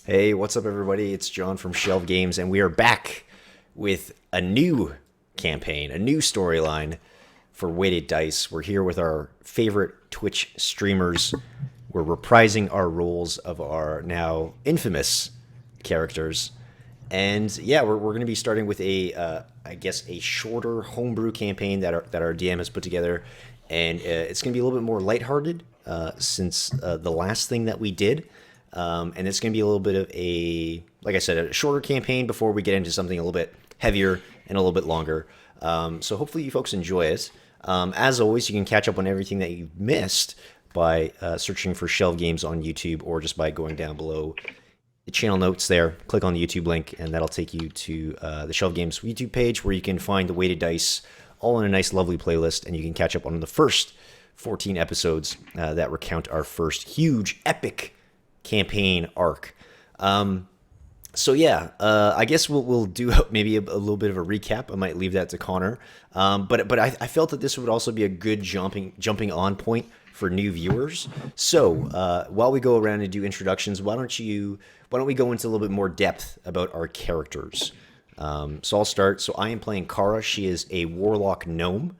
Hey, what's up, everybody? It's John from Shelf Games, and we are back with a new campaign, a new storyline for Weighted Dice. We're here with our favorite Twitch streamers. We're reprising our roles of our now infamous characters. And yeah, we're going to be starting with I guess, a shorter homebrew campaign that our DM has put together. And it's going to be a little bit more lighthearted since the last thing that we did. And it's going to be a little bit of like I said, a shorter campaign before we get into something a little bit heavier and a little bit longer. So hopefully you folks enjoy it. As always, you can catch up on everything that you've missed by searching for Shelf Games on YouTube or just by going down below the channel notes there. Click on the YouTube link, and that'll take you to the Shelf Games YouTube page where you can find the Weighted Dice all in a nice, lovely playlist, and you can catch up on the first 14 episodes that recount our first huge, epic campaign arc. So yeah, I guess we'll do maybe a little bit of a recap. I might leave that to Connor. But I felt that this would also be a good jumping on point for new viewers. So while we go around and do introductions, why don't we go into a little bit more depth about our characters? So I'll start. So I am playing Kara. She is a warlock gnome.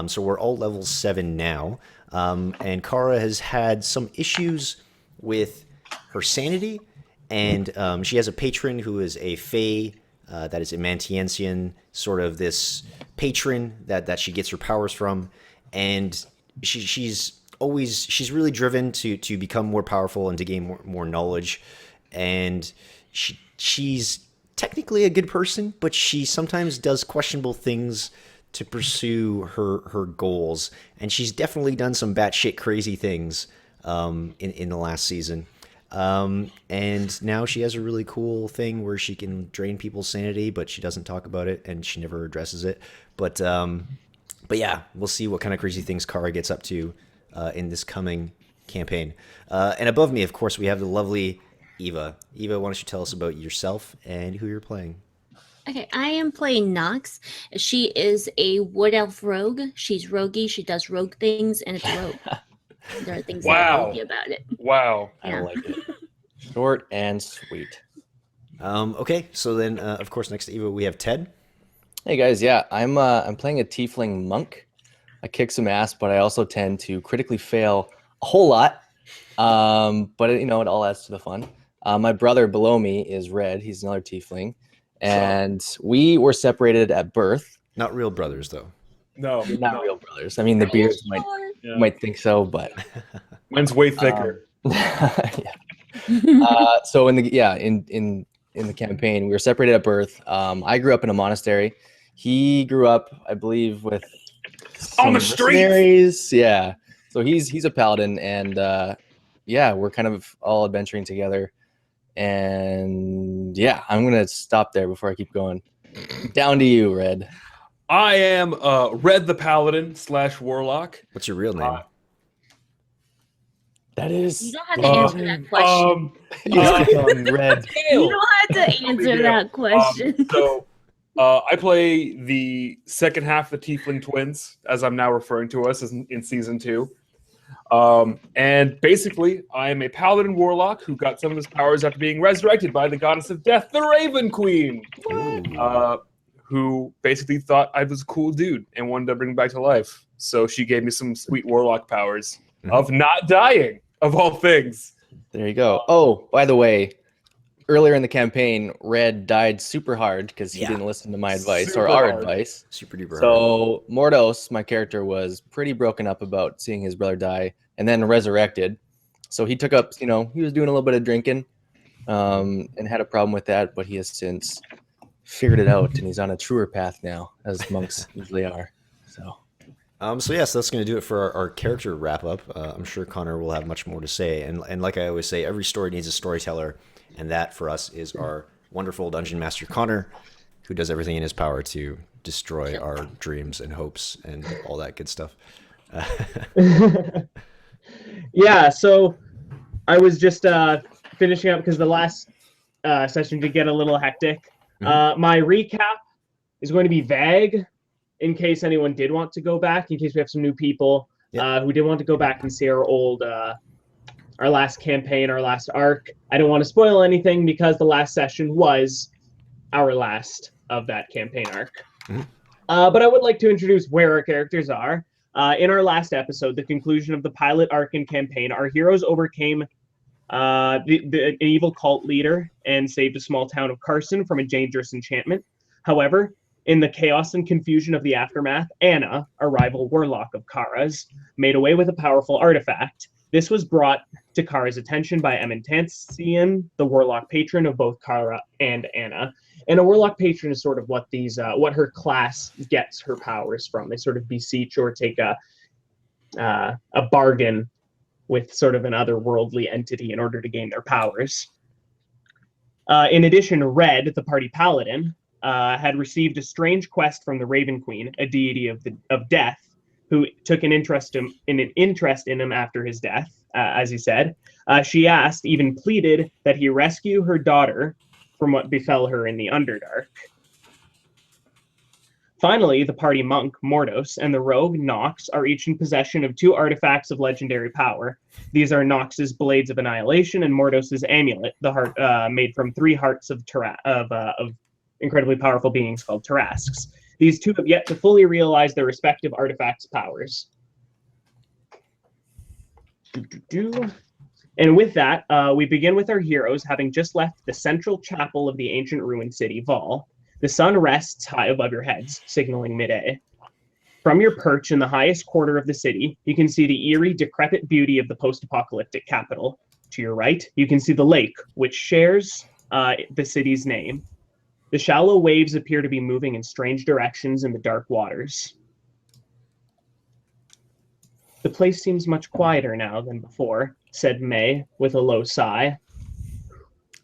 So we're all level 7 now. And Kara has had some issues with her sanity, and she has a patron who is a fae, that is a Mantiensian, sort of this patron that she gets her powers from, and she's really driven to become more powerful and to gain more knowledge, and she's technically a good person, but she sometimes does questionable things to pursue her goals, and she's definitely done some batshit crazy things in the last season. And now she has a really cool thing where she can drain people's sanity, but she doesn't talk about it and she never addresses it. But yeah, we'll see what kind of crazy things Kara gets up to in this coming campaign. And above me, of course, we have the lovely Eva. Eva, why don't you tell us about yourself and who you're playing? Okay, I am playing Nox. She is a wood elf rogue. She's roguey. She does rogue things, and it's rogue. There are things that are roguey about it. Wow. Yeah. I like it. Short and sweet. Okay, so then, of course, next to Eva, we have Ted. Hey guys, yeah, I'm playing a tiefling monk. I kick some ass, but I also tend to critically fail a whole lot. But it all adds to the fun. My brother below me is Red. He's another tiefling, and we were separated at birth. Not real brothers, though. No, Not real brothers. I mean, the beards might think so, but mine's way thicker. yeah. So in the campaign, we were separated at birth. I grew up in a monastery. He grew up, I believe, with On the streets. mercenaries. Yeah. So he's a paladin, and yeah, we're kind of all adventuring together. And yeah, I'm gonna stop there before I keep going. Down to you, Red. I am Red the Paladin / Warlock. What's your real name? That is. You don't have to answer that question. Red. You don't have to answer that question. So I play the second half of the Tiefling Twins, as I'm now referring to us as in season 2. And basically, I am a Paladin Warlock who got some of his powers after being resurrected by the goddess of death, the Raven Queen. Who basically thought I was a cool dude and wanted to bring me back to life. So she gave me some sweet warlock powers of not dying, of all things. There you go. Oh, by the way, earlier in the campaign, Red died super hard because he didn't listen to my advice Super or our hard. advice. Super duper hard. So Mordos, my character, was pretty broken up about seeing his brother die and then resurrected. So he took up, he was doing a little bit of drinking and had a problem with that, but he has since figured it out, and he's on a truer path now, as monks usually are. So yes, that's going to do it for our character wrap up. I'm sure Connor will have much more to say, and like I always say, every story needs a storyteller, and that for us is our wonderful dungeon master Connor, who does everything in his power to destroy our dreams and hopes and all that good stuff. Yeah, so I was just finishing up because the last session did get a little hectic. My recap is going to be vague in case anyone did want to go back, in case we have some new people who did want to go back and see our old our last campaign, our last arc. I don't want to spoil anything because the last session was our last of that campaign arc. Mhm. But I would like to introduce where our characters are. In our last episode, the conclusion of the pilot arc and campaign, our heroes overcame an evil cult leader and saved a small town of Carson from a dangerous enchantment. However, in the chaos and confusion of the aftermath, Anna, a rival warlock of Kara's, made away with a powerful artifact. This was brought to Kara's attention by Ementantian, the warlock patron of both Kara and Anna. And a warlock patron is sort of what her class gets her powers from. They sort of beseech or take a bargain with sort of an otherworldly entity in order to gain their powers. In addition, Red, the party paladin, had received a strange quest from the Raven Queen, a deity of death, who took an interest in him after his death, as he said. She asked, even pleaded, that he rescue her daughter from what befell her in the Underdark. Finally, the party monk, Mordos, and the rogue, Nox, are each in possession of 2 artifacts of legendary power. These are Nox's Blades of Annihilation and Mordos's Amulet, the heart made from 3 hearts of incredibly powerful beings called Tarrasques. These 2 have yet to fully realize their respective artifacts' powers. And with that, we begin with our heroes having just left the central chapel of the ancient ruined city, Vol. The sun rests high above your heads, signaling midday. From your perch in the highest quarter of the city, you can see the eerie, decrepit beauty of the post-apocalyptic capital. To your right, you can see the lake, which shares the city's name. The shallow waves appear to be moving in strange directions in the dark waters. The place seems much quieter now than before, said May with a low sigh.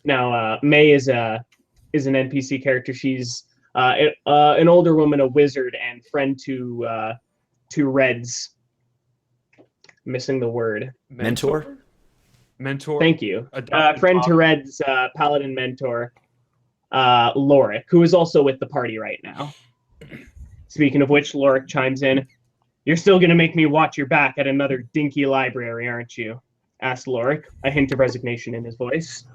Now, May is an NPC character. She's an older woman, a wizard, and friend to Red's. Missing the word. Mentor? Mentor. Thank you. Friend to Red's paladin mentor, Lorik, who is also with the party right now. Speaking of which, Lorik chimes in. You're still going to make me watch your back at another dinky library, aren't you? Asked Lorik, a hint of resignation in his voice.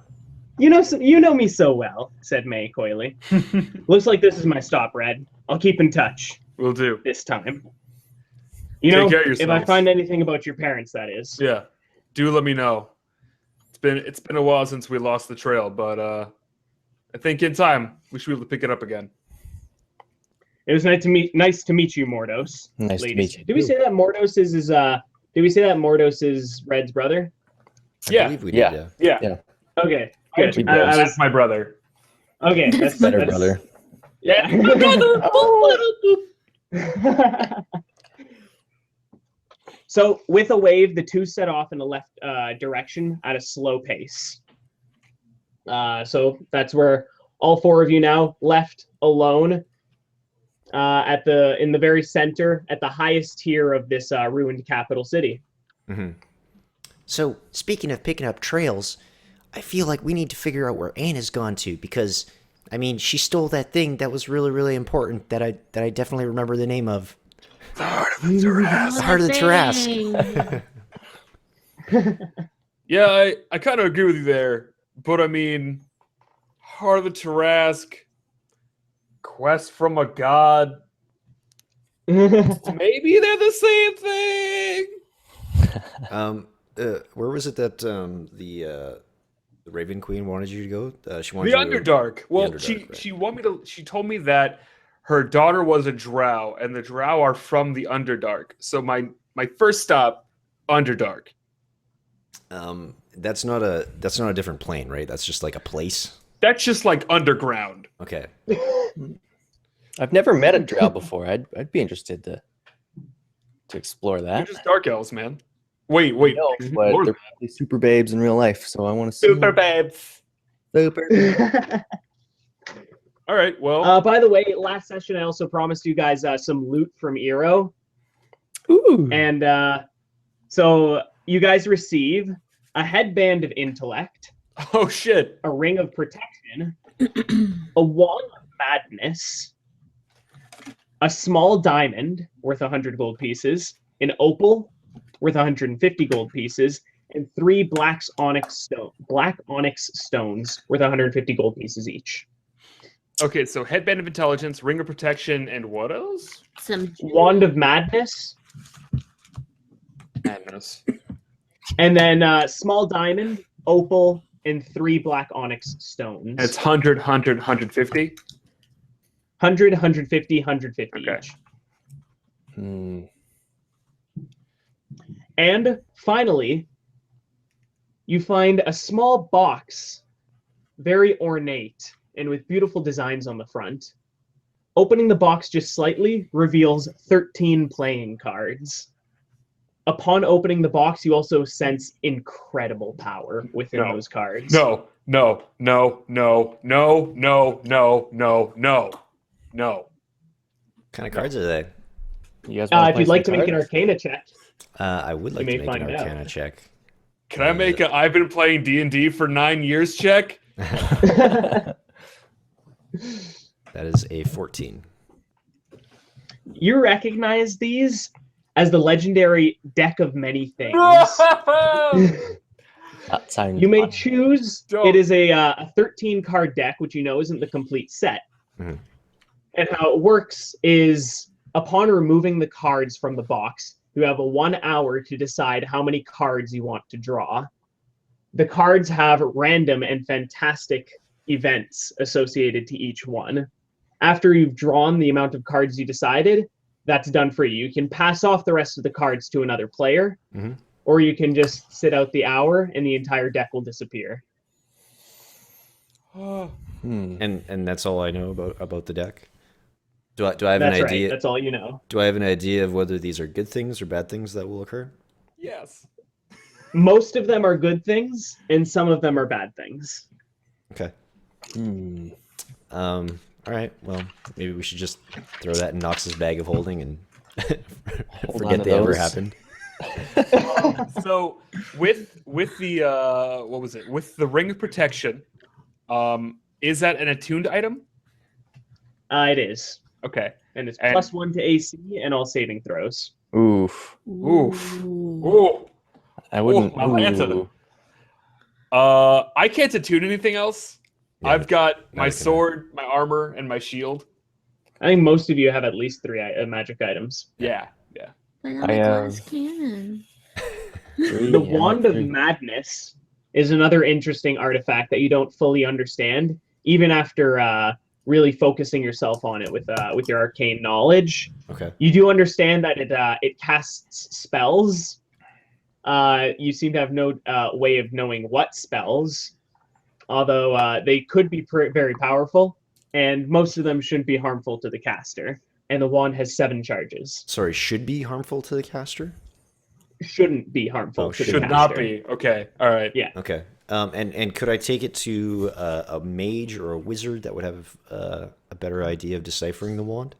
You know me so well, said May coyly. Looks like this is my stop, Red. I'll keep in touch. Will do. This time. Take care of yourself. If I find anything about your parents, that is. Yeah. Do let me know. It's been a while since we lost the trail, but I think in time we should be able to pick it up again. It was nice to meet you, Mordos. Nice to meet you. Did we say that Mordos is Red's brother? Yeah. I believe we did, Yeah. Okay, good. That's my brother. Okay, That's Better brother. Yeah. So, with a wave, the 2 set off in the left direction at a slow pace. So that's where all 4 of you now left alone in the very center, at the highest tier of this ruined capital city. Mm-hmm. So, speaking of picking up trails, I feel like we need to figure out where Anna's gone to, because, I mean, she stole that thing that was really, really important that I definitely remember the name of. The Heart of the Tarrasque. The Heart of the Tarrasque. Yeah, I kind of agree with you there, but I mean, Heart of the Tarrasque, quest from a god, maybe they're the same thing. Where was it that the Raven Queen wanted you to go? She wanted The you to Underdark. Well, Underdark, right. she told me that her daughter was a drow, and the drow are from the Underdark. So my first stop, Underdark. That's not a different plane, right? That's just like a place. That's just like underground. Okay. I've never met a drow before. I'd be interested to explore They're that. just dark elves, man. Wait. No, but More they're than probably super babes in real life, so I want to see super babes. Super. All right. Well, By the way, last session I also promised you guys some loot from Eero. Ooh. And so you guys receive a headband of intellect, oh shit. a ring of protection, a wand of madness, a small diamond worth 100 gold pieces, an opal worth 150 gold pieces, and 3 black onyx stones worth 150 gold pieces each. Okay, so Headband of Intelligence, Ring of Protection, and what else? Some Wand of Madness, Madness. and then small diamond, opal, and 3 black onyx stones. And it's 100, 100, 150. 100, 150, 150 Okay. each. Hmm. And finally, you find a small box, very ornate and with beautiful designs on the front. Opening the box just slightly reveals 13 playing cards. Upon opening the box, you also sense incredible power within No. those cards. No, no, no, no, no, no, no, no, no, no. What kind of cards are they? You guys wanna If play you'd like to some make an cards? Arcana check. I would like to may make an find out. Arcana check. Can I make a I've been playing D&D for 9 years check? That is a 14. You recognize these as the legendary Deck of Many Things. That sounds You may fun. choose. Don't. It is a 13 card deck, which you know isn't the complete set. Mhm. And how it works is upon removing the cards from the box, you have a 1 hour to decide how many cards you want to draw. The cards have random and fantastic events associated to each one. After you've drawn the amount of cards you decided, that's done for you. You can pass off the rest of the cards to another player, Mhm. or you can just sit out the hour and the entire deck will disappear. Hmm. And that's all I know about the deck. Do I have That's an right. idea? That's all you know. Do I have an idea of whether these are good things or bad things that will occur? Yes. Most of them are good things, and some of them are bad things. Okay. Hmm. All right. Well, maybe we should just throw that in Knox's bag of holding and Hold on forget to they ever those. happened. So with the what was it? With the Ring of Protection, is that an attuned item? It is. Okay. And it's And- +1 to AC and all saving throws. Oof. Oof. Ooh. Ooh. I wouldn't. my Lanta. ooh. I can't attune anything else. Yeah, I've got my neither can I. sword, my armor, and my shield. I think most of you have at least 3 magic items. Yeah, yeah. But I'm I, a glass cannon. Three, The yeah, Wand of three. Madness is another interesting artifact that you don't fully understand, even after really focusing yourself on it with your arcane knowledge. Okay. You do understand that it casts spells. You seem to have no way of knowing what spells, although they could be very powerful, and most of them shouldn't be harmful to the caster. And the wand has 7 charges. Sorry, should be harmful to the caster? Shouldn't be harmful Oh, to the Should caster. not be. Okay. All right. Yeah. Okay. And could I take it to a mage or a wizard that would have a better idea of deciphering the wand?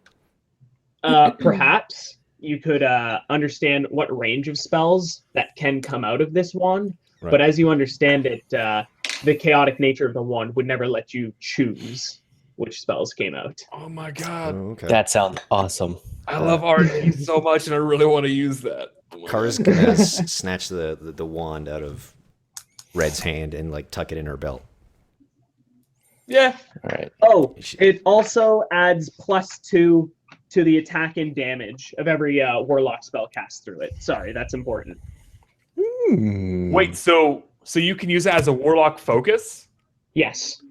Perhaps you could understand what range of spells that can come out of this wand, Right. but as you understand it, the chaotic nature of the wand would never let you choose which spells came out. Oh my god. Oh, okay. That sounds awesome. I love RNG so much, and I really want to use that. Oh my Kara's God. gonna snatch the wand out of Red's hand and like tuck it in her belt. Yeah. All right. Oh, it also adds +2 to the attack and damage of every warlock spell cast through it. Sorry, that's important. Hmm. Wait. So you can use it as a warlock focus? Yes.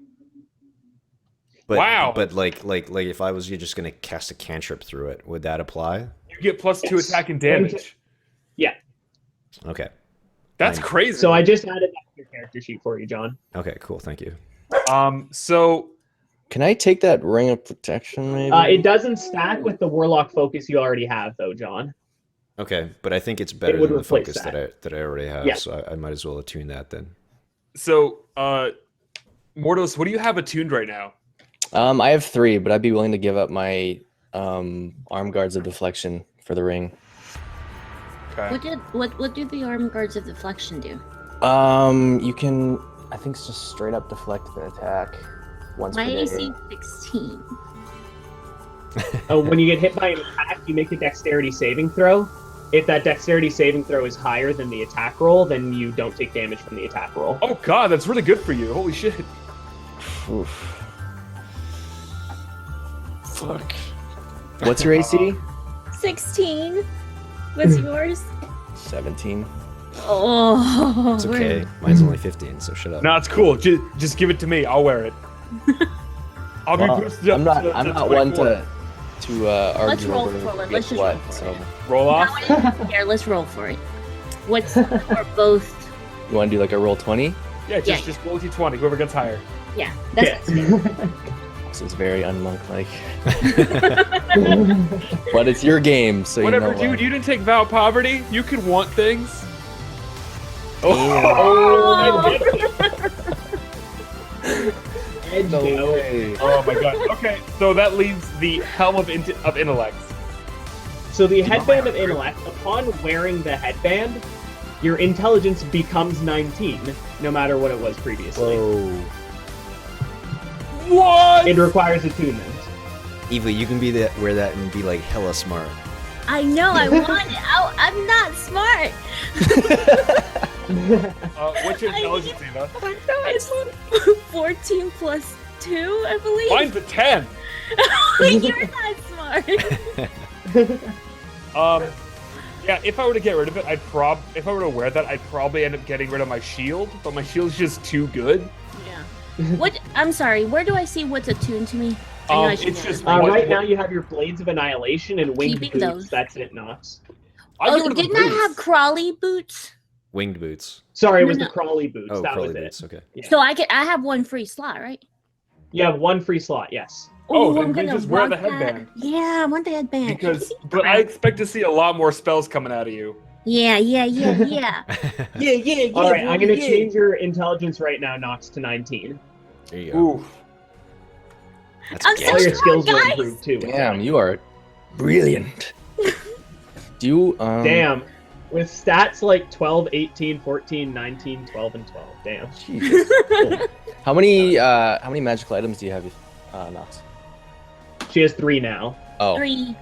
But, Wow. But like if I was just gonna cast a cantrip through it, would that apply? You get +2 Yes. attack and damage. Okay. That's Fine. crazy. So I just added that to your character sheet for you, John. Okay. Cool. Thank you. So Can I take that ring of protection? Maybe. It doesn't stack with the warlock focus you already have, though, John. Okay, but I think it's better would than the replace focus that I already have, Yeah. so I might as well attune that then. Mordos, what do you have attuned right now? I have 3, but I'd be willing to give up my arm guards of deflection for the ring. Okay. What do the arm guards of deflection do? You can. I think it's just straight up deflect an attack once My per day. AC 16. When you get hit by an attack, you make a dexterity saving throw. If that dexterity saving throw is higher than the attack roll, then you don't take damage from the attack roll. Oh god, that's really good for you. Holy shit. Oof. Fuck. What's your AC? 16. What's yours? 17. Oh, It's okay. Mine's only 15, so shut up. No, it's cool. Just give it to me. I'll wear it. I'll Well, be boosted up I'm not. to I'm not one 24. to Let's argue roll over for it. who Let's gets just roll what. for So it. Roll off. Here, let's roll for it. What's for both? you want to do like a roll 20? Yeah, Yeah. just roll T20. Whoever gets higher. Yeah, that's This is very unmonk-like. But it's your game, so Whatever, you know. dude. You didn't take vow of poverty. You can want things. Oh. Edge No go. way. Oh my god. Okay, so that leaves the Helm of Intellect. So the headband of intellect, upon wearing the headband, your intelligence becomes 19, no matter what it was previously. Whoa. What? It requires attunement. Eva, you can wear that and be like hella smart. I know. I want it. Oh, I'm not smart. What's your intelligence, Eva? It's 14 plus 2, I believe. Mine's a 10. You're not smart. Yeah, if I were to get rid of it, if I were to wear that, I'd probably end up getting rid of my shield, but my shield's just too good. Yeah. What? I'm sorry. Where do I see what's attuned to me? I know I should it's know just that. What- Right now you have your Blades of Annihilation and Winged Keeping Boots. those. That's it, Nox. I'll get Oh, rid of the didn't I have boots. crawly boots? Winged boots. Sorry, it was No, the Crawly Boots. Oh, that crawly was boots. it. Okay. Yeah. So I have one free slot, right? You have one free slot, yes. Oh, Ooh, then I'm we gonna just wear the want that. headband. Yeah, I want the headband. But I expect to see a lot more spells coming out of you. Yeah. Yeah. All right, I'm going to change your intelligence right now, Nox, to 19. There you go. Ooh. That's I'm gay. so All your strong, skills will guys. improve, too. Damn, you are brilliant. Do you Damn. With stats like 12, 18, 14, 19, 12, and 12. Damn. Jesus. Cool. How many magical items do you have, Nox? She has 3 now. Oh, 3.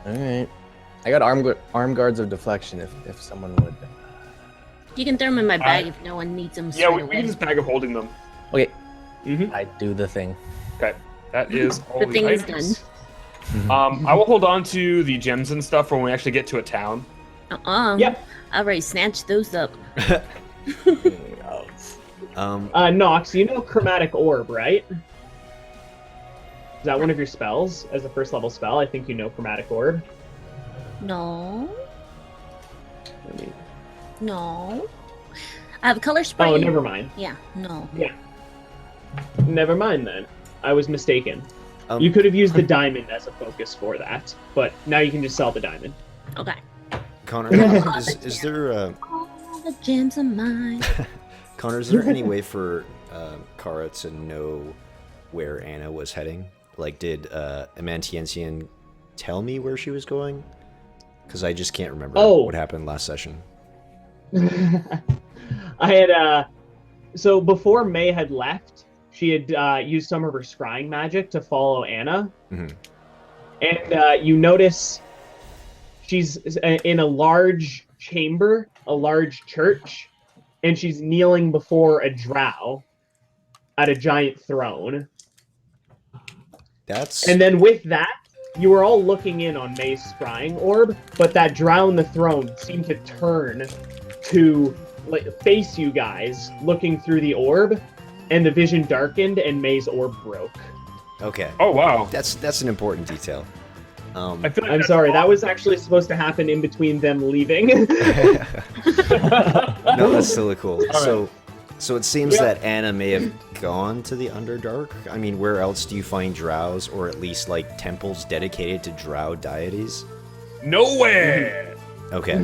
all right. I got arm guards of deflection if someone would. You can throw them in my bag if no one needs them. Yeah, straight we away. can just bag of holding them. Okay, Mm-hmm. I do the thing. Okay, that is all The the thing is items. I will hold on to the gems and stuff for when we actually get to a town. Yep. I already snatched those up. Nox, you know Chromatic Orb, right? Is that one of your spells as a first level spell? I think you know Chromatic Orb. No. No. I have color spray. Oh, never mind. Yeah. No. Never mind then. I was mistaken. Um, You could have used the diamond as a focus for that, but now you can just sell the diamond. Okay. Connor, is there All the gems are mine. Connor, is there any way for Kara to know where Anna was heading? Like, did Amantiensian tell me where she was going? Because I just can't remember what happened last session. I had so before May had left, she had used some of her scrying magic to follow Anna, Mhm. and you notice she's in a large chamber, a large church, and she's kneeling before a drow at a giant throne. That's And then with that, you were all looking in on May's scrying orb, but that drow on the throne seemed to turn to face you guys, looking through the orb, and the vision darkened and May's orb broke. okay. Oh wow! That's an important detail. I feel like I'm that's sorry, that awesome. was actually supposed to happen in between them leaving. No, that's still cool. All So it seems that Anna may have gone to the Underdark. I mean, where else do you find drows, or at least like temples dedicated to drow deities? Nowhere. Okay.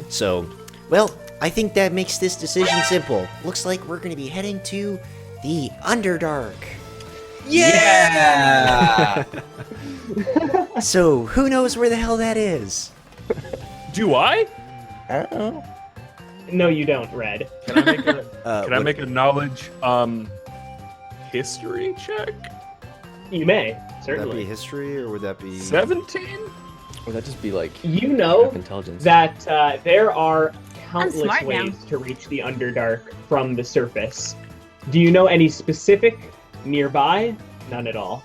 So, well, I think that makes this decision simple. Looks like we're going to be heading to the Underdark. Yeah. So, who knows where the hell that is? Do I? I don't know. No, you don't, Red. Can I make a Can I what- make a knowledge history check? You may, Would that be certainly. history, or would that be... 17? Or that just be like You know intelligence. that there are countless smart now. ways to reach the Underdark from the surface. Do you know any specific nearby? None at all.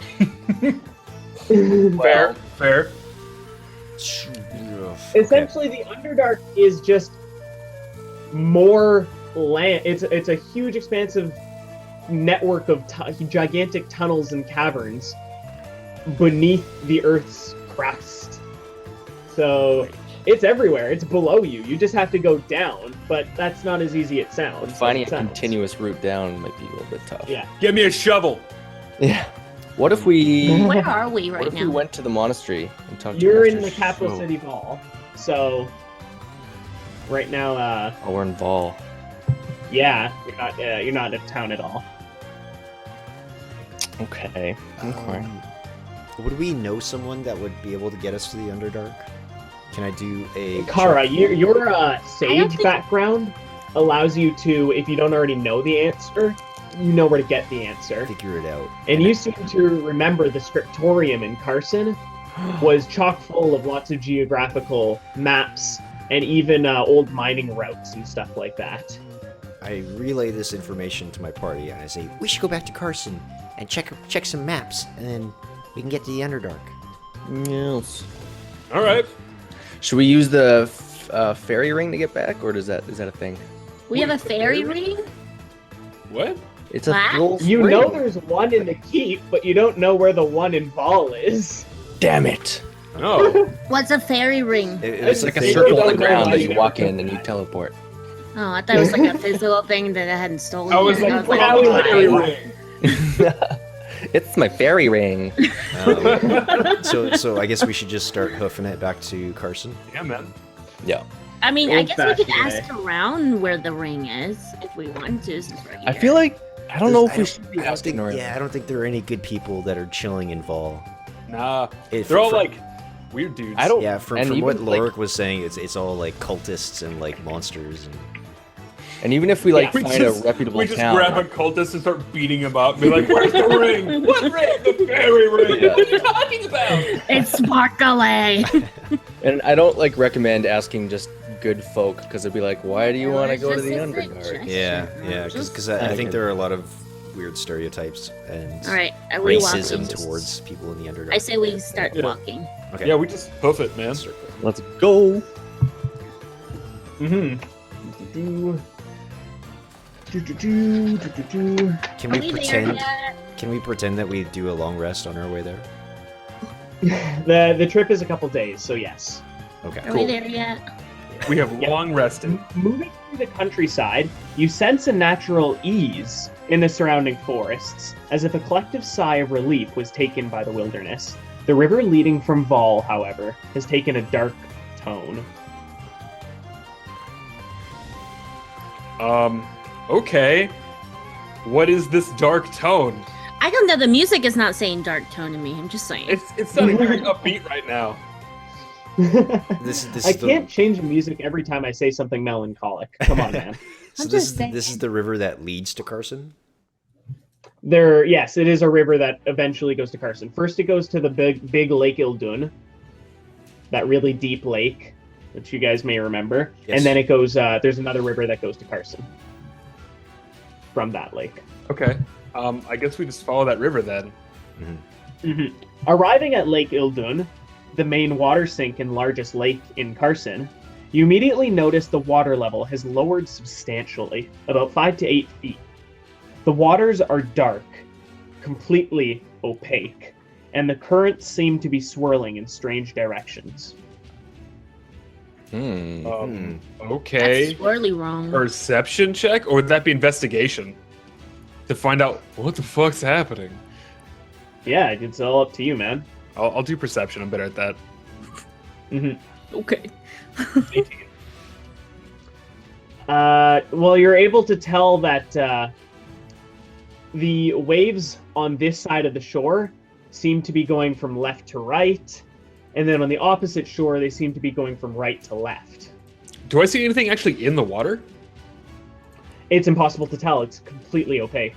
Fair, fair. Essentially, the Underdark is just more land. It's a huge, expansive network of gigantic tunnels and caverns beneath the Earth's crust. So it's everywhere. It's below you. You just have to go down, but that's not as easy as it sounds. Finding a It sounds. continuous route down might be a little bit tough. Yeah. Give me a shovel. Yeah. What if we? Where are we What right if we now? went to the monastery and talked You're to in the Master capital Sho? city Vol. So right now, Oh, we're in Vol. yeah, you're not in town at all. Okay. Okay. Would we know someone that would be able to get us to the Underdark? Can I do a Kara, check? your I sage don't think- background allows you to, if you don't already know the answer, you know where to get the answer. Figure it out. And you seem to remember the scriptorium in Carson was chock full of lots of geographical maps and even old mining routes and stuff like that. I relay this information to my party and I say, we should go back to Carson and check some maps and then we can get to the Underdark. Yes. All right. Should we use the fairy ring to get back, or is that a thing? We have a fairy ring? What? It's a What? little You ring. know there's one in the keep, but you don't know where the one in Vol is. Damn it! No. What's a fairy ring? It It's was It's like a They circle on don't the know ground how that you you never walk get in and you teleport. Oh, I thought it was like a physical thing that I hadn't stolen. I was yet. like, like, "Wow, why?" fairy ring. It's my fairy ring. so I guess we should just start hoofing it back to Carson. Yeah, man. Yeah. I mean, I guess we could Old-fashioned ask around where the ring is if we want to. Since we're I here. feel like I don't know if I we don't- should be I don't asking think, around. yeah, I don't think there are any good people that are chilling in Vol. Nah. If- They're all for- like weird dudes. I don't. Yeah, from and what even, like- Lorik was saying, it's all like cultists and like monsters. And And even if we like We find just- a reputable We just town, grab a cultist and start beating him up. Be like, "Where's the ring? What ring? The fairy ring? Yeah. What are you talking about?" It's sparkly. and I don't like recommend asking just good folk because it'd be like, why do you want to It's go to just the a Underdark? fiction. yeah, Just- because I think Okay. there are a lot of weird stereotypes and All right, are we racism walking? towards people in the Underdark. I say we start Yeah. walking. Okay. Yeah, we just hoof it, man. Let's start going. Let's go. Mm-hmm. Can Are we we there pretend? yet? Can we pretend that we do a long rest on our way there? The trip is a couple days, so yes. Okay. Are we there yet? We have Yeah. long rested. Moving through the countryside, you sense a natural ease in the surrounding forests, as if a collective sigh of relief was taken by the wilderness. The river leading from Vol, however, has taken a dark tone. Okay. What is this dark tone? I don't know. The music is not saying dark tone to me. I'm just saying. It's sounding very upbeat right now. This I is can't change the music every time I say something melancholic. Come on, man. So I'm this just is saying. this is the river that leads to Carson. Yes, it is a river that eventually goes to Carson. First, it goes to the big Lake Ildun, that really deep lake, which you guys may remember, Yes. and then it goes. There's another river that goes to Carson from that lake. Okay. I guess we just follow that river then. Arriving at Lake Ildun, the main water sink and largest lake in Carson, you immediately notice the water level has lowered substantially, about 5 to 8 feet. The waters are dark, completely opaque, and the currents seem to be swirling in strange directions. Okay. That's swirly wrong. Perception check, or would that be investigation? To find out what the fuck's happening. Yeah, it's all up to you, man. I'll do perception. I'm better at that. Okay. Well, you're able to tell that the waves on this side of the shore seem to be going from left to right, and then on the opposite shore, they seem to be going from right to left. Do I see anything actually in the water? It's impossible to tell. It's completely opaque.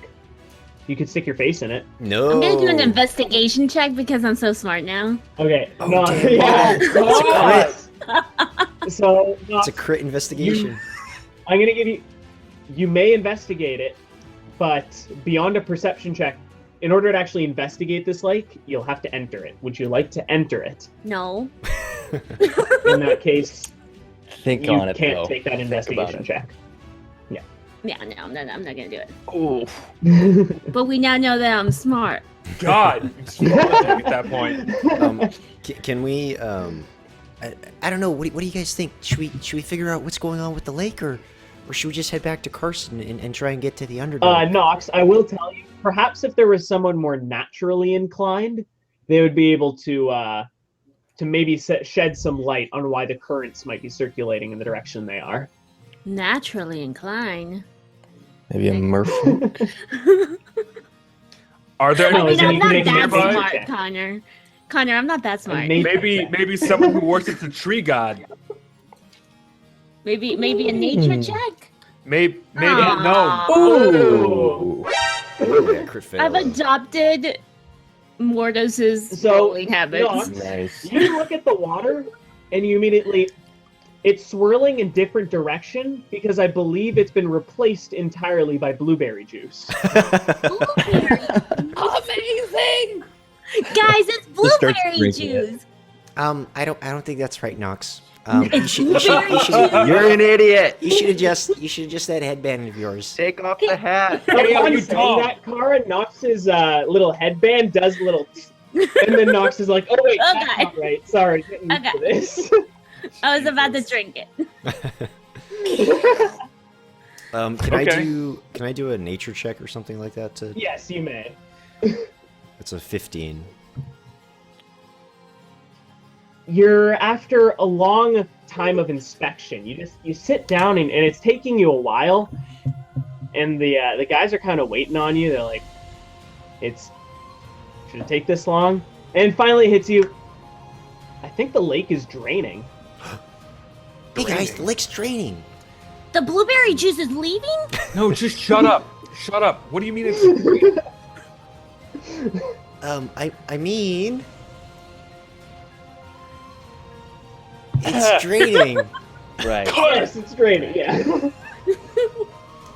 You could stick your face in it. No. I'm gonna do an investigation check because I'm so smart now. Okay. Oh, no, damn. yeah. That's a So It's a crit investigation. I'm gonna give you. You may investigate it, but beyond a perception check, in order to actually investigate this lake, you'll have to enter it. Would you like to enter it? No. In that case, Think you on it, can't though. take that investigation it. check. Yeah, no, I'm not gonna do it. Oh But we now know that I'm smart. God, you spoiled me at that point. Can we? I don't know. What do you guys think? Should we figure out what's going on with the lake, or should we just head back to Carson and try and get to the Underdark? Nox, I will tell you, perhaps if there was someone more naturally inclined, they would be able to maybe shed some light on why the currents might be circulating in the direction they are. Naturally inclined. Maybe a merfolk. Are there No, I any mean, I'm you not make an that investigation smart, check. Connor. Connor, I'm not that smart. maybe someone who works at the tree god? Maybe a nature check. Maybe no. Aw. Ooh. Yeah, crit fail. I've adopted Mordos's So, rolling habits. Nox, Nice. you look at the water and you immediately, it's swirling in different direction because I believe it's been replaced entirely by blueberry juice. Blueberry. Amazing! Guys, it's Just start blueberry drinking it. juice. I don't think that's right, Nox. It's You should You're an idiot. adjust that headband of yours. Take off the hat. Hey, Upon you saying Tom. that, Kara, Nox's little headband does a little, and then Nox is like, "Oh wait, Oh, that's God. not right. Sorry, getting used Okay. to this." I was about to drink it. Can I do a nature check or something like that? Yes, you may. It's a 15. You're after a long time of inspection. You sit down and it's taking you a while, and the guys are kind of waiting on you. They're like, should it take this long? And finally it hits you. I think the lake is draining. Hey guys, the lake's draining. The blueberry juice is leaving? No, just shut up. Shut up. What do you mean it's green? I mean, it's draining. Right. Yes, it's draining. Yeah.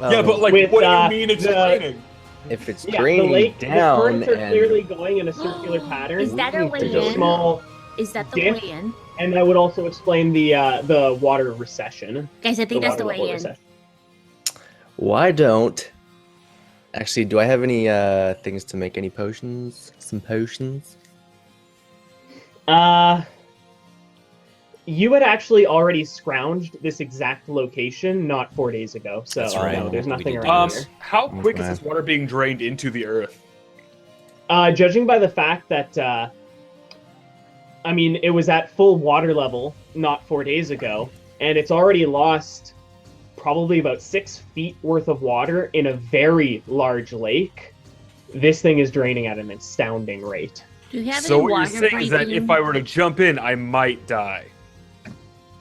Yeah, but like, With, what do you mean it's the- raining? If it's Yeah, the draining lake, the down currents are and clearly going in a circular pattern. Is that a There's way a in? small, Is that the Dip. way in? and that would also explain the water recession. Guys, I think that's the water way level in. recession. why don't? Actually, do I have any things to make any potions? Some potions? You had actually already scrounged this exact location not 4 days ago, so That's right. no, there's We nothing did around do here. How quick is Okay. this water being drained into the earth? Judging by the fact that, I mean, it was at full water level not 4 days ago, and it's already lost probably about 6 feet worth of water in a very large lake. This thing is draining at an astounding rate. Do you have So any what you're water saying is that breathing? if I were to jump in, I might die.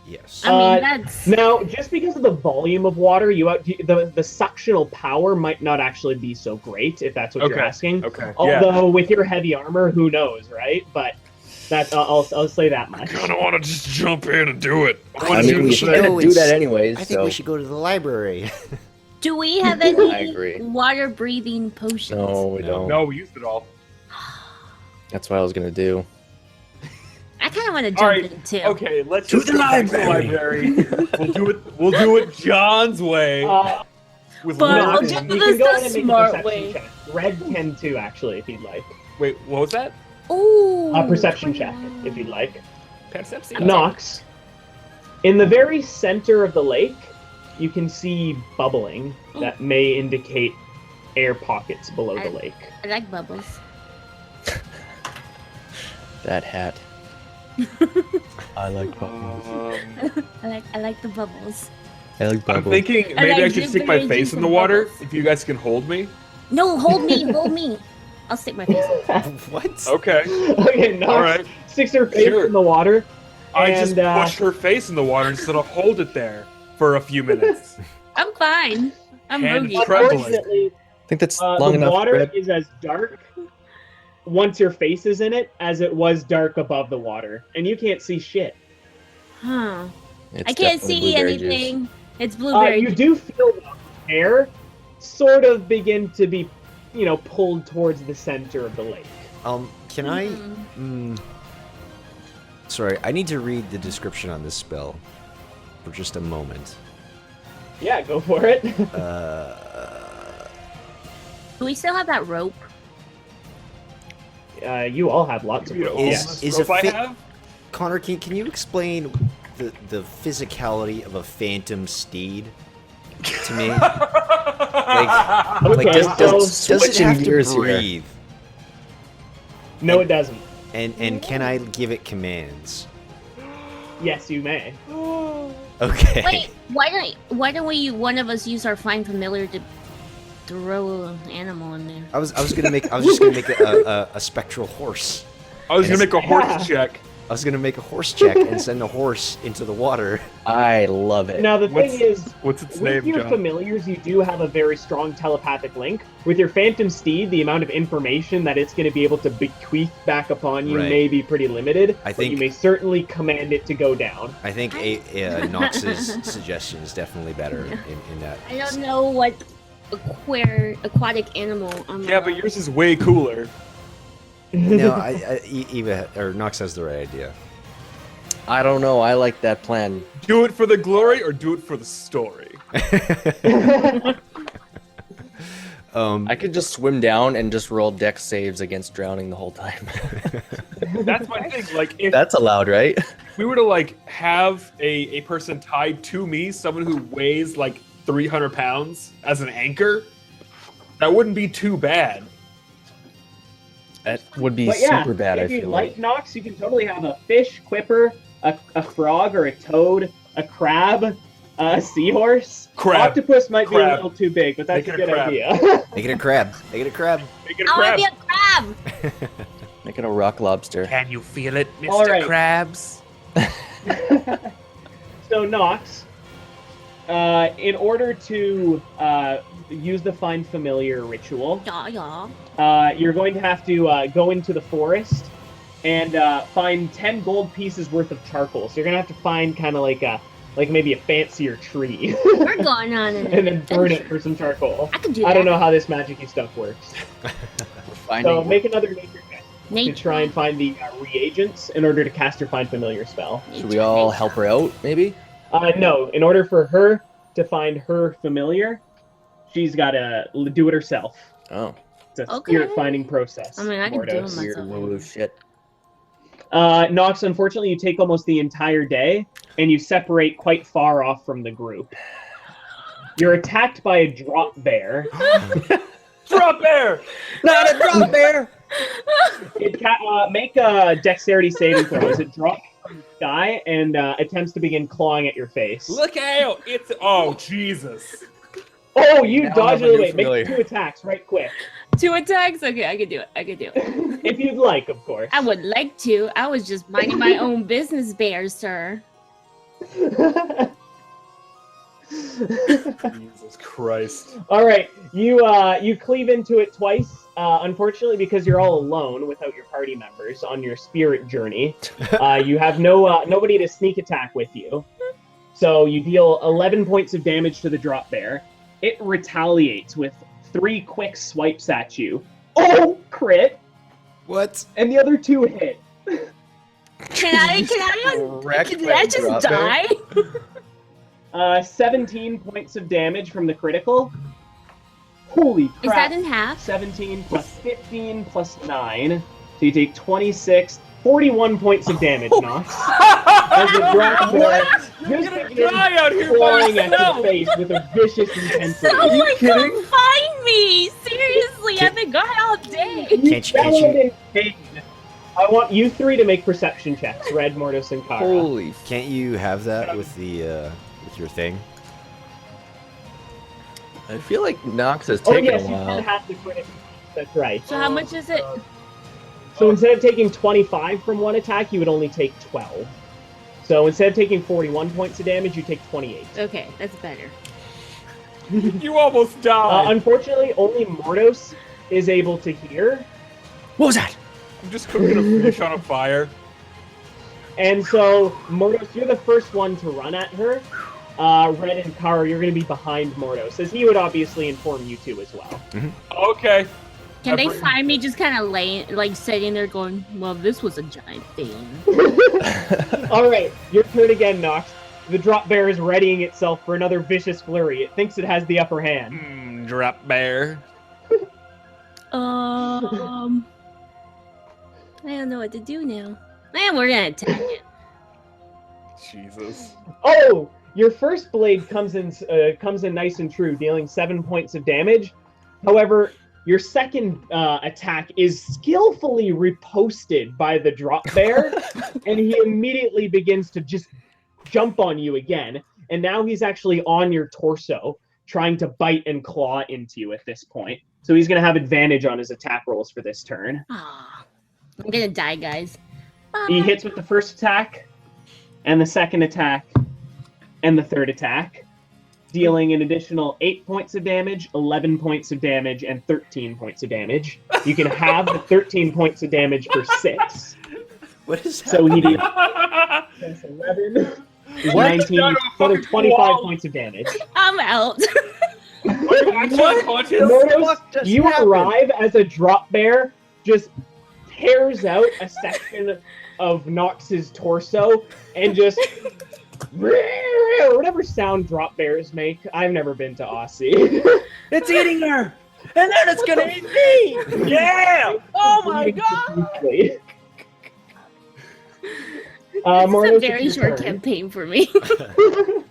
Yes. I mean, Uh, that's Now, just because of the volume of water, the suctional power might not actually be so great, if that's what you're Okay. asking. Okay. Yeah. Although with your heavy armor, who knows, right? But that's I'll say that much. I kind of want to just jump in and do it. I I want I to think mean, do we the should thing. go do and that s- anyways. I think so. we should go to the library. Do we have any I agree. water breathing potions? No, we No. don't. No, we used it all. That's what I was gonna do. I kind of want to jump Alright, in too. Okay, let's To just the go back to the library. library. We'll do it John's way. With But Lil I'll Tim. do you this can go the ahead and make a smart perception way. check. Red can too, actually, if you'd like. Wait, what was that? Ooh. A perception check, if you'd like. Perception. Nox, in the very center of the lake, you can see bubbling that may indicate air pockets below the lake. I like bubbles. That hat. I like bubbles. I like the bubbles. I like I'm bubbles. thinking I maybe I like should stick my blueberry face juice in the and water. bubbles. If you guys can hold me. No, hold me, hold me. I'll stick my face. What? Okay. Okay, Nox All right. sticks her face Sure. in the water. I just And, push her face in the water instead of hold it there for a few minutes. I'm fine. I'm Hand Rogie. trembling. Unfortunately, I think that's The long enough. water Brad. is as dark once your face is in it as it was dark above the water, and you can't see shit. Huh. It's I can't definitely see blueberry juice. anything. It's blueberry. You do feel the air sort of begin to be, pulled towards the center of the lake. Can I? Sorry, I need to read the description on this spell for just a moment. Yeah, go for it. Do we still have that rope? You all have lots of rope. Is Rope a I fi- have? Connor, can you explain the physicality of a phantom steed to me? Okay, does so it switching have to gears here. breathe? no, it doesn't. And can I give it commands? Yes, you may. Okay. Wait, why don't we one of us use our find familiar to throw an animal in there? I was just gonna make a spectral horse. I was gonna make a horse check. I was gonna make a horse check and send a horse into the water. I love it. Now the thing is, What's its with name, your John? familiars, you do have a very strong telepathic link. With your phantom steed, the amount of information that it's going to be able to bequeath back upon you Right. may be pretty limited. I but think- you may certainly command it to go down. I think Nox's suggestion is definitely better in that. I don't know what aquatic animal I'm Yeah, but yours is way cooler. No, Eva or Nox has the right idea. I don't know. I like that plan. Do it for the glory or do it for the story? I could just swim down and just roll dex saves against drowning the whole time. That's my thing. Like, if That's allowed, right? we were to have a person tied to me, someone who weighs 300 pounds as an anchor, that wouldn't be too bad. That would be But yeah, super bad, I if you feel like like. Nox, you can totally have a fish, quipper, a frog or a toad, a crab, a seahorse. Crab. Octopus might be a Crab. little too big, but that's Make a it a good crab. idea. Make it a crab. Make it a crab. Make it a I want crab. to be a crab. Make it a rock lobster. Can you feel it, Mr. All right. Krabs? So Nox, in order to use the Find Familiar ritual, Yeah. you're going to have to go into the forest and find 10 gold pieces worth of charcoal. So you're gonna have to find kind of like maybe a fancier tree, We're going on an and then burn it adventure. for some charcoal. I can do that. I don't know how this magic-y stuff works. So make another nature check to Nature. try and find the reagents in order to cast your Find Familiar spell. Should we all help her out, maybe? No, in order for her to find her familiar, she's got to do it herself. Oh, It's a Okay. spirit finding process. I mean, I can do Mordos. it weird myself. woo shit. Nox, unfortunately, you take almost the entire day, and you separate quite far off from the group. You're attacked by a drop bear. Drop bear! Not a drop bear! Make a dexterity saving throw as it drops from the sky and attempts to begin clawing at your face. Look out! Oh, Jesus. Oh, you Now dodge I have a it new away. Make familiar. 2 attacks right quick. 2 attacks? Okay, I can do it. If you'd like, of course. I would like to. I was just minding my own business, bear, sir. Jesus Christ. All right, you cleave into it twice. Unfortunately, because you're all alone without your party members on your spirit journey, you have nobody to sneak attack with you. So you deal 11 points of damage to the drop bear. It retaliates with 3 quick swipes at you. Oh, crit! What? And the other 2 hit. Can I Wrecked did by I a just drop bear? die? 17 points of damage from the critical. Holy crap. Is that in half? 17 plus 15 plus 9. So you take 26, 41 points of damage, Nox. As the drop bear You're just gonna begins die out here by clawing at your yourself! face with a vicious intensity. Someone kidding? come find me! Seriously, I've been gone all day. Can't you- Bellowed in pain. I want you 3 to make perception checks, Red, Mordos, and Kara. Holy Can't you have that with the with your thing? I feel like Nox has Oh taken yes, a you can while. have the critical. That's right. So how much is it? So instead of taking 25 from one attack, you would only take 12. So instead of taking 41 points of damage, you take 28. Okay, that's better. You almost died. Unfortunately, only Mordos is able to hear. What was that? I'm just cooking a fish on a fire. And so, Mordos, you're the first one to run at her. Red and Kara, you're going to be behind Mordos, as he would obviously inform you two as well. Okay. Can they find me just kind of laying, like sitting there going, well, this was a giant thing. All right, your turn again, Nox. The drop bear is readying itself for another vicious flurry. It thinks it has the upper hand. Drop bear. I don't know what to do now. Man, we're gonna attack it. Jesus. Oh, your first blade comes in nice and true, dealing 7 points of damage. However, your second attack is skillfully riposted by the drop bear, and he immediately begins to just jump on you again. And now he's actually on your torso, trying to bite and claw into you at this point. So he's going to have advantage on his attack rolls for this turn. Ah, I'm gonna die, guys. He hits with the first attack, and the second attack, and the third attack, dealing an additional 8 points of damage, 11 points of damage, and 13 points of damage. You can have the 13 points of damage for 6. What is that? So he did 11, What? 19, total 25 points of damage. I'm out. Mordos, just you happened? arrive as a drop bear, just tears out a section of Nox's torso, and just whatever sound drop bears make. I've never been to Aussie. It's eating her, and then it's gonna eat me. Yeah! Oh my god! This Mordos, is a very it's your short turn. campaign for me.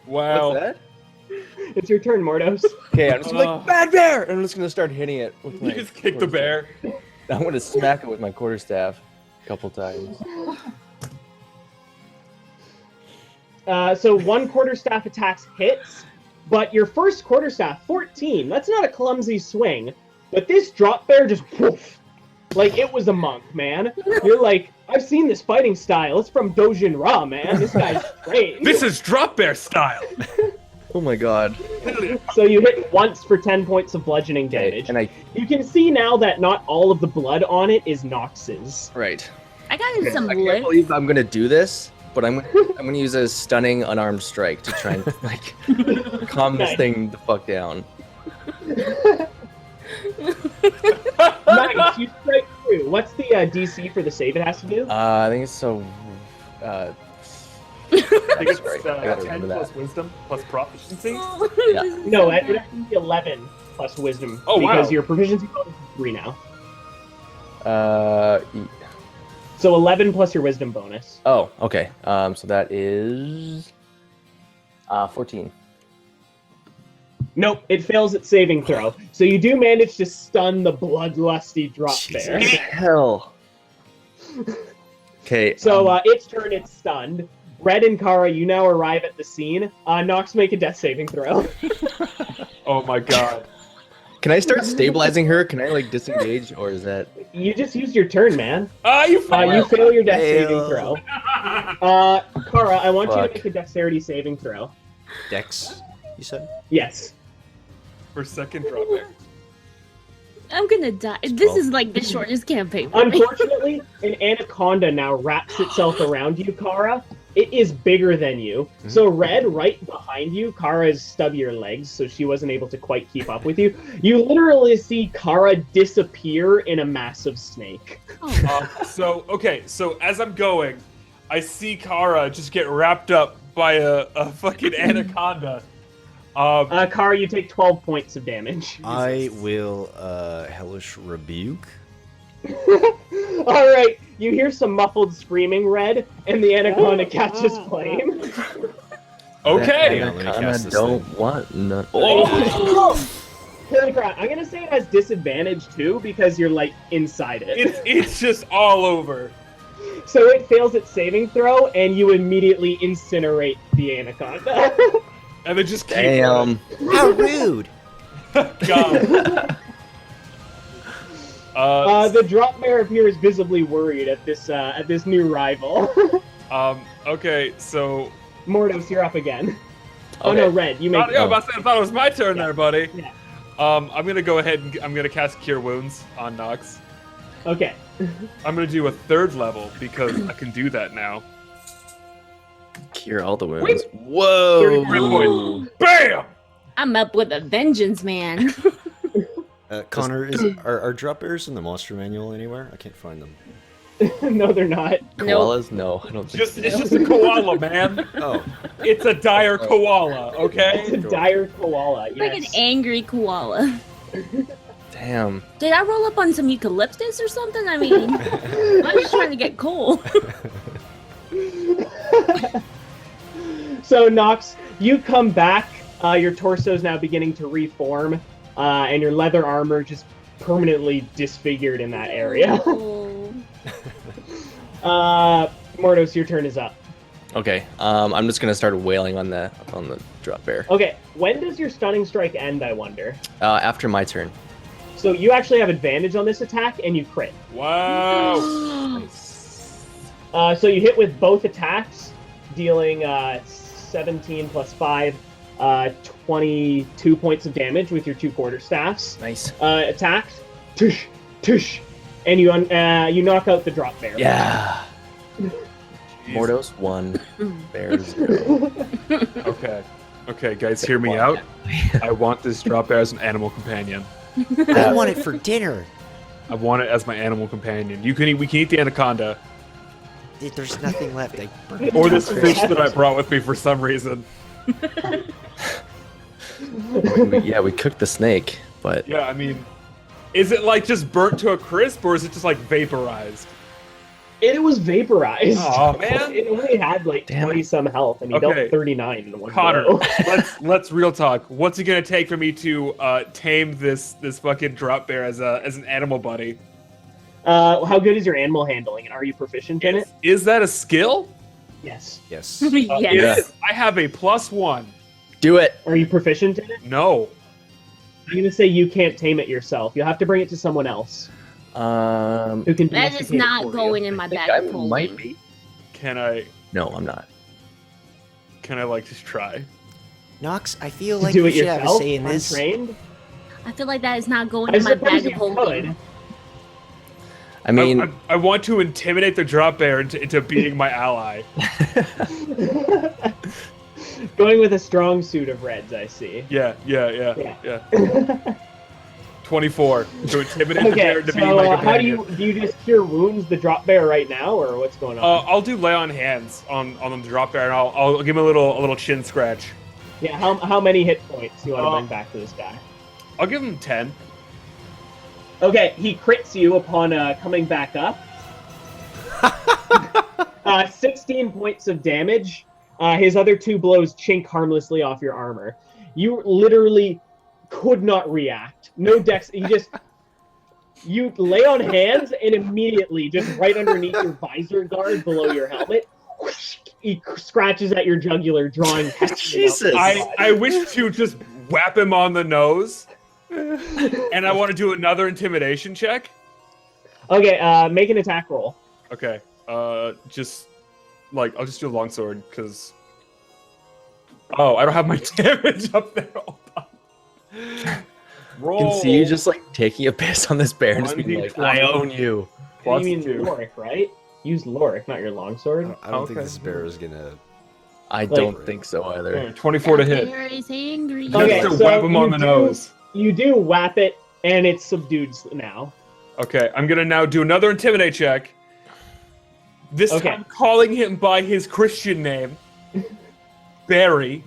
Wow. What's that? It's your turn, Mordos. Okay, I'm just like bad bear, and I'm just gonna start hitting it with my. You just kicked the bear. I'm gonna smack it with my quarterstaff a couple times. So one quarterstaff attacks hits, but your first quarterstaff, 14. That's not a clumsy swing, but this drop bear just poof, like it was a monk, man. You're like, I've seen this fighting style. It's from Dojin Ra, man. This guy's trained. This is drop bear style. Oh my god! So you hit once for 10 points of bludgeoning damage. And I You can see now that not all of the blood on it is Nox's. right. I got in some I can't lip. believe I'm gonna do this, but I'm gonna use a stunning unarmed strike to try and like calm this Nice. thing the fuck down. Nice, you strike through. What's the DC for the save it has to do? I think it's so. I think it's Sorry, I gotta 10 remember plus that. wisdom plus proficiency. No, it would have to be 11 plus wisdom. Oh, wow. Because your proficiency bonus is 3 now. E- So 11 plus your wisdom bonus. Oh, okay. So that is 14. Nope, it fails its saving throw. So you do manage to stun the bloodlusty drop bear. Jesus. Hell. Okay. So its turn, it's stunned. Red and Kara, you now arrive at the scene. Nox, make a death saving throw. Oh my god. can I start stabilizing her? Can I like disengage, or is that? You just used your turn, man. Ah, you You failed. fail your death Fail. saving throw. Kara, I want you to Fuck. make a dexterity saving throw. Dex, you said? Yes. For second drop bear. I'm gonna die. This 12. is like the shortest campaign for me. Unfortunately, an anaconda now wraps itself around you, Kara. It is bigger than you. So Red, right behind you, Kara's stubbier legs, so she wasn't able to quite keep up with you. You literally see Kara disappear in a massive snake. Okay, so as I'm going, I see Kara just get wrapped up by a fucking anaconda. Kara, you take 12 points of damage. I will hellish rebuke. All right, you hear some muffled screaming, Red, and the anaconda catches flame. Okay. Hang on, let me I cast this don't thing. want none. Holy crap, I'm gonna say it has disadvantage too because you're like inside it. It's just all over. So it fails its saving throw, and you immediately incinerate the anaconda. And then just keep Damn. How rude! God. The drop bear appears visibly worried at this new rival. Okay, so Mordos, you're up again. Oh no, red. You make. Yeah, I thought it was my turn there, buddy. Yeah. I'm gonna go ahead and I'm gonna cast Cure Wounds on Nox. Okay. I'm gonna do a 3rd level because I can do that now. Cure all the wounds. Wait. Whoa! Crit point. Bam! I'm up with a vengeance, man. Connor, are drop bears in the monster manual anywhere? I can't find them. No, they're not. Koalas? No, I don't think so. It's just a koala, man. Oh, It's a dire koala, okay? It's a dire koala. It's like an Yes. angry koala. Damn. Did I roll up on some eucalyptus or something? I mean, I'm just trying to get cool. So Nox, you come back. Your torso is now beginning to reform, and your leather armor just permanently disfigured in that area. Oh. Mordos, your turn is up. Okay. I'm just gonna start wailing on the drop bear. Okay, when does your stunning strike end, I wonder? After my turn. So you actually have advantage on this attack, and you crit. Wow. So you hit with both attacks, dealing 17 plus 5, 22 points of damage with your 2 quarterstaffs. Nice. Attacks, tush, tush, and you knock out the drop bear. Yeah. Mordos 1, bear 0. Okay, guys, hear me out. I want this drop bear as an animal companion. I want it for dinner. I want it as my animal companion. We can eat the anaconda. There's nothing left. I burned Or the this drop fish bears. that I brought with me for some reason. Yeah, we cooked the snake, but Yeah, I mean, is it like just burnt to a crisp, or is it just like vaporized? It was vaporized. Aw, man. It only had like Damn it. 20 some health, and he Okay. dealt 39 in one Connor, blow. let's real talk. What's it gonna take for me to tame this fucking drop bear as an animal buddy? How good is your animal handling, and are you proficient in it? Is that a skill? Yes. Yes. It Yes. is. I have a +1. do it. Are you proficient in it? No. I'm gonna say you can't tame it yourself. You'll have to bring it to someone else who can. That is domesticate it not for you. going in my I think bag I of holding. might be. Can I No, I'm not. like just try? Nox, I feel To like do you it should have a yourself, say in this. untrained. I feel like that is not going I in my suppose bag you of holding. could. I mean, I want to intimidate the drop bear into being my ally. Going with a strong suit of reds, I see. Yeah. 24 to intimidate the Okay, bear into being so my how do companion. you just cure wounds the drop bear right now, or what's going on? I'll do lay on hands on the drop bear, and I'll give him a little chin scratch. Yeah, how many hit points do you want to bring back to this guy? I'll give him 10. Okay, he crits you upon coming back up. 16 points of damage. His other 2 blows chink harmlessly off your armor. You literally could not react. No dex. You lay on hands, and immediately, just right underneath your visor guard below your helmet, he scratches at your jugular, drawing Jesus. I wish to just whap him on the nose, and I want to do another intimidation check. Okay, make an attack roll. Okay, I'll just do a longsword because. Oh, I don't have my damage up there. Hold on. Roll. I can see you just like taking a piss on this bear and just being like, 1d20. I own you. You mean +2. Lorik, right? Use Lorik, not your longsword. I don't think Okay. this bear is gonna. I don't think so either. 24 to hit. Bear is angry. You have Okay, to so whap him on you the do- nose. You do whap it, and it's subdued now. Okay, I'm gonna now do another intimidate check. This Okay. time calling him by his Christian name, Barry.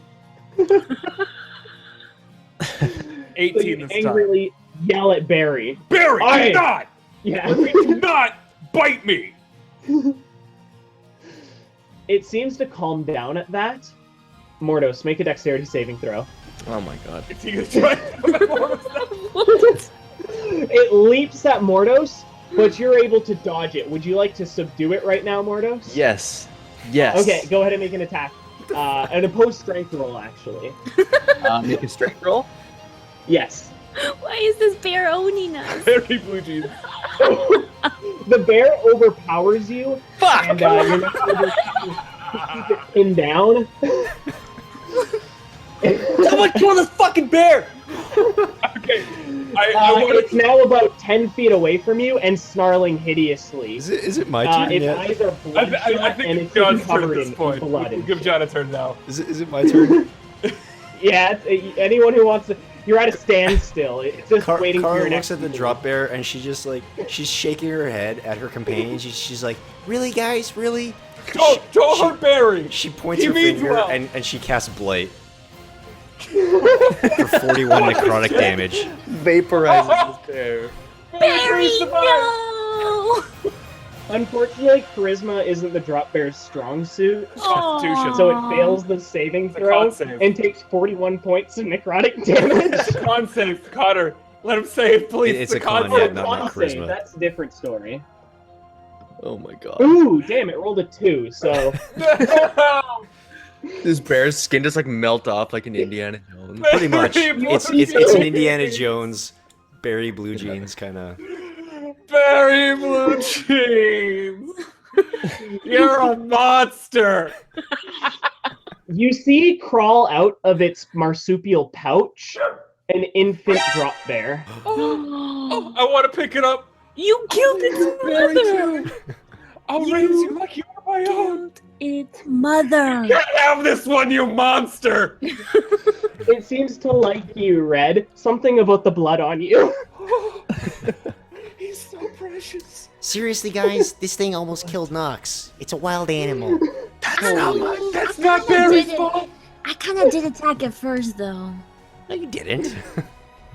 18 So you this time. angrily yell at Barry. Barry, Aye. do not! Yeah. Do not bite me! It seems to calm down at that. Mordos, make a dexterity saving throw. Oh my god. Is he gonna try to come at more of stuff? It leaps at Mordos, but you're able to dodge it. Would you like to subdue it right now, Mordos? Yes. Yes. Okay, go ahead and make an attack. An opposed strength roll, actually. Make a strength roll. Yes. Why is this bear owning us? Barry Blue Jeans. The bear overpowers you, Fuck! and you're not able to keep it pinned down. Someone kill this fucking bear! Okay. I want It's now about 10 feet away from you and snarling hideously. Is it my turn Its yet? eyes are bloodshot I think and it's it's John's turn at covered this in point. blood. We'll and give shit. John a turn now. Is it my turn? Yeah, anyone who wants to. You're at a standstill. It's just waiting for Kara your looks next. at the drop bear and she just like she's shaking her head at her companion. She's like, "Really, guys? Really?" Don't hurt Barry. She points He her means finger well. and she casts blight for 41 necrotic damage. Vaporizes this bear. Barry, no! Unfortunately, charisma isn't the drop bear's strong suit, Constitution. so it fails the saving It's a throw con save. and takes 41 points of necrotic damage. Con save, Connor. Let him save, please. It's The a con, Oh, yeah, save. not con charisma. save, that's a different story. Oh my god. Ooh, damn! It rolled a 2. So This bear's skin just like melt off like an Indiana Jones. Pretty much. Barry It's an Indiana Jones, Barry Blue Jeans kind of. Barry Blue Jeans. You're a monster. you see crawl out of its marsupial pouch an infant drop bear. Oh, I want to pick it up. You killed its mother! I'll raise you like you are my own. Its mother! Can't have this one, you monster. It seems to like you, Red. Something about the blood on you. He's so precious. Seriously, guys, this thing almost killed Nox. It's a wild animal. That's not Barry's fault. I kind of did attack it first, though. No, you didn't.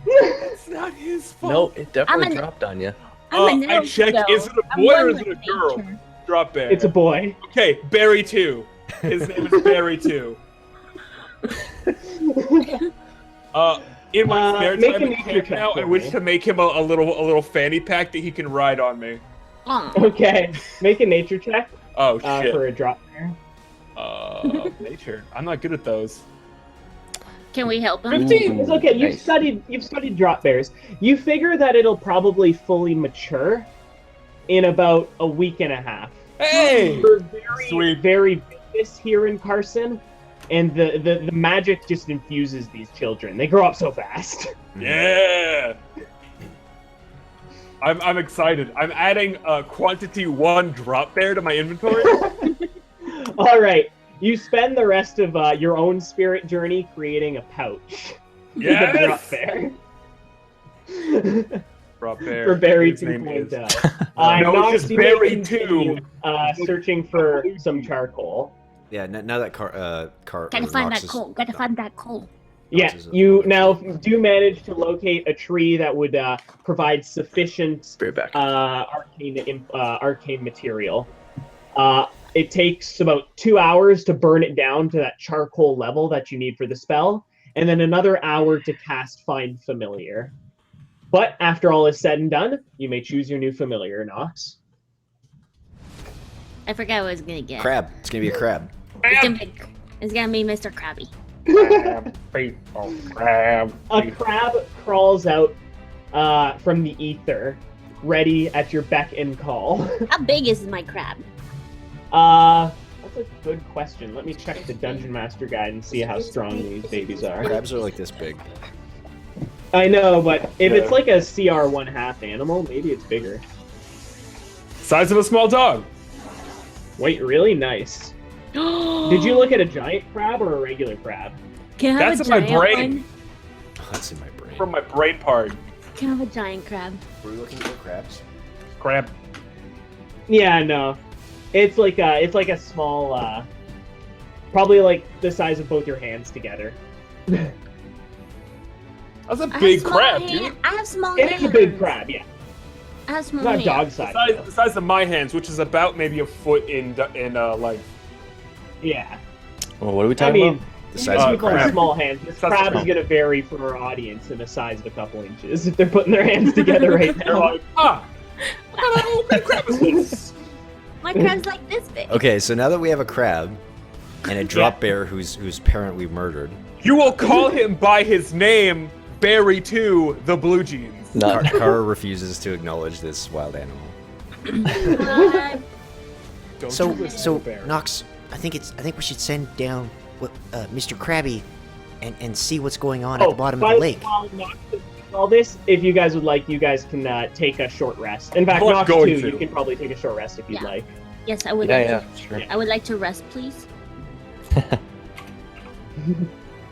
It's not his fault. No, it definitely I'm an- dropped on you. I'm a I nerd, checked. though. Is it a I'm boy one or is with it a girl? nature. Drop bear. It's a boy. Okay, Barry 2. His name is Barry 2. In my spare make time a at nature camp check now, I for wish me. to make him a little fanny pack that he can ride on me. Aw. Okay, make a nature check Oh shit. for a drop bear. Nature. I'm not good at those. Can we help him? 15. It's okay. Nice. You've studied drop bears. You figure that it'll probably fully mature in about a week and a half. Hey! We're very, Sweet. very famous here in Carson, and the magic just infuses these children. They grow up so fast. Yeah. I'm excited. I'm adding quantity 1 drop bear to my inventory. All right, you spend the rest of your own spirit journey creating a pouch. for the drop Yes. bear. Drop bear. For Barry His name is. 2.0. No, Nox, it's just you may Barry continue, 2. searching for some charcoal. Yeah, now that Gotta or find Nox that is- coal. Gotta find that coal. Yeah, is a- you now do manage to locate a tree that would provide sufficient Spirit back. arcane material. It takes about 2 hours to burn it down to that charcoal level that you need for the spell, and then another hour to cast Find Familiar. But after all is said and done, you may choose your new familiar, Nox. I forgot what I was gonna get. Crab. It's gonna be a crab. It's gonna be Mr. Krabby. Crab. Faithful crab. A crab crawls out from the ether, ready at your beck and call. How big is my crab? That's a good question. Let me check the Dungeon Master Guide and see how strong these babies are. Crabs are like this big. I know, but if it's like a CR 1/2 animal, maybe it's bigger. Size of a small dog. Wait, really nice. Did you look at a giant crab or a regular crab? Can I have That's a in my giant brain. one? Oh, that's in my brain. From my brain part. Can I have a giant crab? Were we looking for crabs? Crab. Yeah, no. It's like a small, probably like the size of both your hands together. That's a I have big small crab, hand- dude. I have small It hands. is a big crab, yeah. I have small It's not hands. dog size. The size of my hands, which is about maybe a foot in length. Yeah. Well, what are we I talking mean, about? The these size of a people have crab. small hands. This Size of crab a is going to vary for our audience in the size of a couple inches if they're putting their hands together right They're now. like, what kind of crab is this? My crab's like this big. Okay, so now that we have a crab and a drop bear whose parent we murdered, You will call him by his name, Barry 2, the Blue Jeans. Not. Kara refuses to acknowledge this wild animal. Don't So you listen to Bear. Nox, I think we should send down Mr. Krabby and see what's going on at the bottom of by the lake. while Nox is doing all this, if you guys would like, you guys can take a short rest. In fact, I'm Nox going too, to. you can probably take a short rest if you'd Yeah. like. Yes, I would. Yeah, sure. I would like to rest, please.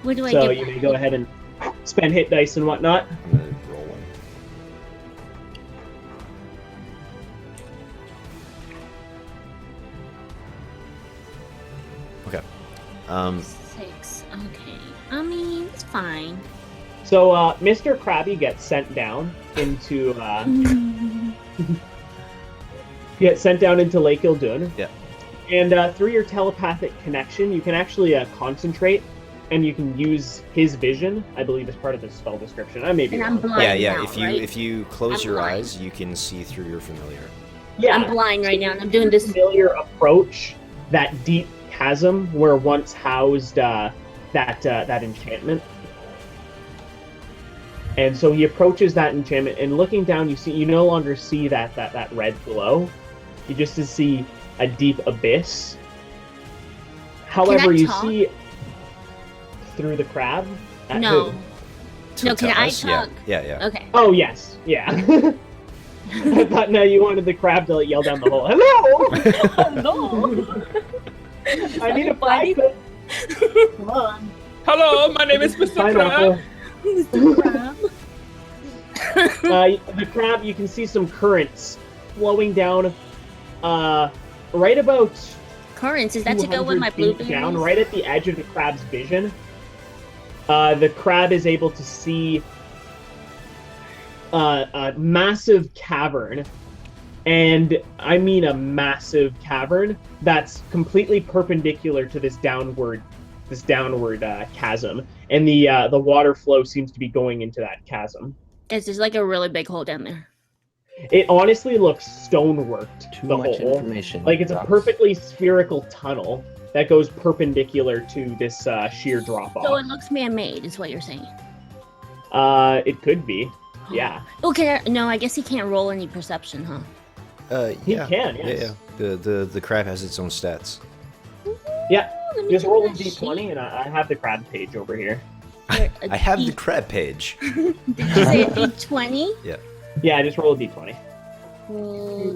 Where do I So get you that? may go ahead and spend hit dice and whatnot. I'm gonna roll one. Okay. 6. Okay. I mean, it's fine. So Mr. Krabby gets sent down into Lake Ildun. Yeah. And through your telepathic connection, you can actually concentrate, and you can use his vision. I believe as part of the spell description. I may be And I'm wrong. blind. Yeah. now, If you right? if you close I'm your blind. eyes, you can see through your familiar. Yeah. I'm blind right now, and I'm doing this. Familiar approach that deep chasm where once housed that enchantment. And so he approaches that enchantment, and looking down, you no longer see that red glow. You just see a deep abyss. However, you talk? see through the crab. At No. who? No, can I us? talk? Yeah. Okay. Oh yes, yeah. I thought no, you wanted the crab to yell down the hole. Hello. No. I need a Funny. bite. Come on. Hello, my name is Mr. Pineapple. Crab. The crab, you can see some currents flowing down right about Currents, is that to go with 200 my feet blueberries? down, right at the edge of the crab's vision. The crab is able to see a massive cavern, and I mean a massive cavern that's completely perpendicular to this downward chasm, and the water flow seems to be going into that chasm. Guys, there's like a really big hole down there. It honestly looks stoneworked. Too the much hole. information. Like it's a Rox. perfectly spherical tunnel that goes perpendicular to this sheer drop off. So it looks man-made, is what you're saying. It could be. Yeah. Okay, no, I guess he can't roll any perception, huh? He Yeah. can, yes. Yeah. The crab has its own stats. Yeah. Let me Just check roll a that d20, and I have the crab page over here. sheet. I have the D- crab page. Did you say a D20? Yeah, just roll a d20. Roll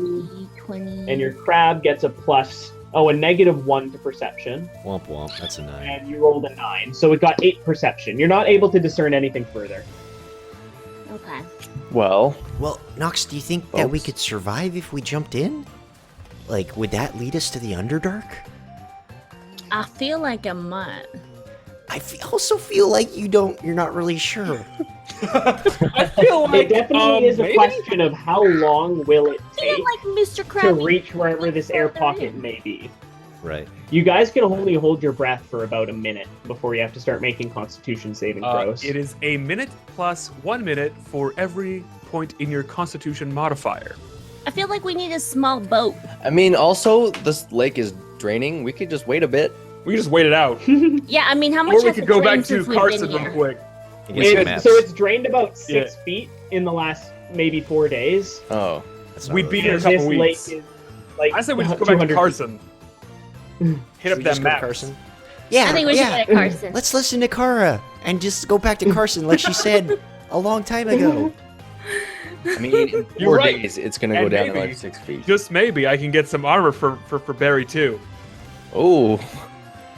D20. And your crab gets a -1 to perception, Womp womp. That's a 9. and you rolled a 9, so it got 8 perception. You're not able to discern anything further. Okay. Well, Well, Nox, do you think that we Folks? could survive if we jumped in? Like, would that lead us to the Underdark? I feel like I might. Also feel like you're not really sure. I feel It like definitely is a maybe? question of how long will it I feel take like Mr. to Krabby. reach wherever this air further pocket in. may be. Right. You guys can only hold your breath for about a minute before you have to start making Constitution saving throws. It is a minute plus 1 minute for every point in your Constitution modifier. I feel like we need a small boat. I mean, also this lake is draining. We could just wait a bit. We can just wait it out, Yeah, I mean, how much or we has could it go drained back to since we've Carson been real here? quick. Get some It- maps. so it's drained about 6 feet in the last maybe 4 days. Oh, That's not We'd really be in a Because couple this weeks. lake is like I say we just go back to 200 Carson. Hit Should up we that just go to map. Carson? Yeah, I think we should yeah. get a Carson. Let's listen to Kara and just go back to Carson like she said a long time ago. I mean, in You're 4 right. days it's gonna go And down to maybe- like 6 feet. Just maybe I can get some armor for Barry too. Oh,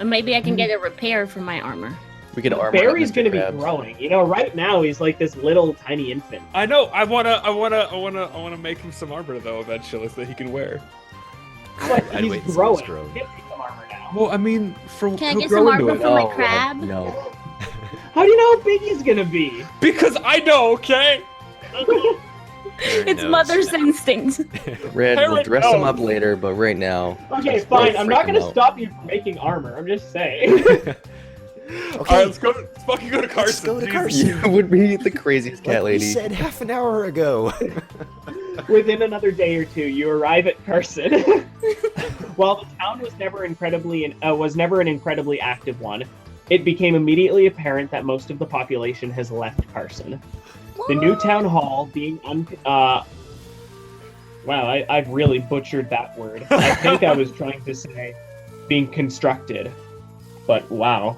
Or maybe I can get a repair for my armor. we could armor up Barry's Mr. going to be Krabs. growing. You know, right now he's like this little tiny infant. I know. I wanna make him some armor though eventually so that he can wear. But I'd he's wait and see growing. what's growing. Give me some armor now. Well, I mean, Can I he'll get grow some into armor it. for my No, crab? No. How do you know how big he's going to be? Because I know, okay. It's mother's instinct. Red, we'll Parrot dress him knows. up later, but right now. Okay, just go fine. I'm not freak going him to out. stop you from making armor. I'm just saying. Okay, All right, let's fucking go to Carson. let's go to Jesus. Carson. You would be the craziest cat Like we lady. said half an hour ago. Within another day or two, you arrive at Carson. While the town was never an incredibly active one, it became immediately apparent that most of the population has left Carson. The new town hall being wow, I've really butchered that word. I think I was trying to say being constructed, but wow.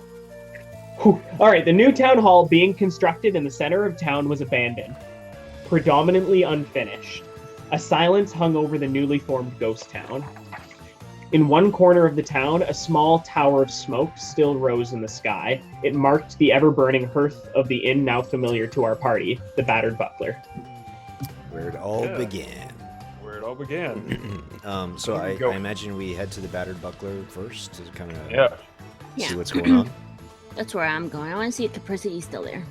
Whew. All right, the new town hall being constructed in the center of town was abandoned, predominantly unfinished. A silence hung over the newly formed ghost town. In one corner of the town, a small tower of smoke still rose in the sky. It marked the ever-burning hearth of the inn now familiar to our party, the Battered Buckler. Where it all Yeah. began. Where it all began. So There I we go. imagine we head to the Battered Buckler first to kind of Yeah. Yeah. see what's going on. That's where I'm going. I want to see if Capricity's still there.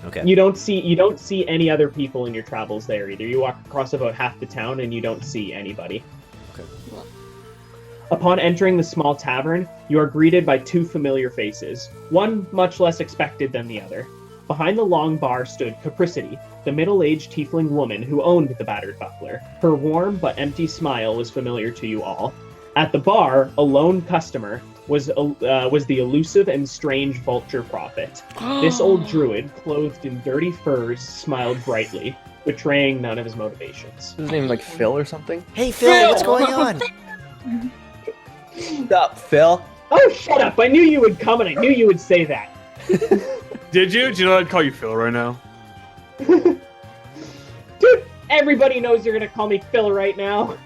Okay. You don't see any other people in your travels there either. You walk across about half the town and you don't see anybody. Okay. Upon entering the small tavern, you are greeted by two familiar faces, one much less expected than the other. Behind the long bar stood Capricity, the middle-aged tiefling woman who owned the Battered Buckler. Her warm but empty smile was familiar to you all. At the bar, a lone customer was the elusive and strange Vulture Prophet. This old druid, clothed in dirty furs, smiled brightly, betraying none of his motivations. Is his name like Phil or something? Hey Phil, what's going on? Stop, Phil. Oh, shut up! I knew you would come and I knew you would say that. Did you? Do you know I'd call you Phil right now? Dude, everybody knows you're gonna call me Phil right now.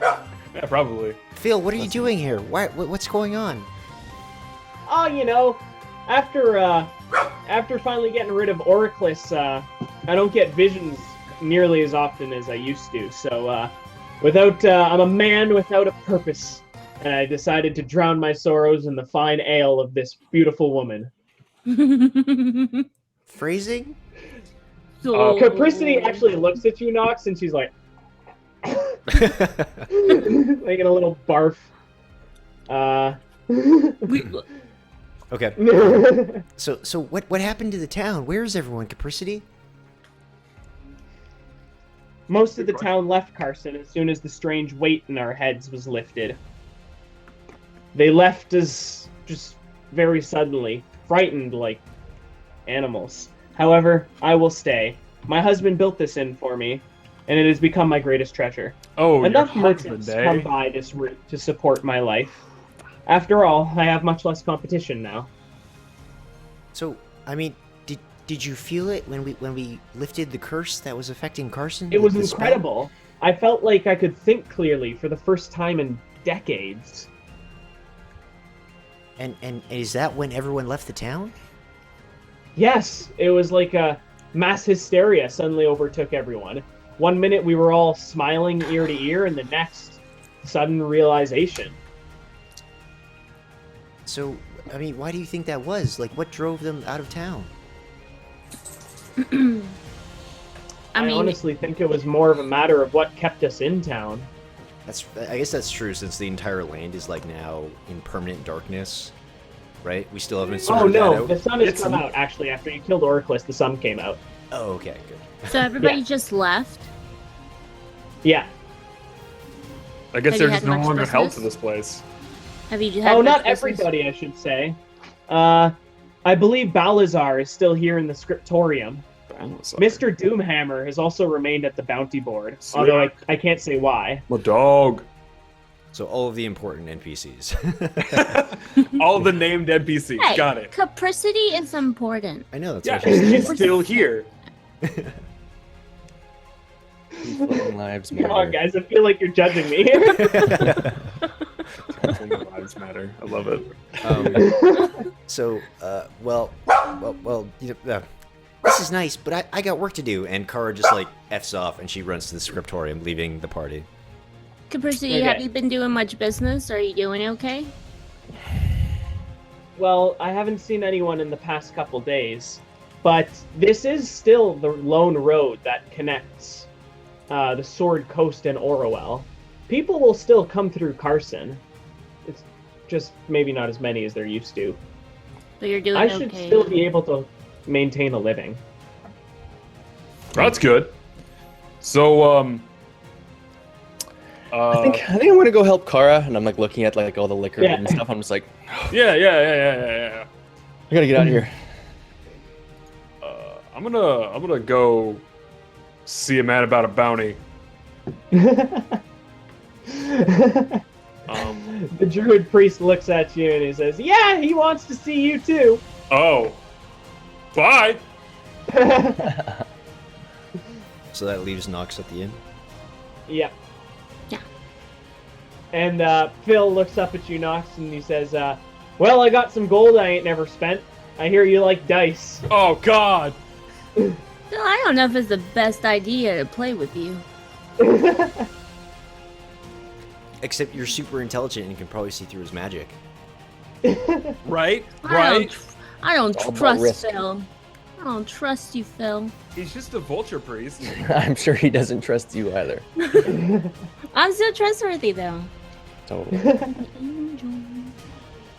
Yeah, probably. Phil, what are you doing here? What's going on? Oh, you know, after finally getting rid of Oriclus, I don't get visions nearly as often as I used to. So, I'm a man without a purpose, and I decided to drown my sorrows in the fine ale of this beautiful woman. Phrasing? So, Capricity actually looks at you, Nox, and she's like, making a little barf. Okay. So what happened to the town? Where is everyone, Capricity? Most of the town left Carson as soon as the strange weight in our heads was lifted. They left us just very suddenly, frightened like animals. However, I will stay. My husband built this inn for me, and it has become my greatest treasure. Oh, Enough your husband, merchants eh? come by this route to support my life. After all, I have much less competition now. So, I mean, did you feel it when we lifted the curse that was affecting Carson? It was The spell? incredible. I felt like I could think clearly for the first time in decades. And is that when everyone left the town? Yes, it was like a mass hysteria suddenly overtook everyone. One minute we were all smiling ear to ear, and the next, sudden realization. So, I mean, why do you think that was? Like, what drove them out of town? I mean, honestly think it was more of a matter of what kept us in town. I guess that's true, since the entire land is like now in permanent darkness, right? We still haven't Oh sorted that no, out. the sun has It's- come out actually. After you killed Oriclus, the sun came out. Oh, okay, good. so everybody Yeah. just left. Yeah. I guess Have they're you just had no much longer held business? to this place. Have you had Oh, much not business? everybody, I should say. I believe Balazar is still here in the scriptorium. Mr. Doomhammer has also remained at the bounty board, Sweet. although I can't say why. My dog. So all of the important NPCs. All the named NPCs. Hey, Got it. Capricity is important. I know, that's Yeah, what I she's still here. Tiefling lives Come on, matter. guys, I feel like you're judging me here. Lives matter. I love it. So, you know, this is nice, but I got work to do. And Kara just like F's off and she runs to the scriptorium, leaving the party. Capricity, Okay. have you been doing much business? Are you doing okay? Well, I haven't seen anyone in the past couple days, but this is still the lone road that connects the Sword Coast and Orwell. People will still come through Carson. It's just maybe not as many as they're used to. So you're doing I okay. should still be able to maintain a living. That's good. So, I think I want to go help Kara, and I'm like looking at like all the liquor Yeah. and stuff. I'm just like, yeah. I gotta get out of here. I'm gonna go see a man about a bounty. The druid priest looks at you and he says, "Yeah, he wants to see you too." Oh, Bye. So that leaves Nox at the end. Yep. Yeah. And Phil looks up at you, Nox, and he says, well, I got some gold I ain't never spent. I hear you like dice. Oh God. Well, I don't know if it's the best idea to play with you. Except you're super intelligent and you can probably see through his magic. Right. I don't All about trust risk. Phil. I don't trust you, Phil. He's just a vulture priest. I'm sure he doesn't trust you either. I'm still trustworthy, though. Totally.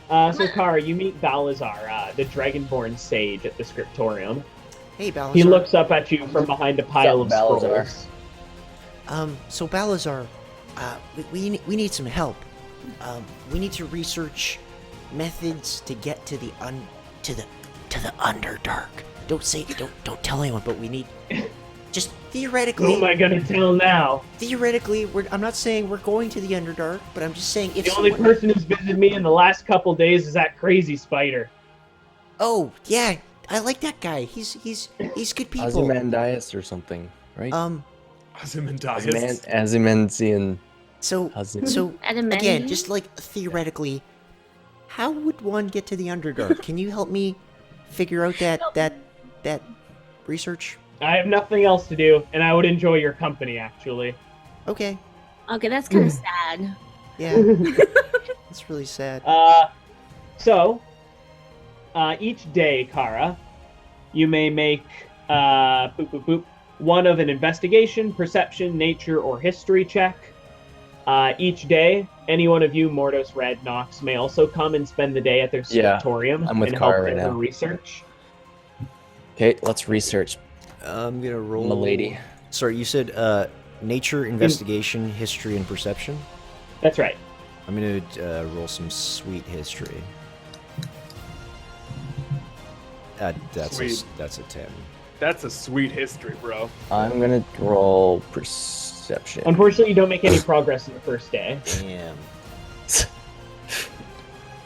So, Kara, you meet Balazar, the Dragonborn sage at the Scriptorium. Hey, Balazar. He looks up at you from behind a pile of What's up, Balazar? scrolls. So Balazar, we need some help. We need to research methods to get to the Underdark. Don't tell anyone, but we need just theoretically. Who am I gonna tell now? Theoretically, I'm not saying we're going to the Underdark, but I'm just saying if The only someone- person who's visited me in the last couple days is that crazy spider. Oh yeah, I like that guy. He's good people. Ozymandias or something, right? Ozymandias. Ozymandian. So Adamantium? again, just like theoretically, how would one get to the Underdark? Can you help me figure out that research? I have nothing else to do, and I would enjoy your company, actually. Okay. Okay, that's kind of sad. Yeah. It's really sad. So, each day, Kara, you may make one of an investigation, perception, nature, or history check. Each day, any one of you, Mordos, Red, Nox, may also come and spend the day at their Yeah, scriptorium I'm with and Kara help right with the now. research. Okay, let's research, I'm gonna roll. milady. Sorry, you said nature, investigation, history, and perception. That's right. I'm gonna roll some sweet history. Sweet. That's a 10. That's a sweet history, bro. I'm gonna roll perception. Unfortunately, you don't make any progress in the first day. Damn.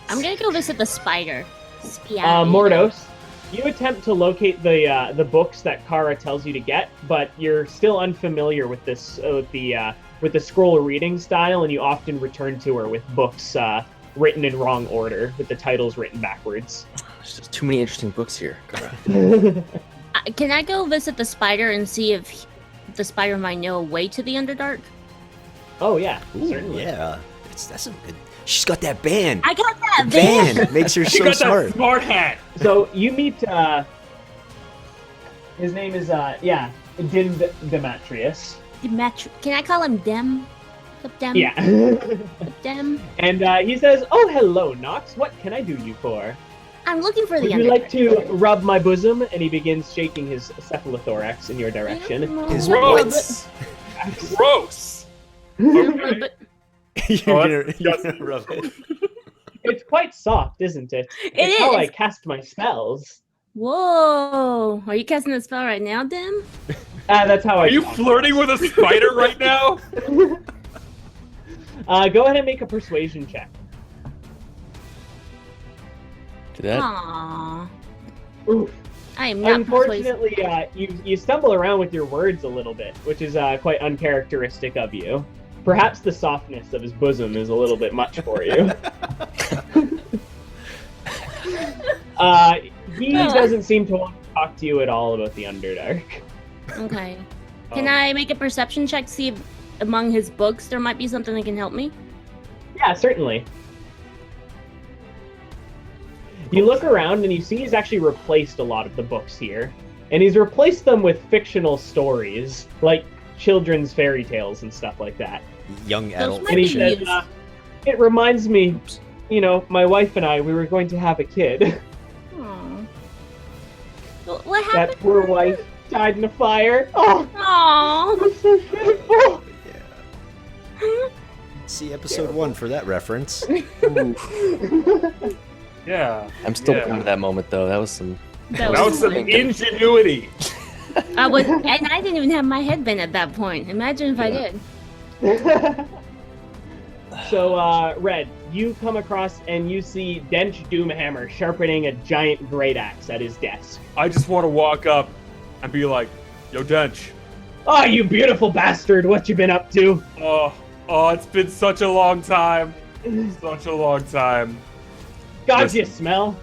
I'm gonna go visit the spider. Spia. Mordos, you attempt to locate the books that Kara tells you to get, but you're still unfamiliar with this with the scroll reading style, and you often return to her with books written in wrong order, with the titles written backwards. There's just too many interesting books here. Can I go visit the spider and see if the spider might know a way to the Underdark? Oh yeah, Ooh, certainly. yeah. That's a good. She's got that band. I got that van. Band makes her You so got smart. that smart hat. So you meet. His name is Din Demetrius. Can I call him Dem? Dem? Yeah. Dem? And he says, "Oh, hello, Nox. What can I do you for? I'm looking for the Would Underdark. you like to rub my bosom?" And he begins shaking his cephalothorax in your direction. His Gross. Gross. Okay. You're that's gonna rub it. It's quite soft, isn't it? It It's how I is. cast my spells. Whoa. Are you casting a spell right now, Dem? That's how I. Are you talk. flirting with a spider right now? Go ahead and make a persuasion check. Do that. Aww. Oof. I am not persuasive. Unfortunately, you stumble around with your words a little bit, which is quite uncharacteristic of you. Perhaps the softness of his bosom is a little bit much for you. He doesn't seem to want to talk to you at all about the Underdark. Okay. Can I make a perception check to see if among his books there might be something that can help me? Yeah, certainly. You look around and you see he's actually replaced a lot of the books here. And he's replaced them with fictional stories, like children's fairy tales and stuff like that. Young adult might And he be fiction. says, it reminds me, you know, my wife and I, we were going to have a kid. Aw. What happened? That poor wife died in a fire. Oh, Aww. I'm so painful. See episode 1 for that reference. Yeah. I'm still Yeah. proud of that moment though. That was some. That That was some funny. ingenuity. And I didn't even have my headband at that point. Imagine if I Yeah. did. So, Red, you come across and you see Dench Doomhammer sharpening a giant great axe at his desk. I just want to walk up and be like, "Yo, Dench. Oh, you beautiful bastard! What you been up to?" Oh, it's been such a long time. Such a long time. God, Listen. you smell.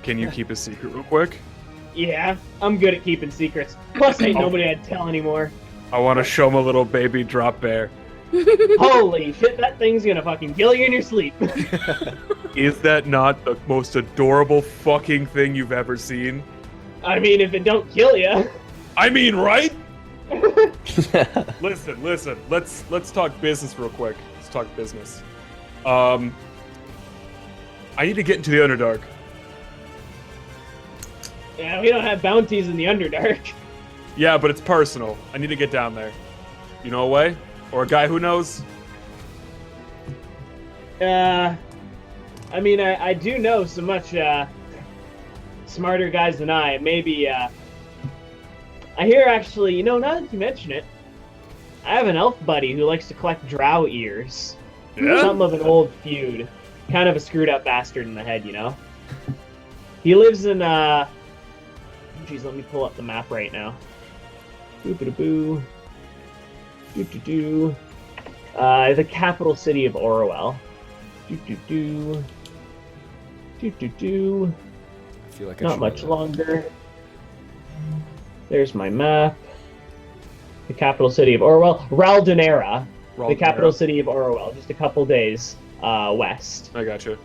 Can you keep a secret real quick? Yeah, I'm good at keeping secrets. Plus, ain't nobody I'd tell anymore. I want to show my little baby drop bear. Holy shit, that thing's gonna fucking kill you in your sleep. Is that not the most adorable fucking thing you've ever seen? I mean, if it don't kill you. I mean, right? Listen. Let's talk business real quick. Let's talk business. I need to get into the Underdark. Yeah, we don't have bounties in the Underdark. Yeah, but it's personal. I need to get down there. You know a way? Or a guy who knows? I mean, I do know so much smarter guys than I. Maybe, I hear actually, now that you mention it, I have an elf buddy who likes to collect drow ears. Yeah? Something of an old feud. Kind of a screwed up bastard in the head, He lives in, Jeez, let me pull up the map right now. Boop-a-da-boo. Do-do-do. The capital city of Orwell. Do-do-do. Do-do-do. I feel like I Not should much know that. longer. There's my map. The capital city of Orwell. Raldonera. The capital city of Orwell. Just a couple days west. I gotcha.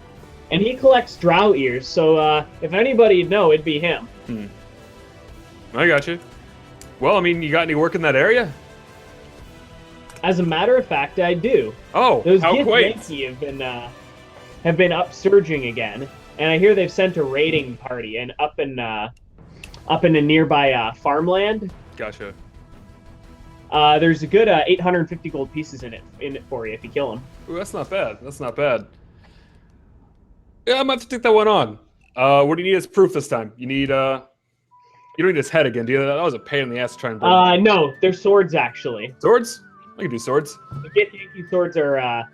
And he collects drow ears, so if anybody'd know, it'd be him. I gotcha. Well, I mean, you got any work in that area? As a matter of fact, I do. Oh, Those how quaint. Githyanki have been upsurging again, and I hear they've sent a raiding party and up in a nearby farmland. Gotcha. There's a good 850 gold pieces in it for you if you kill them. Ooh, that's not bad. That's not bad. Yeah, I'm about to take that one on. What do you need as proof this time? You need you don't need his head again, do you? That was a pain in the ass to try and bring. No, they're swords actually. Swords? I can do swords. The Githyanki swords are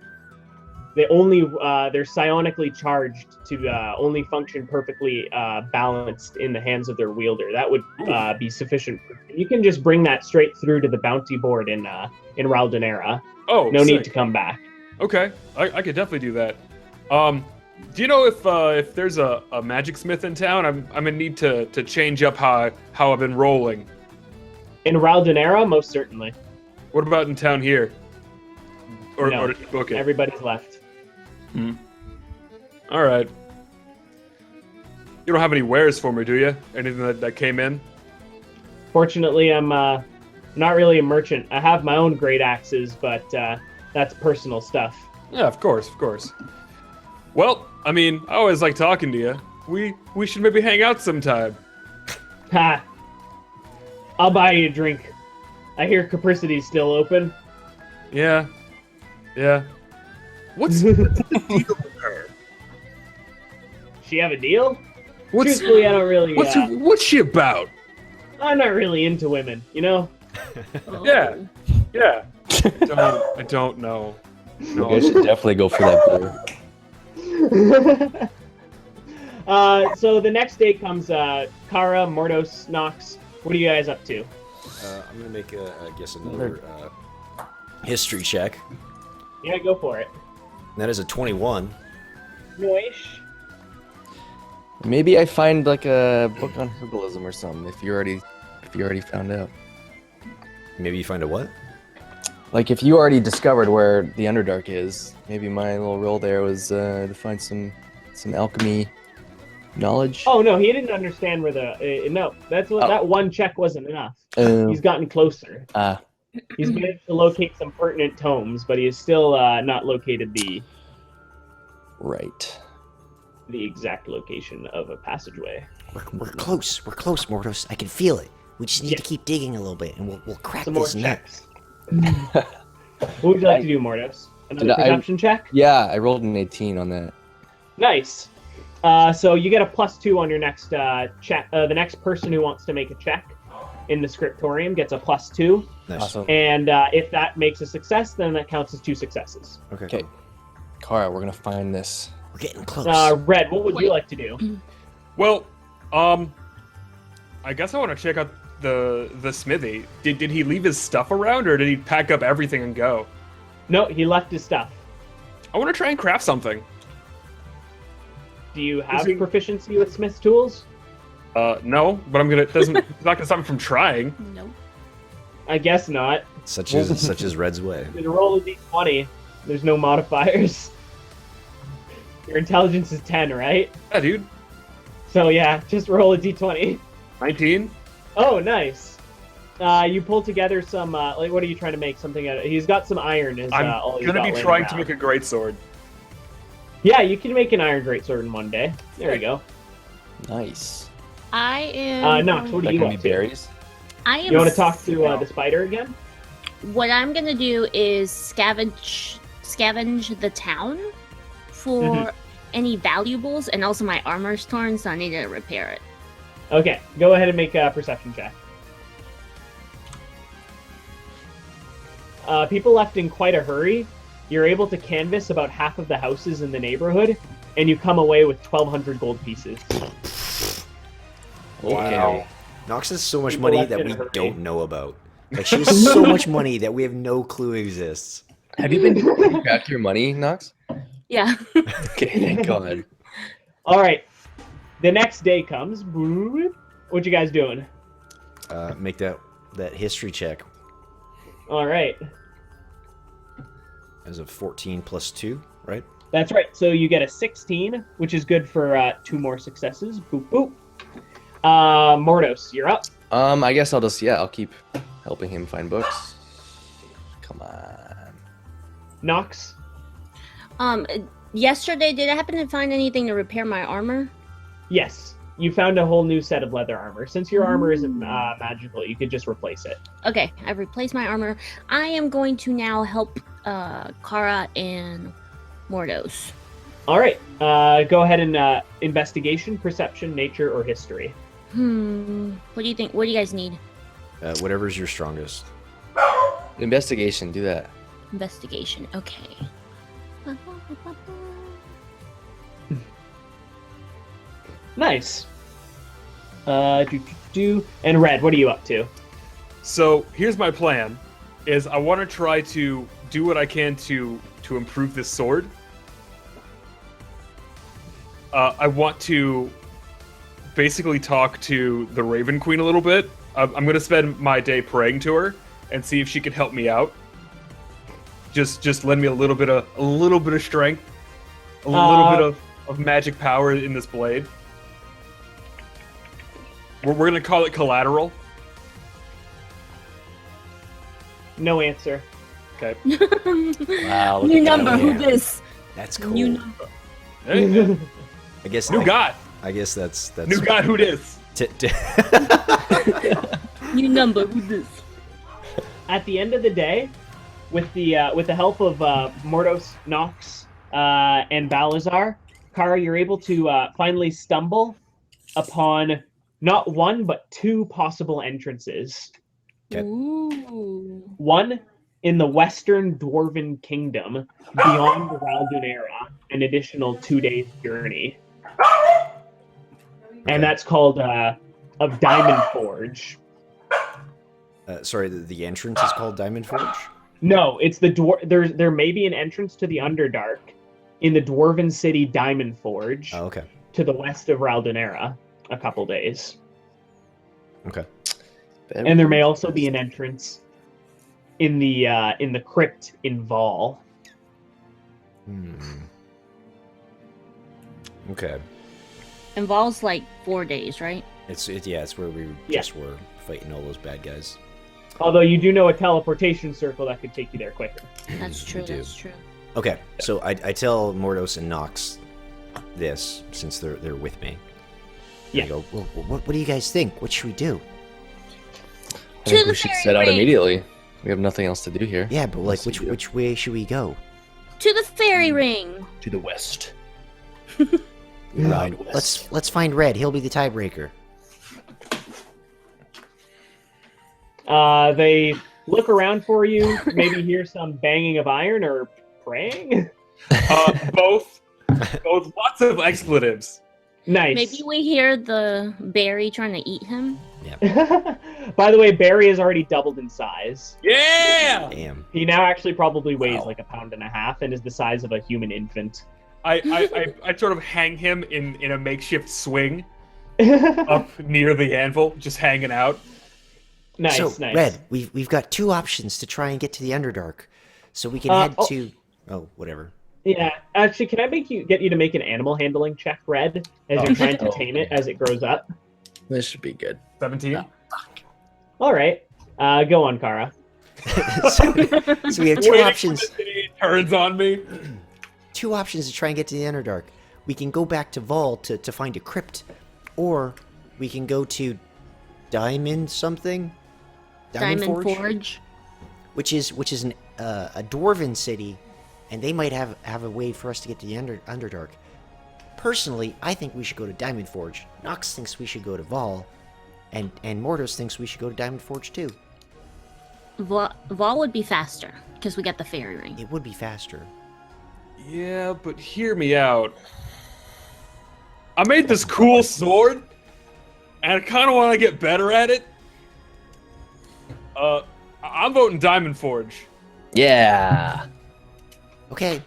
they're psionically charged to only function perfectly balanced in the hands of their wielder. That would be sufficient. You can just bring that straight through to the bounty board in Raldonera. Oh, No sick. need to come back. Okay, I could definitely do that. Do you know if there's a magic smith in town? I'm gonna need to change up how I've been rolling. In Raldonera, most certainly. What about in town here? Or No. did you book it? Everybody's left. All right. You don't have any wares for me, do you? Anything that came in? Fortunately, I'm not really a merchant. I have my own great axes, but that's personal stuff. Yeah, of course. Well, I mean, I always like talking to you. We should maybe hang out sometime. Ha! I'll buy you a drink. I hear Capricity's still open. Yeah. What's the deal with her? She have a deal? What's Truthfully, I don't really. what's she about? I'm not really into women, Oh. Yeah. I don't know. You guys should definitely go for that beer. So the next day comes Kara, Mordos, Nox. What are you guys up to? I'm gonna make another history check. Yeah, go for it. That is a 21. Noish. Maybe I find like a book on herbalism or something. If you already found out. Maybe you find a what? Like if you already discovered where the Underdark is, maybe my little role there was to find some alchemy knowledge. Oh no, he didn't understand where the no. That's what that one check wasn't enough. He's gotten closer. He's managed to locate some pertinent tomes, but he has still not located the exact location of a passageway. We're close. We're close, Mordos. I can feel it. We just need to keep digging a little bit, and we'll crack Some more this nut. checks. What would you like to do, Mordos? Another perception check? Yeah, I rolled an 18 on that. Nice. So you get a +2 on your next check. The next person who wants to make a check in the scriptorium gets a +2. Nice. Awesome. And if that makes a success, then that counts as 2 successes. Okay. Okay. Kara, we're gonna find this. We're getting close. Red, what would you like to do? Well, I guess I want to check out the smithy. Did he leave his stuff around, or did he pack up everything and go? No, he left his stuff. I want to try and craft something. Do you have Is he- proficiency with Smith's tools? No, but it's not gonna stop me from trying. Nope. I guess not. such as Red's way. You roll a d20. There's no modifiers. Your intelligence is 10, right? Yeah, dude. So yeah, just roll a d20. 19. Oh, nice. You pull together some. Like, what are you trying to make? Something out of? He's got some iron. Is I'm all he's gonna got be laying trying to around. make a great sword. Yeah, you can make an iron greatsword in one day. There you go. Nice. I am. Nox, what are That you can up be to? berries. I am. You want to talk to the spider again? What I'm gonna do is scavenge the town for Mhm. any valuables, and also my armor's torn, so I need to repair it. Okay, go ahead and make a perception check. People left in quite a hurry. You're able to canvass about half of the houses in the neighborhood, and you come away with 1,200 gold pieces. Wow. Nox has so much People money left that in a we hurry. don't know about. Like she has so much money that we have no clue exists. Have you been keeping track of your money, Nox? Yeah. Okay, thank God. All right, the next day comes. What you guys doing? Make that history check All right, as a 14 plus 2, right? that's right. So you get a 16, which is good for 2 more successes. Boop boop. Mordos, you're up. I guess I'll keep helping him find books. Come on. Nox. Yesterday, did I happen to find anything to repair my armor? Yes, you found a whole new set of leather armor. Since your armor isn't magical, you could just replace it. Okay, I've replaced my armor. I am going to now help Kara and Mordos. All right, go ahead and investigation, perception, nature, or history. What do you think? What do you guys need? Whatever's your strongest. Investigation, do that. Investigation. Okay. Nice. And Red, what are you up to? So here's my plan: is I want to try to do what I can to improve this sword. I want to basically talk to the Raven Queen a little bit. I'm going to spend my day praying to her and see if she can help me out. Just lend me a little bit of strength, a little bit of magic power in this blade. We're going to call it collateral. No answer. Okay. Wow. look New at that. number. Who this? That's cool. New number. Hey, I guess new God. I guess that's New God. Who dis? New number. Who this? At the end of the day, with the help of Mordos, Nox, and Balazar, Kara, you're able to finally stumble upon not one but 2 possible entrances. Okay. Ooh. One in the Western Dwarven Kingdom, beyond Raldunera, an additional 2 days journey, and that's called of Diamond Forge. Sorry, the entrance is called Diamond Forge? No, it's the there may be an entrance to the Underdark in the Dwarven city Diamond Forge Oh, okay. to the west of Raldunera, a couple days. Okay. And there may also be an entrance in the crypt in Val. Okay. Involves like 4 days, right? It's where we Yeah. just were fighting all those bad guys. Although you do know a teleportation circle that could take you there quicker. That's true. We do. That's true. Okay, so I tell Mordos and Nox this since they're with me. Yeah. I go, well, what do you guys think? What should we do? I think To we the should fairy set out ring. immediately. We have nothing else to do here. Yeah, but like Let's do. which way should we go? To the fairy ring. To the west. Ride west. Let's find Red. He'll be the tiebreaker. They look around for you, maybe hear some banging of iron or praying. Both lots of expletives. Nice. Maybe we hear the Barry trying to eat him. By the way, Barry has already doubled in size. Yeah. Damn. He now actually probably weighs Wow. like 1.5 pounds and is the size of a human infant. I sort of hang him in a makeshift swing nice, up near the anvil, just hanging out. So, nice. Red, we've got two options to try and get to the Underdark. So we can head to... Oh, whatever. Yeah, actually, can I get you to make an animal handling check, Red, as you're trying to tame it as it grows up? This should be good. 17. No. All right, go on, Kara. so we have two Waiting options. for the city turns on me. Two options to try and get to the Underdark. We can go back to Vol to find a crypt, or we can go to Diamond something? Diamond Forge. Which is a dwarven city, and they might have a way for us to get to the Underdark. Personally, I think we should go to Diamond Forge. Nox thinks we should go to Vol, and Mordos thinks we should go to Diamond Forge too. Vol would be faster because we got the fairy ring. It would be faster. Yeah, but hear me out. I made this cool sword, and I kind of want to get better at it. I'm voting Diamond Forge. Yeah. Okay.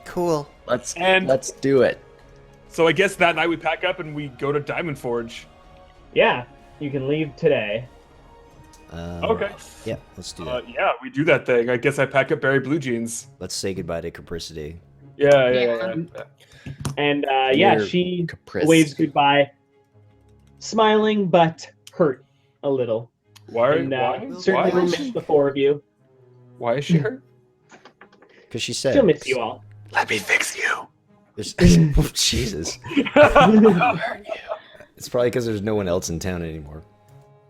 Cool. Let's And- do it. So I guess that night we pack up and we go to Diamond Forge. Yeah, you can leave today. Okay. Yeah, let's do that. Yeah, we do that thing. I guess I pack up Barry Blue Jeans. Let's say goodbye to Capricity. Yeah. And Dear she Caprice. waves goodbye, smiling but hurt a little. Why? And Why? certainly Why? will miss the four of you. Why is she hurt? Because she said... She'll miss you all. Let me fix you. Jesus. It's probably because there's no one else in town anymore.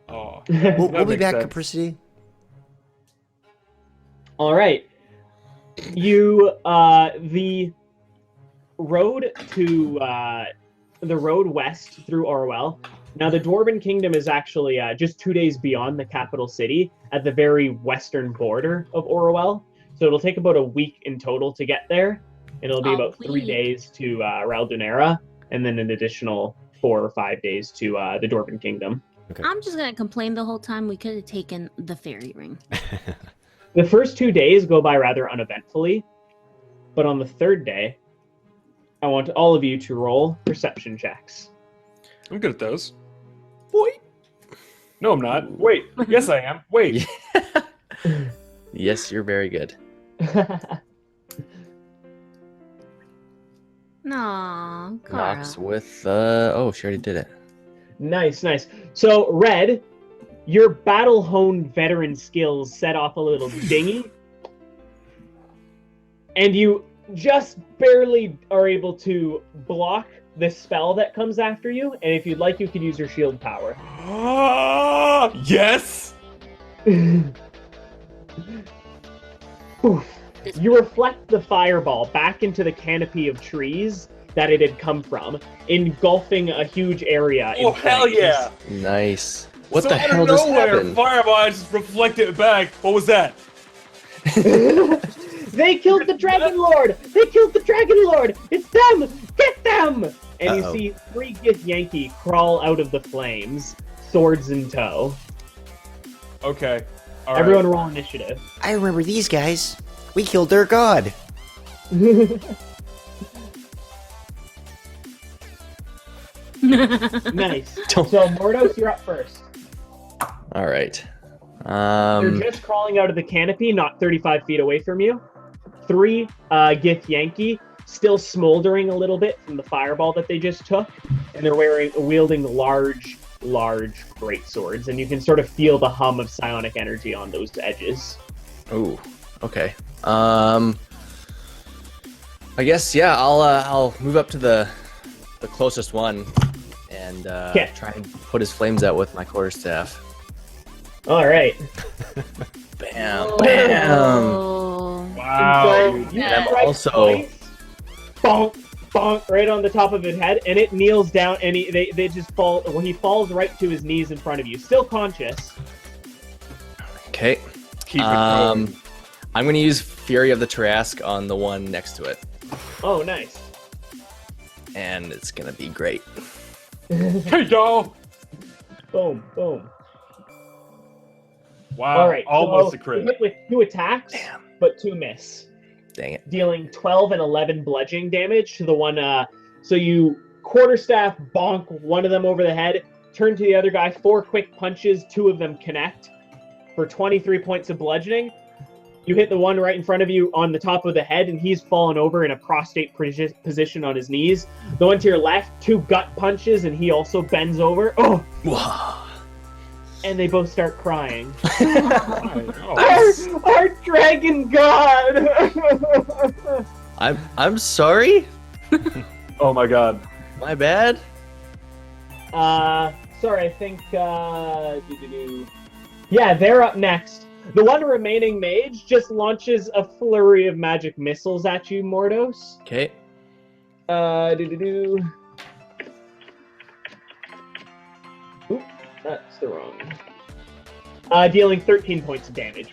Oh, We'll that be makes back, sense. Capricity. All right. You, the road to, the road west through Orwell. Now, the Dwarven Kingdom is actually just 2 days beyond the capital city at the very western border of Orwell. So it'll take about a week in total to get there. And it'll be A about 3 week. days to Raldonera, and then an additional 4 or 5 days to the Dwarven Kingdom. I'm just gonna complain the whole time. We could have taken the fairy ring. The first 2 days go by rather uneventfully, but on the third day, I want all of you to roll perception checks. I'm good at those. Wait. No, I'm not. Wait. Yes, I am. Wait. Yes, you're very good. No, Kara. Knox with oh, she already did it. Nice. So, Red, your battle-honed veteran skills set off a little dingy, and you just barely are able to block the spell that comes after you, and if you'd like, you could use your shield power. Yes. Oof. You reflect the fireball back into the canopy of trees that it had come from, engulfing a huge area. in Oh hell flames. yeah! Nice. What So the out hell of just nowhere, happened? Fireball just reflected it back. What was that? They killed the Dragon Lord! They killed the Dragon Lord! It's them! Get them! And Uh-oh. you see 3 Githyanki crawl out of the flames, swords in tow. Okay. All right. Everyone roll initiative. I remember these guys. We killed their god. Nice. So, Mordos, you're up first. All right. They're just crawling out of the canopy, not 35 feet away from you. 3 Githyanki, still smoldering a little bit from the fireball that they just took, and they're wielding large great swords, and you can sort of feel the hum of psionic energy on those edges. Ooh. Okay. I guess I'll move up to the closest one and Okay. try and put his flames out with my quarterstaff. All right. Bam. Bam. Oh. Wow. And so you And I'm strike also- twice, bonk, bonk, right on the top of his head, and it kneels down, and they just fall. Well, he falls right to his knees in front of you, still conscious. Okay. Keep it going. I'm going to use Fury of the Tarrasque on the one next to it. Oh, nice. And it's going to be great. Hey, yo! Boom, boom. Wow, All right. almost so a crit. you hit with 2 attacks, but 2 miss, Dang it. dealing 12 and 11 bludgeoning damage to the one. So you quarterstaff bonk one of them over the head, turn to the other guy, 4 quick punches, 2 of them connect for 23 points of bludgeoning. You hit the one right in front of you on the top of the head, and he's fallen over in a prostrate position on his knees. The one to your left, 2 gut punches, and he also bends over. Oh! And they both start crying. Oh, Our dragon god! I'm sorry? oh my god. My bad? Sorry, I think, Yeah, they're up next. The one remaining mage just launches a flurry of magic missiles at you, Mordos. Okay. Oop, that's the wrong. Dealing 13 points of damage.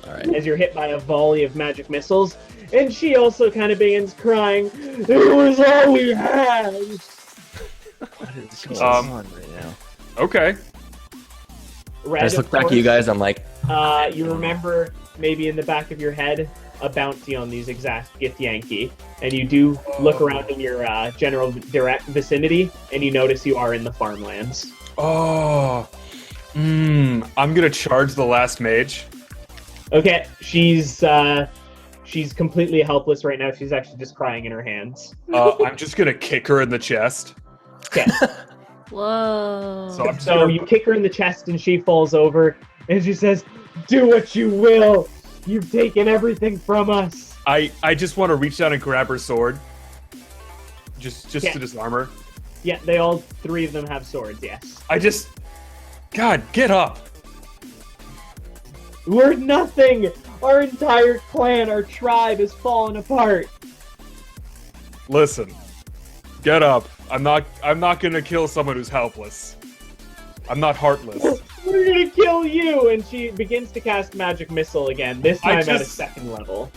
Alright. As you're hit by a volley of magic missiles. And she also kind of begins crying. It was all we had! What is going on right now? Okay. Red, I just look of back at you course. guys, I'm like, You remember, maybe in the back of your head, a bounty on these exact Githyanki. And you do look around in your general direct vicinity, and you notice you are in the farmlands. Oh. I'm gonna charge the last mage. Okay, she's completely helpless right now. She's actually just crying in her hands. I'm just gonna kick her in the chest. Okay, Whoa. So I'm just so gonna... you kick her in the chest, and she falls over, and she says, "Do what you will. You've taken everything from us." I just want to reach down and grab her sword. Just Yeah. to disarm her. Yeah, they all 3 of them have swords. Yes. God, get up! We're nothing. Our entire clan, our tribe, has fallen apart. Listen, get up. I'm not gonna kill someone who's helpless. I'm not heartless. We're gonna kill you! And she begins to cast magic missile again. This time at a just- 2nd level.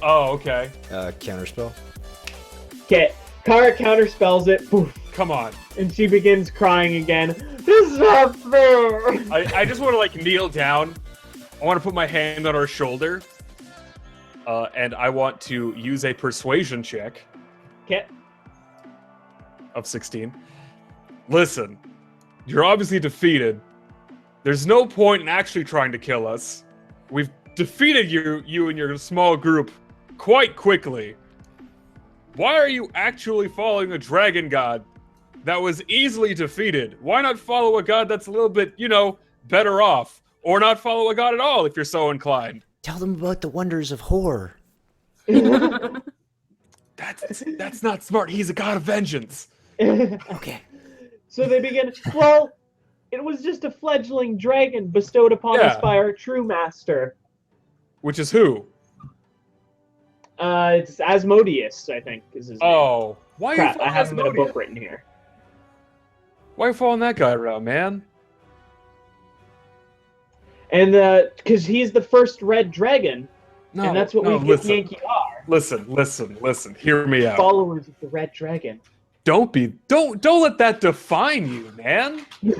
Oh, okay. Counterspell. Okay, Kara counterspells it. Poof. Come on. And she begins crying again. This is not fair! I just want to like kneel down. I want to put my hand on her shoulder. And I want to use a persuasion check Okay. of 16. Listen, you're obviously defeated. There's no point in actually trying to kill us. We've defeated you and your small group quite quickly. Why are you actually following a dragon god that was easily defeated? Why not follow a god that's a little bit, better off? Or not follow a god at all if you're so inclined? Tell them about the wonders of horror. That's not smart. He's a god of vengeance. Okay. So they begin, well, it was just a fledgling dragon bestowed upon us Yeah. by our true master. Which is who? It's Asmodeus, I think, is his name. Oh. Why are you Crap, I following have him in a Asmodeus? book written here. Why are you following that guy around, man? And, because he's the first red dragon, No, and that's what no, we listen. Yankee are. Listen. Hear me out. Followers of the red dragon. Don't let that define you, man. You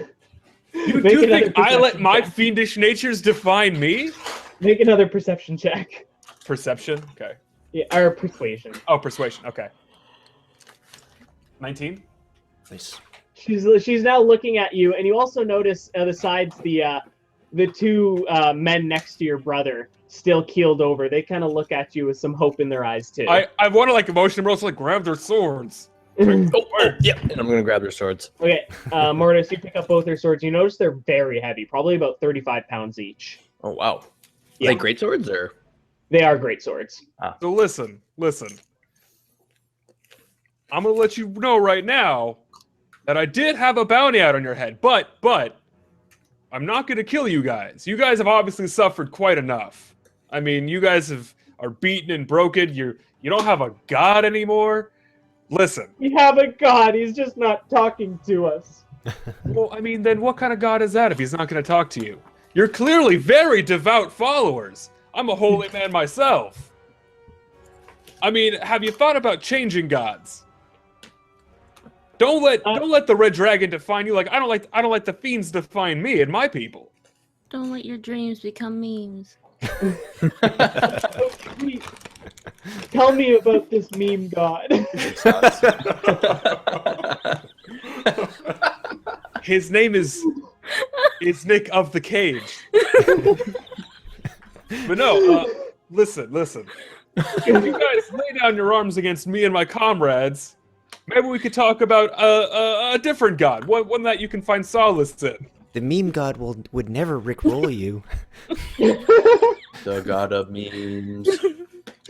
Make do another think I let perception my check. fiendish natures define me? Make another perception check. Perception? Okay. Yeah, or persuasion. Oh, persuasion. Okay. 19? Nice. She's now looking at you, and you also notice besides the 2 men next to your brother still keeled over. They kind of look at you with some hope in their eyes too. I want to emotion, but also grab their swords. yeah. And I'm going to grab their swords. Okay, Mortis, you pick up both their swords. You notice they're very heavy, probably about 35 pounds each. Oh, wow. Are Yeah. they great swords or? They are great swords. So listen. I'm gonna let you know right now that I did have a bounty out on your head, but I'm not gonna kill you guys. You guys have obviously suffered quite enough. I mean, you guys are beaten and broken. You don't have a god anymore. Listen. You have a god. He's just not talking to us. Well, I mean, then what kind of god is that if he's not gonna talk to you? You're clearly very devout followers. I'm a holy man myself. I mean, have you thought about changing gods? Don't let the red dragon define you. Like I don't like the fiends define me and my people. Don't let your dreams become memes. Tell me about this meme god. His name is Nick of the Cage. But no, listen. If you guys lay down your arms against me and my comrades, maybe we could talk about a different god, one that you can find solace in. The meme god would never rickroll you. The god of memes.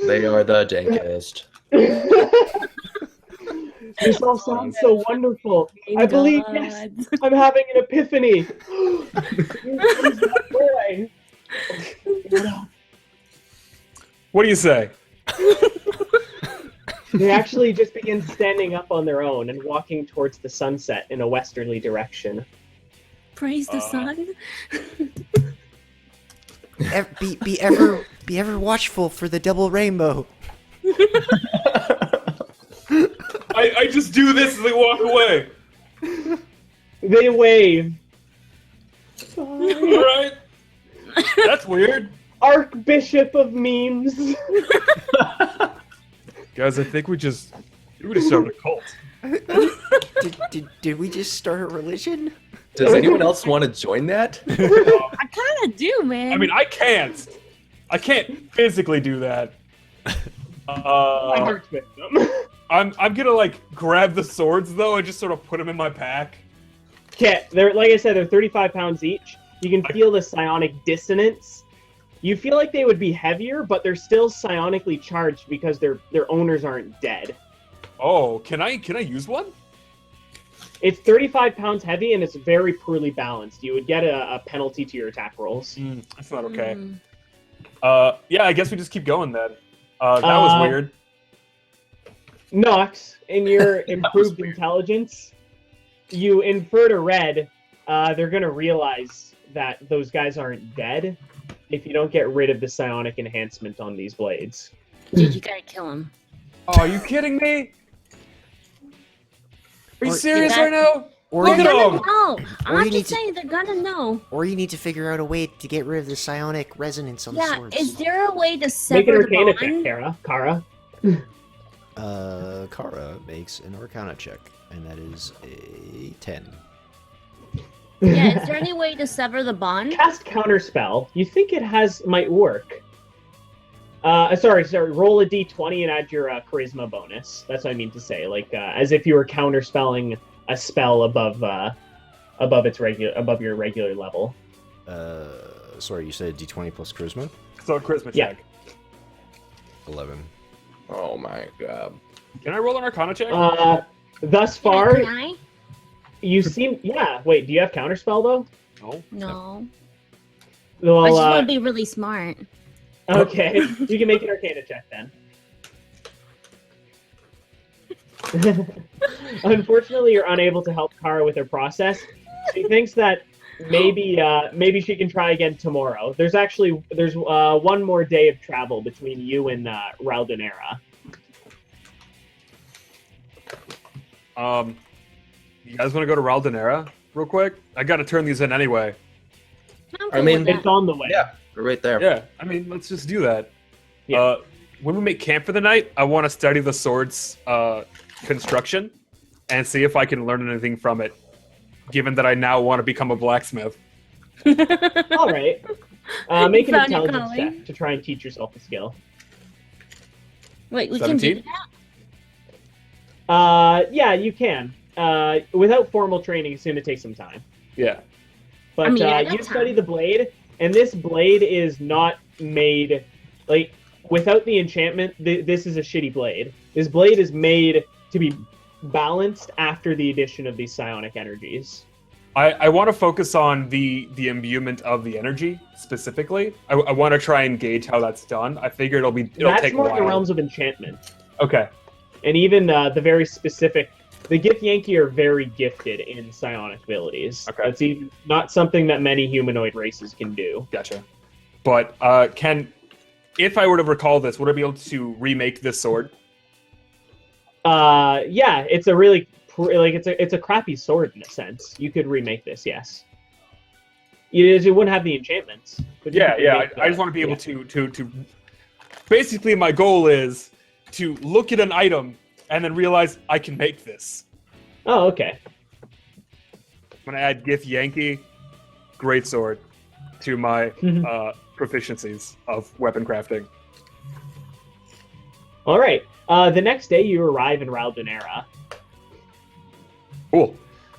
They are the dankest. This all sounds so wonderful. I believe, yes, Gods. I'm having an epiphany. What do you say? They actually just begin standing up on their own and walking towards the sunset in a westerly direction. Praise the sun. Be ever watchful for the double rainbow. I just do this as they walk away. They wave. All right. That's weird. Archbishop of memes. Guys, I think we just started a cult. Did we just start a religion? Does anyone else want to join that? I kind of do, man. I mean, I can't physically do that. My heart's with them. I'm gonna like grab the swords though and just sort of put them in my pack. Okay, they're like I said, they're 35 pounds each. You can feel the psionic dissonance. You feel like they would be heavier, but they're still psionically charged because their owners aren't dead. Oh, can I use one? It's 35 pounds heavy and it's very poorly balanced. You would get a penalty to your attack rolls. That's not okay. Mm. Yeah, I guess we just keep going then. That was weird. Nox, in your improved intelligence, you infer to Red, they're going to realize that those guys aren't dead if you don't get rid of the psionic enhancement on these blades. Dude, you gotta kill him. Oh, are you kidding me? Are you Or- serious Yeah. right now? Or Look you, at They're them! gonna know. Or I'm you need just to- saying they're gonna know. or you need to figure out a way to get rid of the psionic resonance on the Yeah, swords. is there a way to Make an sever the Arcana check, bond? Kara. Kara makes an Arcana check, and that is a 10. Yeah, is there any way to sever the bond? Cast Counterspell. You think it might work. Sorry. Roll a d20 and add your charisma bonus. That's what I mean to say. Like, as if you were counterspelling a spell above your regular level. Sorry, you said D20 plus charisma? So a charisma Yeah. check. 11. Oh my god. Can I roll an Arcana check? Thus far, Can I? you seem. Yeah. Wait. Do you have Counterspell though? No. No. I Well, just want to be really smart. okay. You can make an Arcana check then. Unfortunately, you're unable to help Kara with her process. She thinks that maybe she can try again tomorrow. There's one more day of travel between you and Raldanera. You guys want to go to Raldanera real quick? I got to turn these in anyway. I'm I cool mean, with It's that. on the way. Yeah, we're right there. Yeah, I mean, let's just do that. Yeah. When we make camp for the night, I want to study the sword's construction and see if I can learn anything from it, given that I now want to become a blacksmith. All right. Make an Found your intelligence calling. check to try and teach yourself a skill. Wait, we can do 17? that? Yeah, you can. Without formal training, it's going to take some time. Yeah. But I mean, I got you time. study the blade, and this blade is not made like without the enchantment. This is a shitty blade. This blade is made to be balanced after the addition of these psionic energies. I want to focus on the imbuement of the energy specifically. I want to try and gauge how that's done. I figure it'll That's take a more in the while. realms of enchantment, Okay. and even the very specific. The Gift Yankee are very gifted in psionic abilities. Okay. That's even not something that many humanoid races can do. Gotcha. But can if I were to recall this, would I be able to remake this sword? Yeah, it's a really it's a crappy sword in a sense. You could remake this, yes. You wouldn't have the enchantments. But you Yeah, could yeah. remake I just want to be able to. Basically, my goal is to look at an item and then realize I can make this. Oh, okay. I'm gonna add Gith Yankee, great sword, to my proficiencies of weapon crafting. All right. The next day, you arrive in Raldanera, Cool.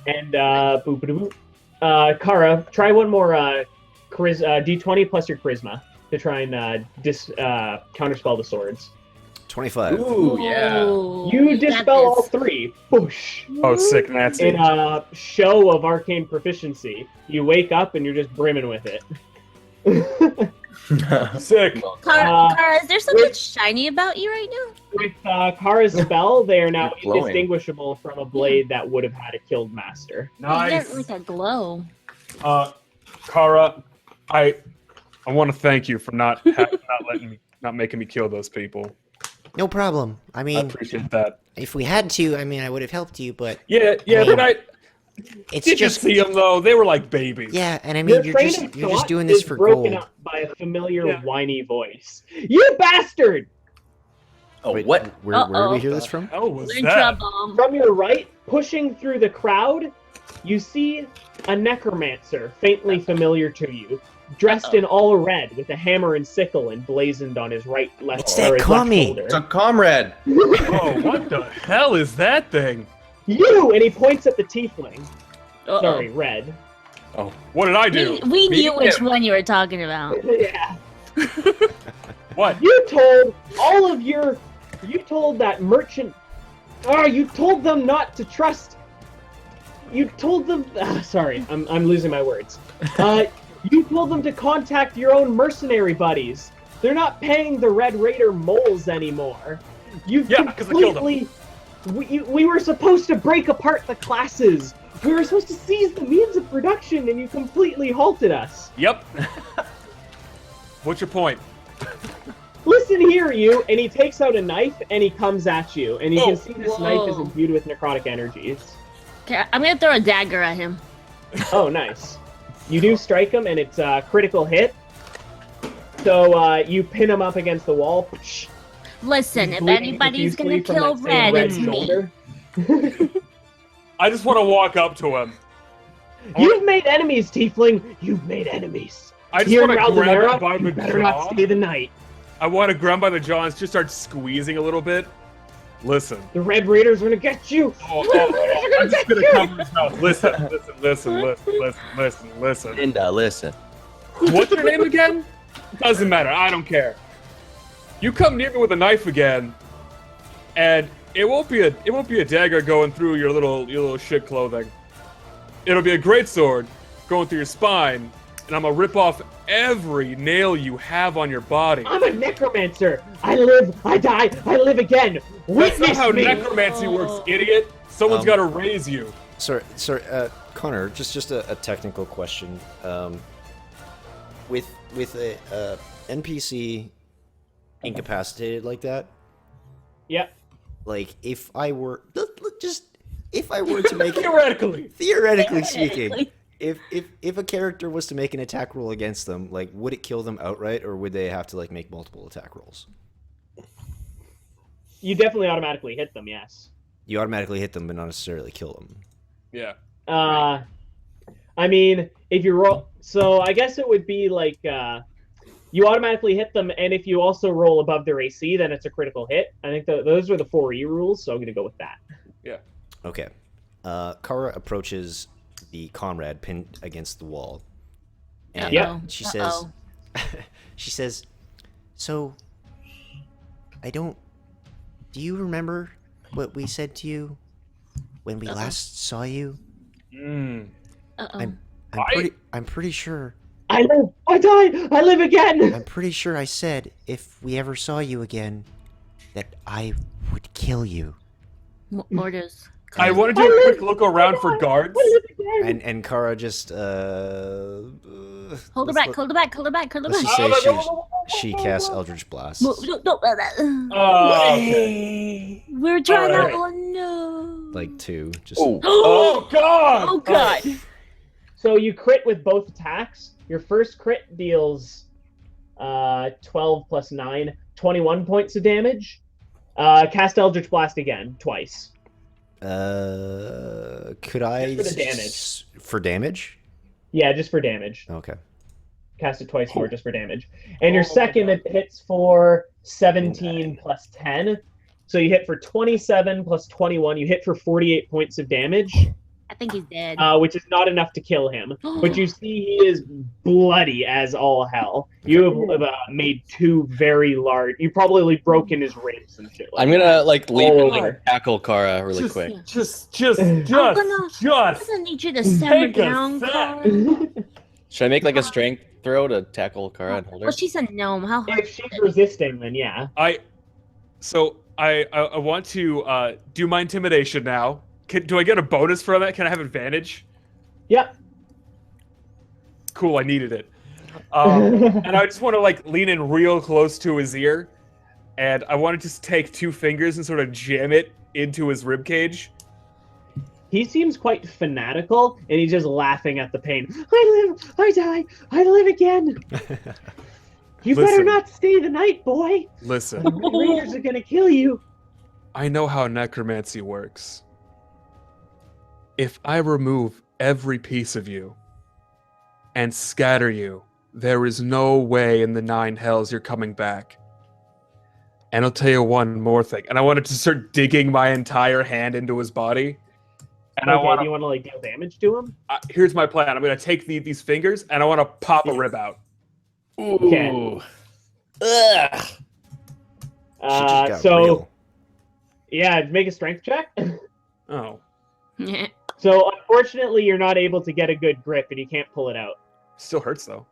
and Kara, try one more D20 plus your charisma to try and counterspell the swords. 25. Ooh, yeah. Oh, You got dispel all this. three. Boosh. Oh, sick, Nancy. In a show of arcane proficiency, you wake up and you're just brimming with it. Sick. Kara, is there something shiny about you right now? With Kara's spell, they are now You're glowing. indistinguishable from a blade that would have had a killed master. You get Nice. like a glow. Kara, I want to thank you for not making me kill those people. No problem. I I mean, appreciate that. if we had to, I mean, I would have helped you, but Yeah, mean, but it's did just. you see them though? They were like babies. Yeah, and I mean, Your train of you're just thought doing this is for broken gold. up by a familiar Yeah. whiny voice. You bastard! Oh, Wait, what? Where did we Uh-oh. hear this from? How was We're in that? trouble. From your right, pushing through the crowd, you see a necromancer faintly familiar to you, dressed in all red with a hammer and sickle emblazoned on his left It's that or his commie. left It's shoulder. a comrade. Oh, what the hell is that thing? You! And he points at the tiefling. Uh-oh. Sorry, red. What did I do? We Me knew which too. one you were talking about. Yeah. What? You told that merchant. Oh, you told them not to trust. You told them. Sorry, I'm losing my words. You told them to contact your own mercenary buddies. They're not paying the Red Raider moles anymore. You've 'cause I killed them. completely. We were supposed to break apart the classes. We were supposed to seize the means of production, and you completely halted us. Yep. What's your point? Listen here, you! And he takes out a knife and he comes at you. And you Whoa. can see this knife is Whoa. imbued with necrotic energies. Okay, I'm gonna throw a dagger at him. Oh, nice. You do strike him and it's a critical hit. So you pin him up against the wall. Listen, if bleeding anybody's gonna profusely kill from that same Red, it's me. shoulder. I just want to walk up to him. You've made enemies, Tiefling! You've made enemies! I just Here in want to grab him Raldanera, by you the better jaw. not stay the night. I want to grab him by the jaw and just start squeezing a little bit. Listen. The Red Raiders are gonna get you! I'm just gonna cover his mouth. Listen. Linda, listen. What's your name again? Doesn't matter. I don't care. You come near me with a knife again, and it won't be a dagger going through your little shit clothing. It'll be a great sword going through your spine, and I'm gonna rip off every nail you have on your body. I'm a necromancer! I live, I die, I live again! That's Witness not how me! necromancy works, idiot. Someone's got to raise you. Sorry, Connor. Just a technical question. With a NPC incapacitated like that, Yep. like if I were to make Theoretically. speaking, if a character was to make an attack roll against them, like would it kill them outright, or would they have to like make multiple attack rolls? You definitely automatically hit them, yes. You automatically hit them, but not necessarily kill them. Yeah. I mean, if you roll, so I guess it would be like you automatically hit them, and if you also roll above their AC, then it's a critical hit. I think those are the 4E rules, so I'm gonna go with that. Yeah. Okay. Kara approaches the comrade pinned against the wall, and Yeah. she says, she says, "So, do you remember what we said to you when we last saw you? Mm. Uh-oh. I'm pretty sure. I live, I die, I live again. I'm pretty sure I said if we ever saw you again, that I would kill you." Orders. I want to do a quick look around for guards. And Kara just Hold her back, hold her back, hold her back, hold her let's back. just say she casts Eldritch Blast. No, Okay. We're trying Alright. to. Oh no. Like 2. Just Oh god! Oh god. So you crit with both attacks. Your first crit deals 12 plus 9, 21 points of damage. Cast Eldritch Blast again, twice. could I Just for the damage. For damage? Yeah, just for damage. Okay. Cast it twice more just for damage. And your second it hits for 17 plus 10. So you hit for 27 plus 21. You hit for 48 points of damage, I think he's dead. which is not enough to kill him. But you see he is bloody as all hell. You have made 2 very large... You probably broken his ribs and shit. I'm gonna like leap All and like, over. tackle Kara really Just- quick. Just, I'm gonna need you to simmer Take a down, sec. Cara. Should I make like a strength throw to tackle Kara and hold her? Well, she's a gnome. How hard? If she's resisting, then yeah. I want to do my intimidation now. Do I get a bonus for that? Can I have advantage? Yep. Cool, I needed it. And I just want to like lean in real close to his ear, and I want to just take 2 fingers and sort of jam it into his rib cage. He seems quite fanatical, and he's just laughing at the pain. I live, I die, I live again. You better Listen. not stay the night, boy. Listen, The Raiders are gonna kill you. I know how necromancy works. If I remove every piece of you and scatter you, there is no way in the 9 hells you're coming back. And I'll tell you one more thing. And I wanted to start digging my entire hand into his body. And I Okay, want do you want to like deal damage to him? here's my plan. I'm going to take these fingers and I want to pop a rib out. Okay. Ooh. Ugh. She just got So real. yeah, make a strength check. Oh, So unfortunately, you're not able to get a good grip, and you can't pull it out. still hurts though.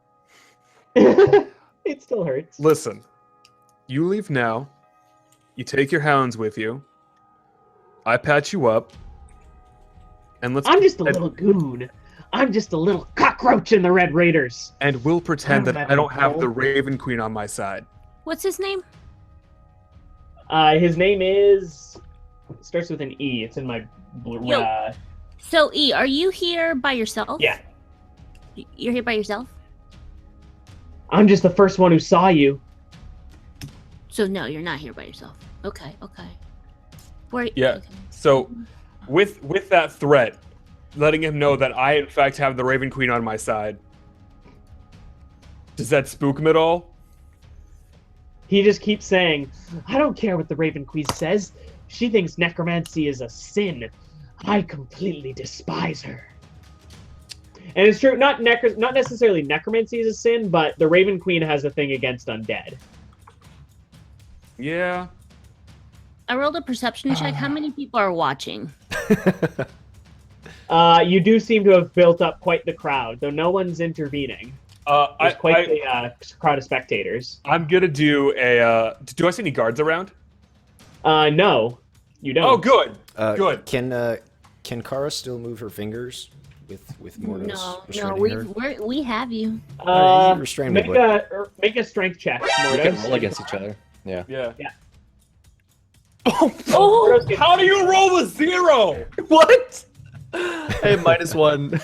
It still hurts. Listen, you leave now. You take your hounds with you. I patch you up. And let's I'm just a little goon. I'm just a little cockroach in the Red Raiders. and we'll pretend that I don't have the Cool. Raven Queen on my side. What's his name? His name is starts with an E. It's in my Yo. So, E, are you here by yourself? yeah. You're here by yourself? I'm just the first one who saw you. So, no, you're not here by yourself. Okay, okay. Where? Yeah. Okay. So, with that threat, letting him know that I in fact have the Raven Queen on my side, does that spook him at all? He just keeps saying, I don't care what the Raven Queen says. She thinks necromancy is a sin. I completely despise her. And it's true, not necessarily necromancy is a sin, but the Raven Queen has a thing against undead. Yeah. I rolled a perception check. How many people are watching? You do seem to have built up quite the crowd, though no one's intervening. There's quite the crowd of spectators. I'm gonna do a. Do I see any guards around? No, you don't. Oh, good. Good. Can Kara still move her fingers with Mordos No, restraining her? we have you. Alright, you restrain me, Make a strength check, We can Mordos. roll against each other. Yeah. Yeah. Oh, Mordos gets- How do you roll a 0? What? Hey, -1.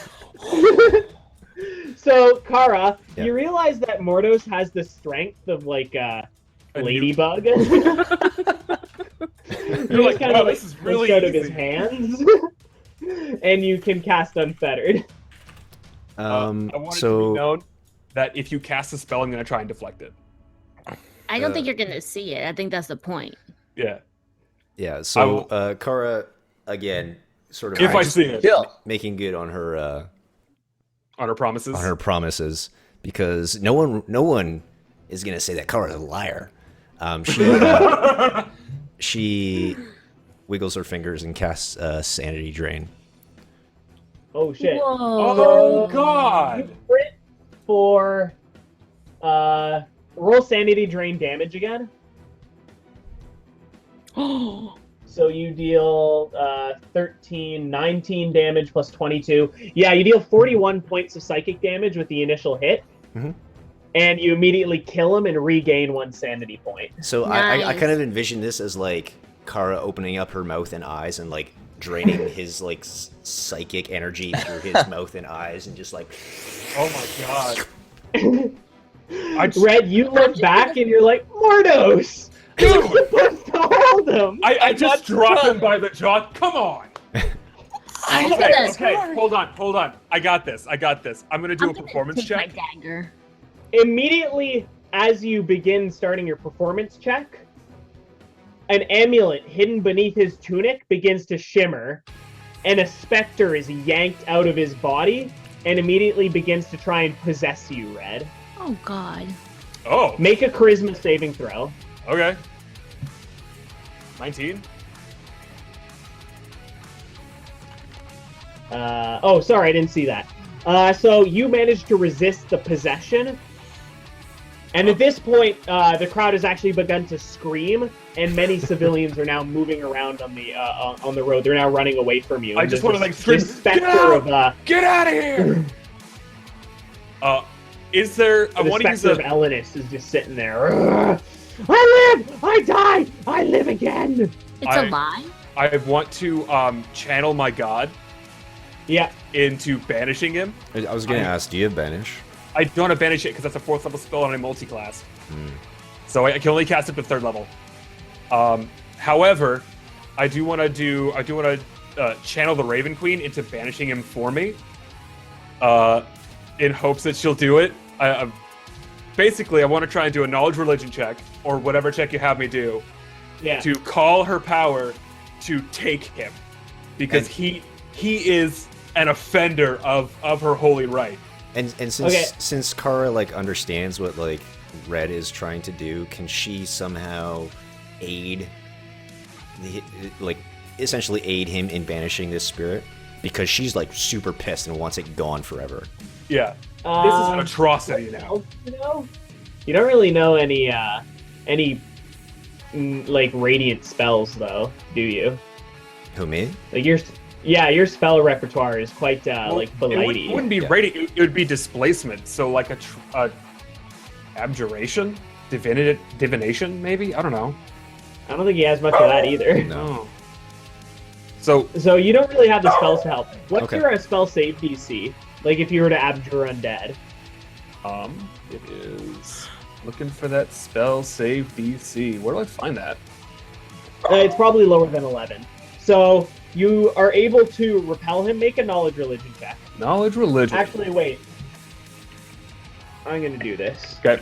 So, Kara, Yeah. you realize that Mordos has the strength of like a A ladybug. You're like, Kind wow, of this is really out of his easy. hands, and you can cast unfettered. I want it to be So known that if you cast a spell, I'm gonna try and deflect it. I don't think you're gonna see it. I think that's the point. Yeah. yeah, so Kara again, sort of If I see it. Kill. making good on her On her promises. promises because no one is gonna say that Kara's a liar. She wiggles her fingers and casts sanity drain. Oh shit! Whoa. Oh God! You crit for roll sanity drain damage again. So you deal 13, 19 damage plus 22. Yeah, you deal 41 points of psychic damage with the initial hit. Mhm. And you immediately kill him and regain 1 sanity point. So I Nice. kind of envision this as like Kara opening up her mouth and eyes and like draining his like psychic energy through his mouth and eyes and just like Oh my god. I just, Red, you look back and you're like, Mordos! You're supposed to hold him! I just dropped him by the jaw. Come on. I Okay, gotta- okay. Hold on. I got this. I'm gonna do I'm a gonna performance take my check. dagger. Immediately as you begin starting your performance check, an amulet hidden beneath his tunic begins to shimmer, and a specter is yanked out of his body and immediately begins to try and possess you, Red. Oh God. Oh, Make a charisma saving throw. okay. 19. Oh, sorry, I didn't see that. So you managed to resist the possession, and at this point, the crowd has actually begun to scream, and many civilians are now moving around on the road. They're now running away from you. I And just there's want to this- like scream. this specter Get out! of Get out of here! Is there? I the want to use specter of a. Elenis is just sitting there. "Ugh, I live, I die, I live again. It's a lie. I want to channel my god Yeah, into banishing him. I was gonna ask, do you have banish? I don't have banish it because that's a 4th level spell on a multi-class. Hmm. So I can only cast it to 3rd level. However, I do want to channel the Raven Queen into banishing him for me. In hopes that she'll do it. Basically, I want to try and do a knowledge religion check or whatever check you have me do yeah. to call her power to take him, because And- he is an offender of her holy right. And since Okay. since Kara like understands what like Red is trying to do, can she somehow aid like essentially aid him in banishing this spirit? Because she's like super pissed and wants it gone forever. Yeah, this is an atrocity now. You don't really know any like radiant spells though, do you? Who, me? Like your spell repertoire is quite like It blighty. wouldn't be Yeah. radiant. It would be displacement. So like a abjuration, divination, maybe. I don't know. I don't think he has much of that either. No. Oh. So So you don't really have the spells to help. What's Okay. your spell save DC? Like if you were to abjure undead. it is looking for that spell save DC. Where do I find that? It's probably lower than 11. So you are able to repel him. Make a knowledge religion check. Knowledge religion. Actually, wait. I'm gonna do this. Okay.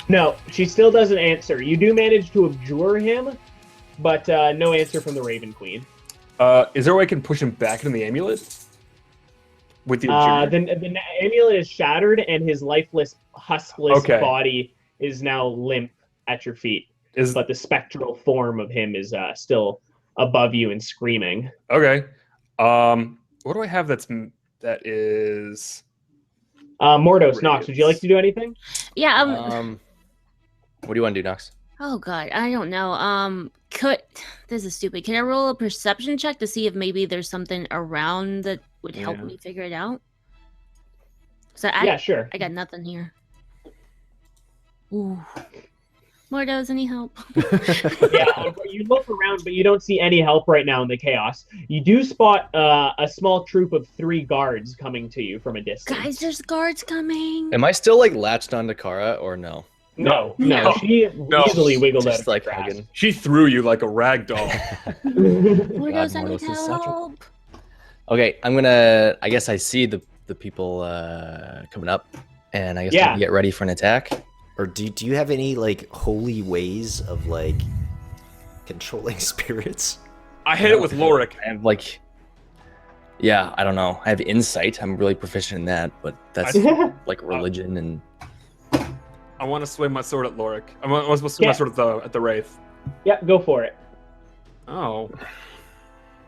No, she still doesn't answer. You do manage to abjure him, but no answer from the Raven Queen. Is there a way I can push him back into the amulet? With the The amulet is shattered, and his lifeless, huskless Okay. body is now limp at your feet. is But the spectral form of him is still above you and screaming. okay. What do I have that is Mordos, Nox, would you like to do anything? Yeah. What do you want to do, Nox? Oh God, I don't know. This is stupid. Can I roll a perception check to see if maybe there's something around that would help Yeah. me figure it out? So Yeah, sure. I got nothing here. Ooh. Mordos, any help? Yeah, you look around, but you don't see any help right now in the chaos. You do spot a small troop of 3 guards coming to you from a distance. Guys, there's guards coming. Am I still like latched onto Kara or no? No, No. she easily wiggled out Just of like your grasp. hugging. she threw you like a rag doll. Mordos, I need Mordos is such a- help. Okay, I guess I see the people coming up, and I guess Yeah. I can get ready for an attack. Or do you have any like holy ways of like controlling spirits? I hit it with Lorik. I have like, yeah, I don't know. I have insight. I'm really proficient in that, but that's like religion and. I want to swing my sword at Lorik. I want to swing my Yeah. sword at the Wraith. Yeah, go for it. Oh.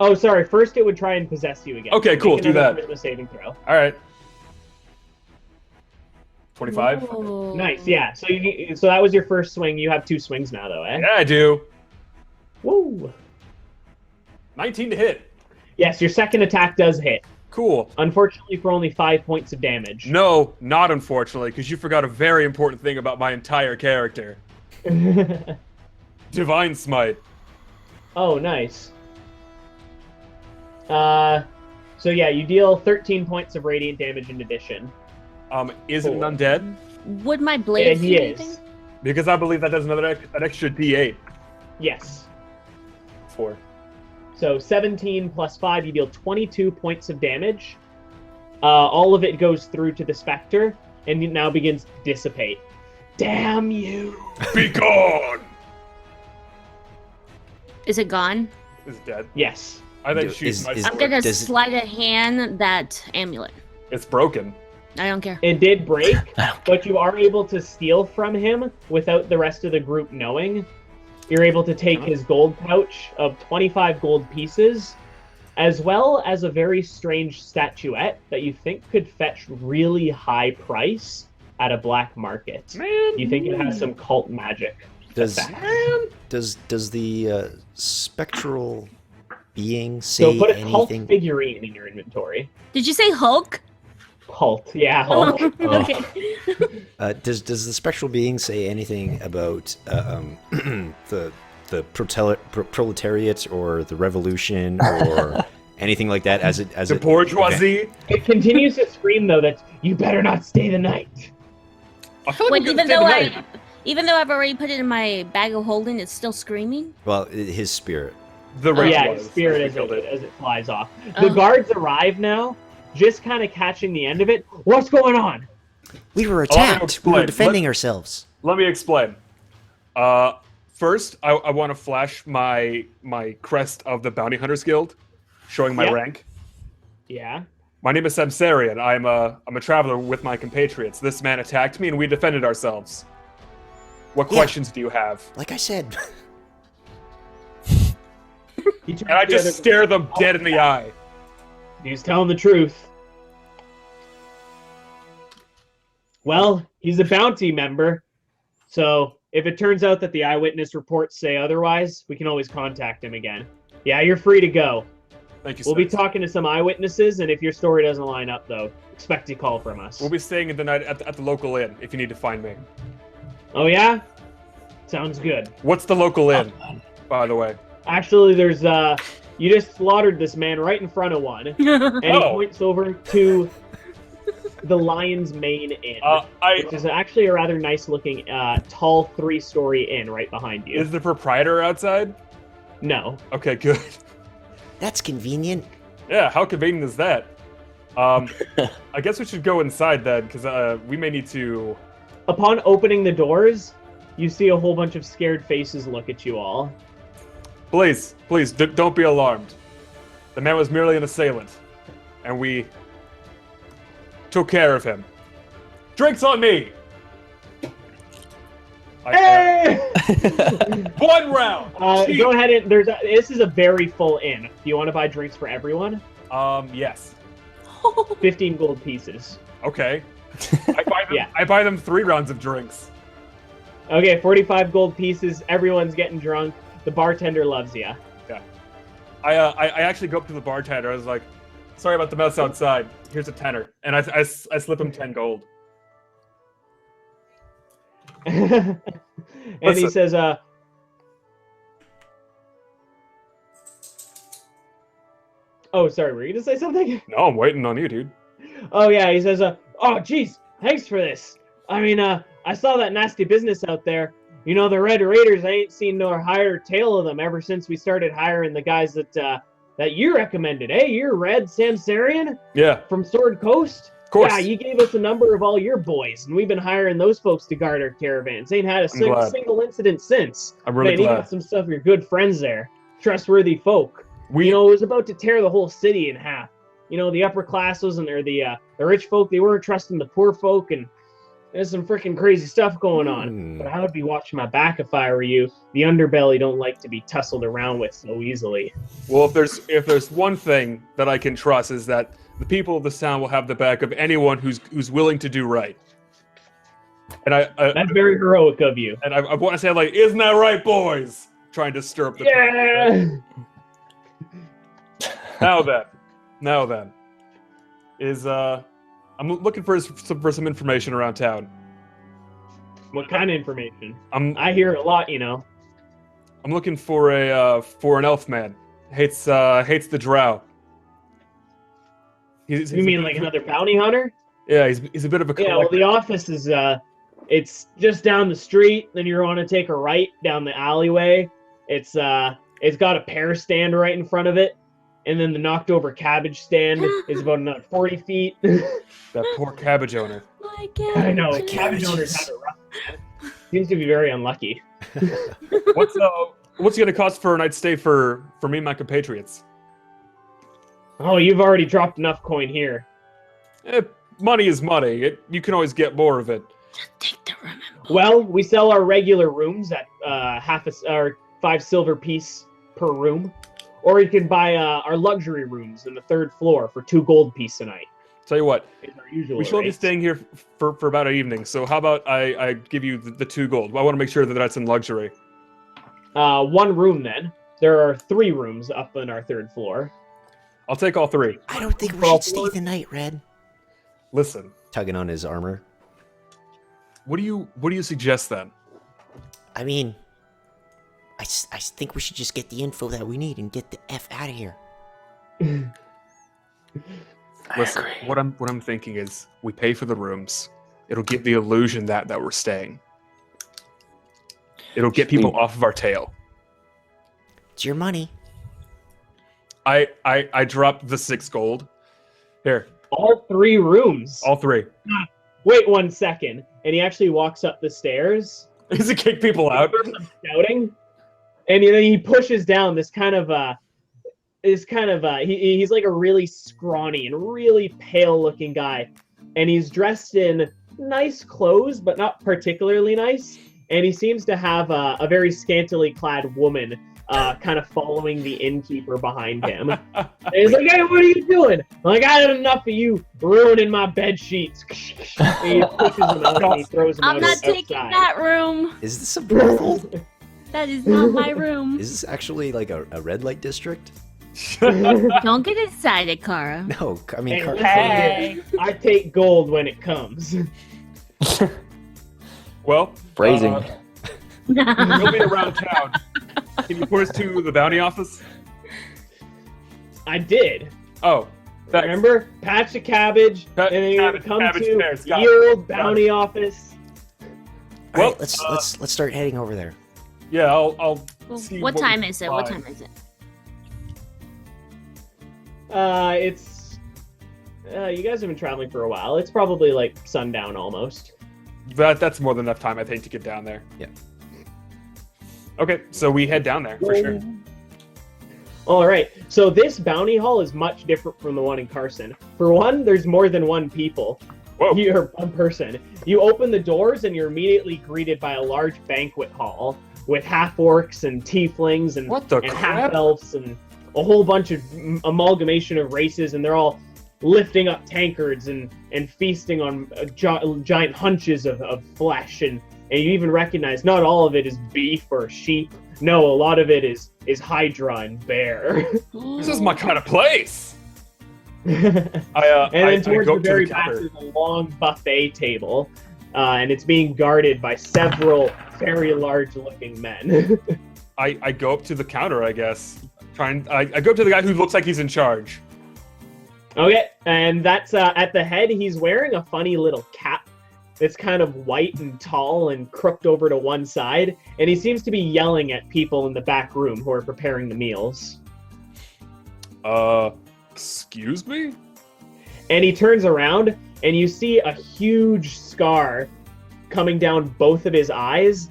Oh, sorry. First, it would try and possess you again. Okay, cool, Make do another that. charisma saving throw. All right. 25. Whoa. Nice. Yeah. So that was your first swing. You have 2 swings now, though, eh? Yeah, I do. Woo! 19 to hit. Yes, your second attack does hit. Cool. Unfortunately, for only 5 points of damage. No, not unfortunately, because you forgot a very important thing about my entire character. Divine Smite. Oh, nice. So yeah, you deal 13 points of radiant damage in addition. Is it an Cool. undead? Would my blade he do is. anything? Because I believe that does an extra D8. Yes. 4. So 17 plus 5, you deal 22 points of damage. All of it goes through to the Spectre, and it now begins to dissipate. Damn you! Be gone! Is it gone? Is dead. Yes. I think Do- she's is- my is- I'm sword. gonna Does it- sleight of hand that amulet. It's broken. I don't care. It did break, but you are able to steal from him without the rest of the group knowing. You're able to take his gold pouch of 25 gold pieces, as well as a very strange statuette that you think could fetch really high price at a black market. Man. You think it has some cult magic. Does effects. does the spectral being So say put a cult anything? figurine in your inventory. Did you say Hulk? Cult, yeah, Hulk. Okay. Does the spectral being say anything about the proletariat or the revolution or anything like that as The bourgeoisie. It continues to scream though that you better not stay the night. I feel like Wait, I'm gonna even though I've already put it in my bag of holding, it's still screaming. Well, his spirit. The Oh, rage yeah, was, spirit we as killed it flies off. The Oh. guards arrive now, just kind of catching the end of it. What's going on? We were Allow me to attacked. We explain. were defending ourselves. Let me explain. First, I want to flash my crest of the Bounty Hunters Guild, showing my Yep. rank. Yeah. My name is Samsarian. I'm a traveler with my compatriots. This man attacked me, and we defended ourselves. What Yeah. questions do you have? Like I said, He turns And I the just other- stare them dead in the eye. He's telling the truth. Well, he's a bounty member, so if it turns out that the eyewitness reports say otherwise, we can always contact him again. Yeah, you're free to go. Thank you, We'll sir. be talking to some eyewitnesses, and if your story doesn't line up, though, expect a call from us. We'll be staying the night at the local inn if you need to find me. Oh, yeah? Sounds good. What's the local inn, by the way? Actually, there's, you just slaughtered this man right in front of one, and he Oh. points over to the Lion's Mane Inn, I which is actually a rather nice-looking, tall 3-story inn right behind you. is the proprietor outside? No. Okay, good. that's convenient. Yeah, how convenient is that? I guess we should go inside then, because we may need to. Upon opening the doors, you see a whole bunch of scared faces look at you all. Please, don't be alarmed. The man was merely an assailant, and we took care of him. Drinks on me. Hey! One round. Cheap. Go ahead and this is a very full inn. Do you want to buy drinks for everyone? Yes. 15 gold pieces. Okay. I buy them. Yeah. I buy them 3 rounds of drinks. Okay, 45 gold pieces. Everyone's getting drunk. The bartender loves you. I actually go up to the bartender. I was like, "Sorry about the mess outside. Here's a tenner," and I slip him 10 gold. And he Listen. says, oh, sorry, were you gonna say something? No, I'm waiting on you, dude. Oh, yeah, he says, oh, geez, thanks for this. I mean, I saw that nasty business out there. You know, the Red Raiders, I ain't seen nor higher tail of them ever since we started hiring the guys that you recommended. Hey, you're Red Samsarian Yeah, from Sword Coast? of course. Yeah, you gave us a number of all your boys, and we've been hiring those folks to guard our caravans. Ain't had a glad. single incident since. I'm really Man, you glad. got some stuff, your good friends there. Trustworthy folk. We You know, it was about to tear the whole city in half. You know, the upper classes and the rich folk, they weren't trusting the poor folk, and there's some freaking crazy stuff going on. Hmm. But I would be watching my back if I were you. The underbelly don't like to be tussled around with so easily. well, if there's one thing that I can trust is that the people of this town will have the back of anyone who's willing to do right. And I That's very heroic of you. want to say, like, isn't that right, boys? trying to stir up the Yeah. Now then, is I'm looking for some information around town. What kind of information? I'm I hear a lot, you know. I'm looking for an elf man. Hates the drow. He's You mean like another bounty hunter? Yeah, he's a bit of a Yeah, well, collector. the office is it's just down the street. Then you're going to take a right down the alleyway. It's got a pear stand right in front of it, and then the knocked over cabbage stand is about another 40 feet. That poor cabbage owner. My I know The cabbage owners cabbages. have it rough. Man. Seems to be very unlucky. What's it gonna cost for a night's stay for me and my compatriots? Oh, you've already dropped enough coin here. Money is money. You can always get more of it. Just take the room and Well, we sell our regular rooms at or 5 silver piece per room, or you can buy our luxury rooms in the 3rd floor for 2 gold piece a night. Tell you what, Is our usual we shall be rates. staying here for about an evening. So how about I give you the 2 gold? I want to make sure that that's in luxury. 1 room then. There are 3 rooms up on our 3rd floor. I'll take all 3. I don't think we Well, should stay the night, Red. Listen, Tugging on his armor. what do you suggest then? I mean, I think we should just get the info that we need and get the F out of here. Listen, what I'm thinking is we pay for the rooms. It'll give the illusion that we're staying. It'll get people off of our tail. It's your money. I dropped the 6 gold. Here, All 3 rooms. all 3. Wait 1 second. And he actually walks up the stairs, Does it kick people out? shouting, and then he pushes down this kind of he's like a really scrawny and really pale looking guy, and he's dressed in nice clothes but not particularly nice, and he seems to have a very scantily clad woman kind of following the innkeeper behind him. And he's like, "Hey, what are you doing?" I'm like, "I had enough of you ruining my bed sheets." And he pushes him out and he throws him I'm out not outside. taking that room. Is this a brothel? That is not my room. Is this actually like a red light district? Don't get excited, Kara. No, I mean, Hey, Car- listen, I take gold when it comes. Well, Phrasing. You'll be around town. Can you put us to the bounty office? I did. Oh, thanks. Remember? Patch of cabbage, Pa- and then you're gonna cabbage- come cabbage to pears, got it. your old Got bounty office. All right, Well, let's start heading over there. Yeah, I'll Well, see. what we time can is it? What find. time is it? It's you guys have been traveling for a while. It's probably like sundown almost. That's more than enough time, I think, to get down there. Yeah. Okay, so we head down there for sure. All right. So this bounty hall is much different from the one in Carson. For one, there's more than one people. Whoa. You're one person. You open the doors and you're immediately greeted by a large banquet hall with half orcs and tieflings and, What the and crap? half elves and a whole bunch of amalgamation of races, and they're all lifting up tankards and feasting on giant hunches of flesh, and you even recognize not all of it is beef or sheep. No, a lot of it is hydra and bear. This is my kind of place. And I then towards go the to very the back counter. is a long buffet table, and it's being guarded by several very large-looking men. I go up to the counter, I guess. I go up to the guy who looks like he's in charge. Okay, and that's at the head. He's wearing a funny little cap that's kind of white and tall and crooked over to one side, and he seems to be yelling at people in the back room who are preparing the meals. Excuse me? And he turns around, and you see a huge scar coming down both of his eyes,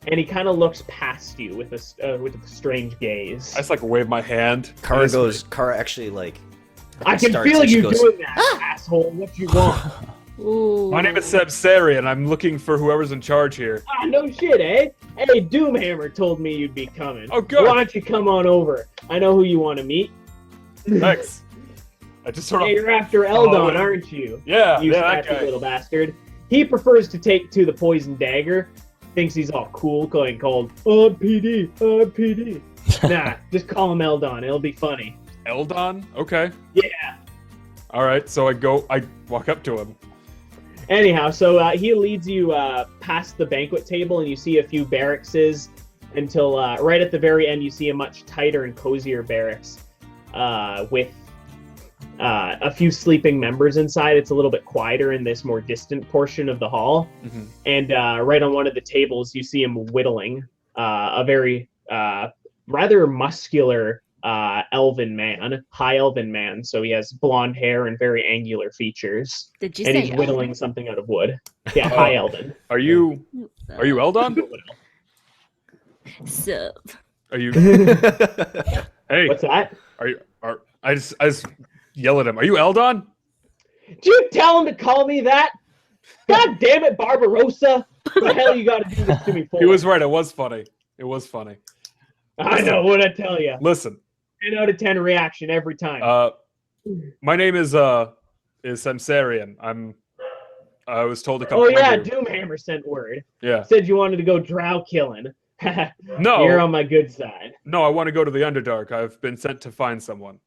and he kind of looks past you with a strange gaze. I just like wave my hand. Kara actually like. I can starts feel and she you goes, doing that, asshole. What you want? Ooh. My name is Seb Sari, and I'm looking for whoever's in charge here. Ah, no shit, eh? Hey, Doomhammer told me you'd be coming. Oh, good. Why don't you come on over? I know who you want to meet. Thanks. I just sort of. Hey, you're after Eldon, Oh, aren't you? Yeah, You yeah, that scrappy guy. little bastard. He prefers to take to the poison dagger. thinks he's all cool, going called PD, PD. Nah, just call him Eldon. It'll be funny. Eldon? Okay. Yeah. All right. So I walk up to him. Anyhow, so he leads you past the banquet table, and you see a few barracks until right at the very end, you see a much tighter and cozier barracks with a few sleeping members inside. It's a little bit quieter in this more distant portion of the hall. Mm-hmm. And right on one of the tables, you see him whittling a very rather muscular elven man, high elven man. So he has blonde hair and very angular features. Did you And say he's whittling elven? something out of wood. Yeah, Oh. high elven. Are you Eldon? Sup? Are you? Hey, What's that? I just yell at him. Are you Eldon? Did you tell him to call me that? God damn it, Barbarossa! What the hell you got to do this to me for? He was right. It was funny. It was funny. I know what I tell you. Listen. 10 out of 10 reaction every time. My name is Samsarian. I was told to come. Oh find yeah, you. Doomhammer sent word. Yeah. Said you wanted to go drow killing. No. You're on my good side. No, I want to go to the Underdark. I've been sent to find someone.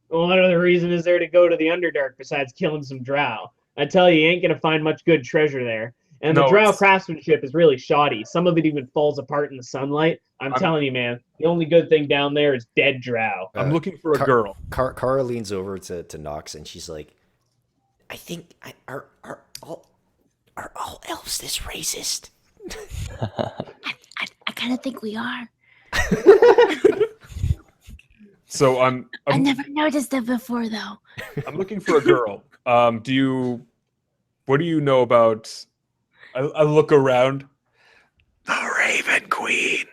Well, what other reason is there to go to the Underdark besides killing some drow? I tell you ain't gonna find much good treasure there. And No, the drow it's- craftsmanship is really shoddy. Some of it even falls apart in the sunlight. I'm telling you, man, the only good thing down there is dead drow. I'm looking for a Car- girl. Kara leans over to Nox and she's like, I think are all elves this racist? I kind of think we are. So I'm I never noticed it before, though. I'm looking for a girl. What do you know about? I look around. The Raven Queen.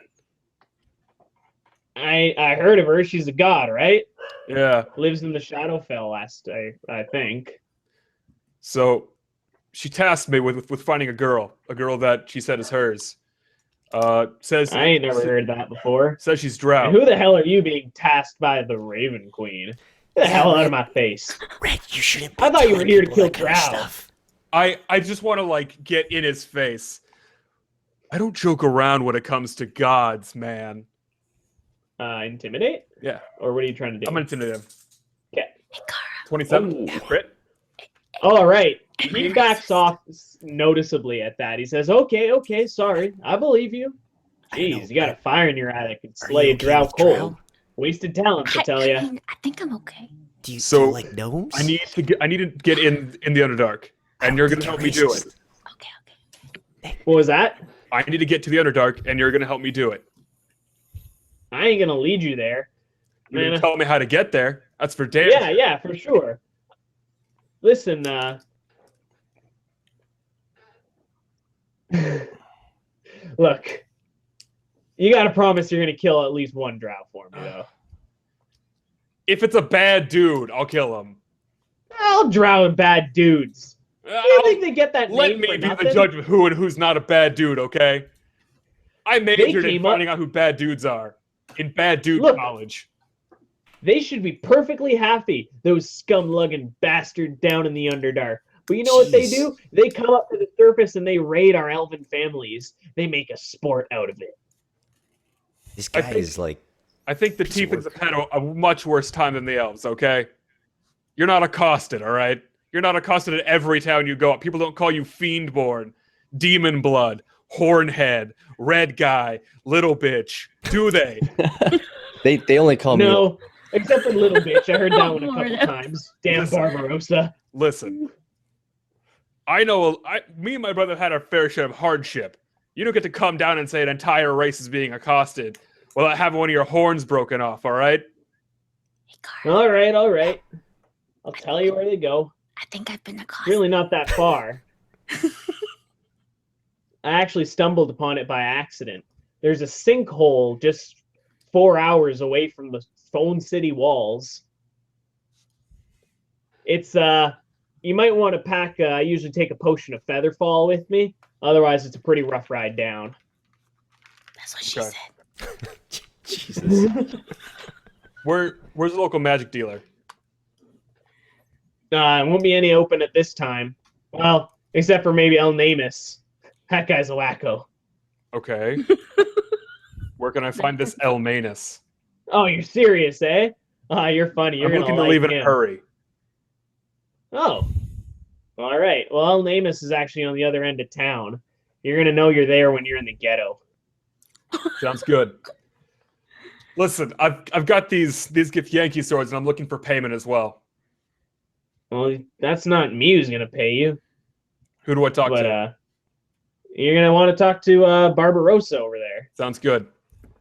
I heard of her. She's a god, right? Yeah. Lives in the Shadowfell, I think. So she tasked me with finding a girl that she said is hers. Says I ain't never heard that before. Says she's And drow. who the hell are you being tasked by the Raven Queen? Get the hell out of my face. Red, you shouldn't. I thought you were telling here to people kill that kind of drow. stuff. I just want to like get in his face. I don't joke around when it comes to gods, man. Intimidate? Yeah, Or what are you trying to do? I'm gonna intimidate him. Okay. Hey, Kara. 27 Ooh. crit. All right. He backs off noticeably at that. He says, okay, sorry. I believe you. I know, Jeez, you got a fire in your eye that could Are slay you a okay drow with drow? cold. Wasted talent, I tell I you. mean, I think I'm okay. Do you So, like gnomes? I need to get in the Underdark, and you're gonna help me do it. Okay. What was that? I need to get to the Underdark, and you're gonna help me do it. I ain't gonna lead you there. You're Man, gonna tell me how to get there. That's for damn. yeah, for sure. Listen, look, you gotta promise you're gonna kill at least one drow for me, though. If it's a bad dude, I'll kill him. All drow and bad dudes. Do you think they get that Let name me for be nothing? the judge of who and who's not a bad dude, okay? I majored in came up- finding out who bad dudes are in bad dude Look. college. They should be perfectly happy, those scum-lugging bastards down in the Underdark. But you know what they Jeez. do? They come up to the surface and they raid our elven families. They make a sport out of it. This I guy think- is like, I think the Piece of tieflings have had a much worse time than the elves, okay? You're not accosted, all right? You're not accosted at every town you go up. People don't call you Fiendborn, Demon Blood, Hornhead, Red Guy, Little Bitch, do they? They only call me. No, except for Little Bitch. I heard that Oh, one a Lord. couple times. Damn Listen. Barbarossa. Listen, I know. Me and my brother had our fair share of hardship. You don't get to come down and say an entire race is being accosted without having one of your horns broken off. All right? Hey, Kara. All right. I'll tell you where they go. I think I've been accosted. Really not that far. I actually stumbled upon it by accident. There's a sinkhole just 4 hours away from the Stone City walls. It's you might want to pack. I usually take a potion of Featherfall with me. Otherwise, it's a pretty rough ride down. That's what she Okay. said. Jesus. Where's the local magic dealer? It won't be any open at this time. Well, except for maybe El Namus. That guy's a wacko. Okay. Where can I find this Elmanus? Oh, you're serious, eh? You're funny. You're I'm gonna looking to like leave in him. a hurry. Oh, all right. Well, Namus is actually on the other end of town. You're gonna know you're there when you're in the ghetto. Sounds good. Listen, I've got these gift Yankee swords, and I'm looking for payment as well. Well, that's not me who's gonna pay you, Who do I talk but to? you're gonna want to talk to Barbarossa over there. Sounds good.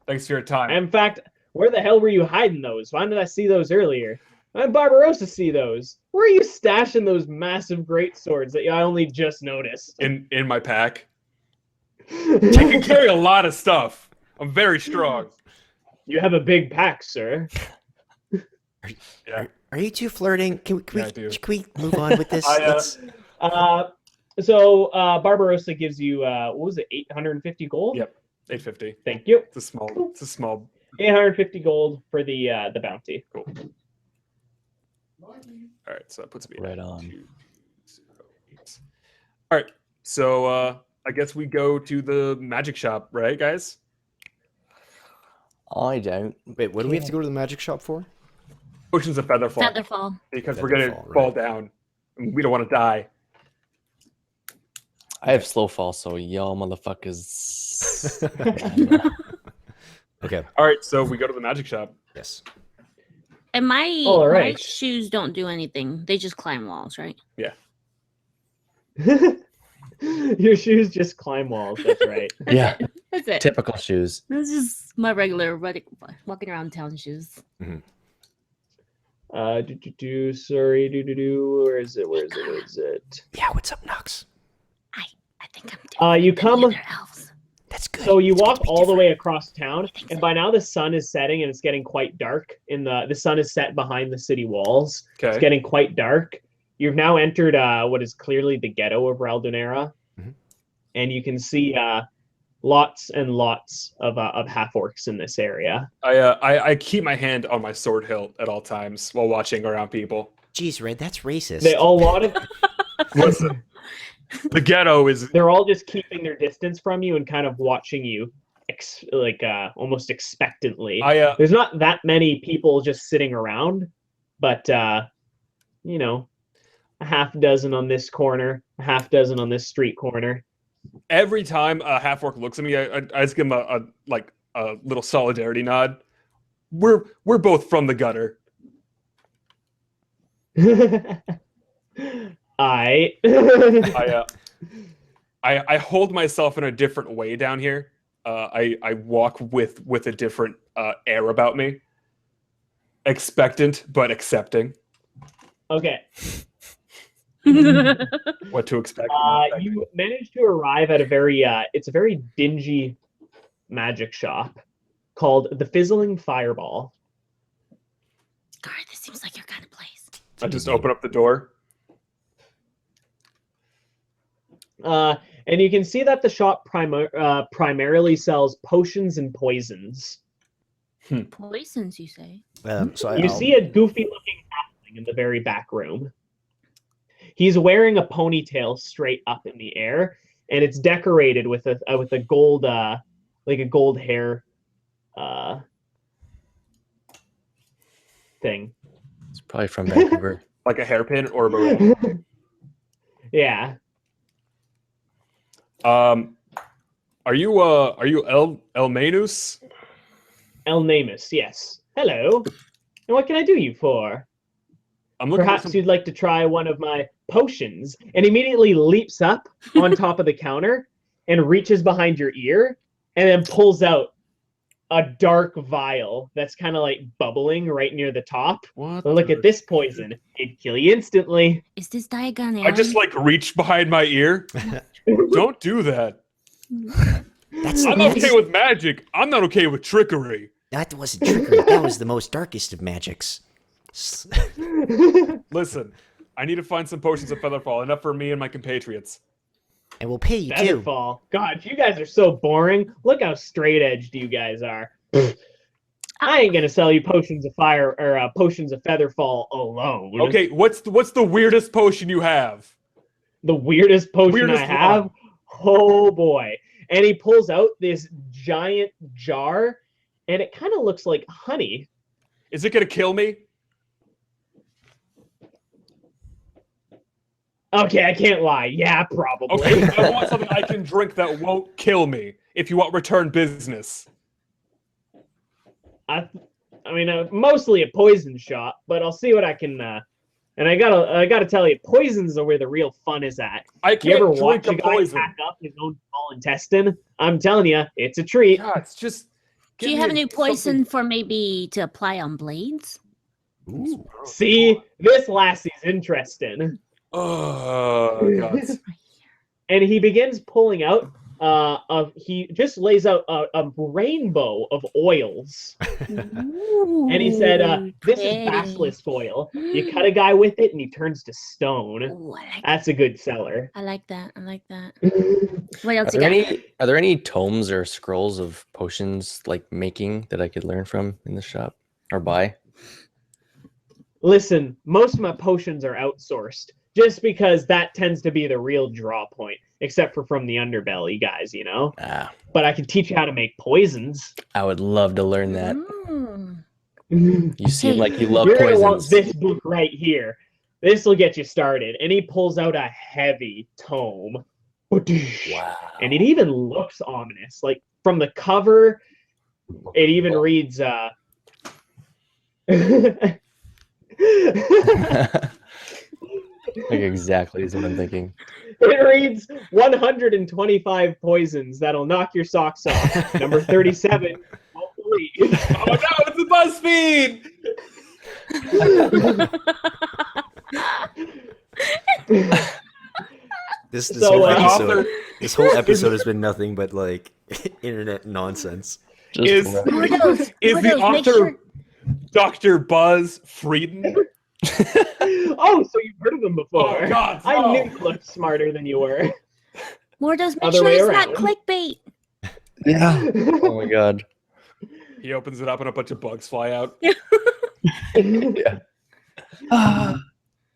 Thanks for your time. In fact, where the hell were you hiding those? Why did I see those earlier? Why did Barbarossa see those? Where are you stashing those massive great swords that I only just noticed? In my pack. I can carry a lot of stuff. I'm very strong. You have a big pack, sir. Yeah. Are you two flirting? Can Yeah, I do. we move on with this? So Barbarossa gives you what was it, 850 gold? Yep. 850. Thank you. It's a small 850 gold for the bounty. Cool. All right, so that puts me Right at on. 208. All right, so I guess we go to the magic shop, right, guys? I don't. Wait, what do we have to go to the magic shop for? Potions of Featherfall. Featherfall. Because we're gonna Featherfall, fall right. down. And we don't want to die. I have slow fall, so y'all motherfuckers. Okay. All right, so we go to the magic shop. Yes. And my All my right. shoes don't do anything. They just climb walls, right? Your shoes just climb walls. That's right. Yeah, That's it. typical shoes. This is my regular walking around town shoes. Sorry, Where is it? Where is it? Yeah, what's up, Nox? I think I'm doing You it than come- the other elves. That's good. So you It's good walk to be all the different. way across town, and by now the sun is setting and it's getting quite dark. The sun is set behind the city walls. It's Okay. getting quite dark. You've now entered what is clearly the ghetto of Raldonera, Mhm. and you can see lots and lots of half orcs in this area. I keep my hand on my sword hilt at all times while watching around people. Jeez, Red, that's racist. A lot of Listen, the ghetto is they're all just keeping their distance from you and kind of watching you, almost expectantly. There's not that many people just sitting around, but you know, a half dozen on this corner, a half dozen on this street corner. every time a half orc looks at me, I just give him a little solidarity nod. We're both from the gutter. I I hold myself in a different way down here. I walk with a different air about me. Expectant but accepting. okay. What to expect. You managed to arrive at it's a very dingy magic shop called the Fizzling Fireball. God, this seems like your kind of place. I just open up the door. And you can see that the shop primarily sells potions and poisons. Poisons, you say? So You see a goofy-looking halfling in the very back room. He's wearing a ponytail straight up in the air, and it's decorated with a gold like a gold hair thing. It's probably from Vancouver. Like a hairpin or a balloon. Yeah. Are you Elmanus? Elnamus, yes. Hello. And what can I do you for? I'm looking Perhaps for some... you'd like to try one of my potions. And immediately leaps up on top of the counter and reaches behind your ear and then pulls out a dark vial that's kind of like bubbling right near the top. What? Look at this poison. It'd kill you instantly. Is this Diagon I just like reach behind my ear. Don't do that. That's I'm okay with magic. I'm not okay with trickery. That wasn't trickery. That was the most darkest of magics. Listen, I need to find some potions of Featherfall, enough for me and my compatriots. And we'll pay you too. Featherfall. God, you guys are so boring. Look how straight edged you guys are. I ain't gonna sell you potions of fire or potions of Featherfall alone. Okay, what's the weirdest potion you have? The weirdest potion Weirdest I have. Oh boy. And he pulls out this giant jar, and it kind of looks like honey. Is it gonna kill me? Okay, I can't lie. Yeah, probably. Okay, I want something I can drink that won't kill me. If you want return business. I mean, mostly a poison shot, but I'll see what I can. And I gotta tell you, poisons are where the real fun is at. I You ever can't watch drink a a guy poison. hack up his own small intestine? I'm telling you, it's a treat. God, it's just. Do you have any poison for maybe to apply on blades? Ooh. See, this lassie's interesting. Oh God. And he begins pulling out. He just lays out a rainbow of oils. And he said, "This is basilisk oil. You cut a guy with it, and he turns to stone. Ooh, I like That's a good seller." I like that. I like that. Mm-hmm. What Are else you there got? any are there any tomes or scrolls of potions like making that I could learn from in the shop or buy? Listen, most of my potions are outsourced, just because that tends to be the real draw point, except for from the underbelly guys, you know? Ah, But I can teach you how to make poisons. I would love to learn that. Mm. You seem Hey, like you love You're gonna want poisons. this book right here. This will get you started. And he pulls out a heavy tome. Wow. And it even looks ominous. Like from the cover, it even reads Like exactly is what I'm thinking. It reads 125 poisons that'll knock your socks off. Number 37. Won't believe. Oh no, it's a BuzzFeed! This So, whole uh, episode, Author- this whole episode has been nothing but like internet nonsense. Just Is- right. Mordos, Is the Mordos, make author sure. Dr. Buzz Frieden? Oh, so you've heard of them before. Oh God! I no. knew you looked smarter than you were. Mordos, make Other sure way it's around. not clickbait. Yeah. Oh my god. He opens it up and a bunch of bugs fly out.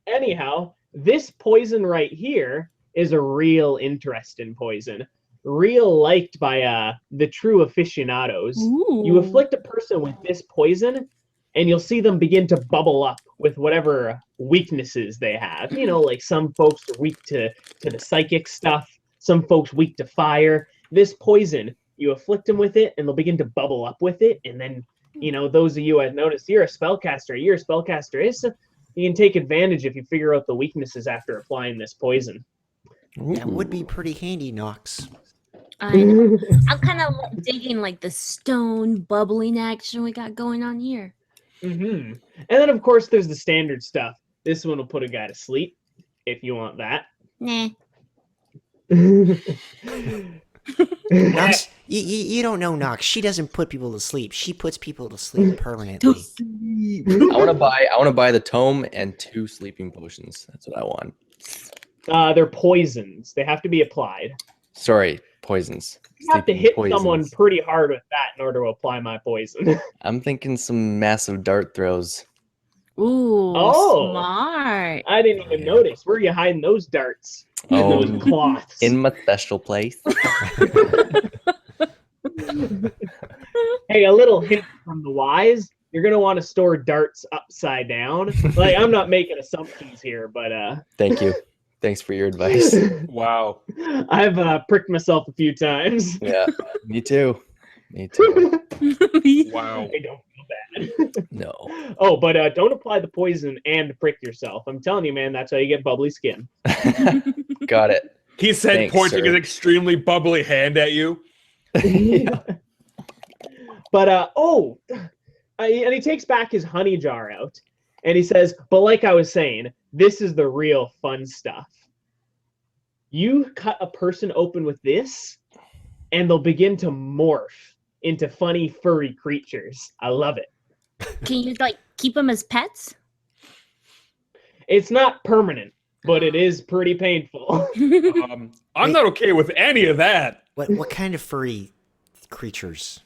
Anyhow, this poison right here is a real interesting poison. Real liked by the true aficionados. You afflict a person with this poison, and you'll see them begin to bubble up with whatever weaknesses they have. You know, like some folks are weak to the psychic stuff, some folks weak to fire. This poison, you afflict them with it, and they'll begin to bubble up with it, and then, you know, those of you I've noticed, you're a spellcaster. You can take advantage if you figure out the weaknesses after applying this poison. That would be pretty handy, Nox. I know. I'm kind of digging like the stone bubbling action we got going on here. Mm-hmm. And then, of course, there's the standard stuff. This one will put a guy to sleep, if you want that. Nah. Nox, you don't know Nox. She doesn't put people to sleep. She puts people to sleep permanently. I want to buy the tome and 2 sleeping potions. That's what I want. They're poisons. They have to be applied. Sorry, poisons. You have to Sleeping hit poisons. someone pretty hard with that in order to apply my poison. I'm thinking some massive dart throws. Ooh, Oh. smart. I didn't even notice. Where are you hiding those darts? Oh, Those cloths. in my special place. Hey, a little hint from the wise. You're gonna want to store darts upside down. Like, I'm not making assumptions here, but Thank you. Thanks for your advice. Wow. I've pricked myself a few times. Yeah, me too. Me too. Wow. I don't feel bad. No. Oh, but don't apply the poison and prick yourself. I'm telling you, man, that's how you get bubbly skin. Got it. He said, Thanks, pointing sir. his extremely bubbly hand at you. But and he takes back his honey jar out, and he says, "But like I was saying, this is the real fun stuff. You cut a person open with this, and they'll begin to morph into funny furry creatures. I love it. Can you like keep them as pets? It's not permanent, but it is pretty painful." I'm not okay with any of that. What kind of furry creatures?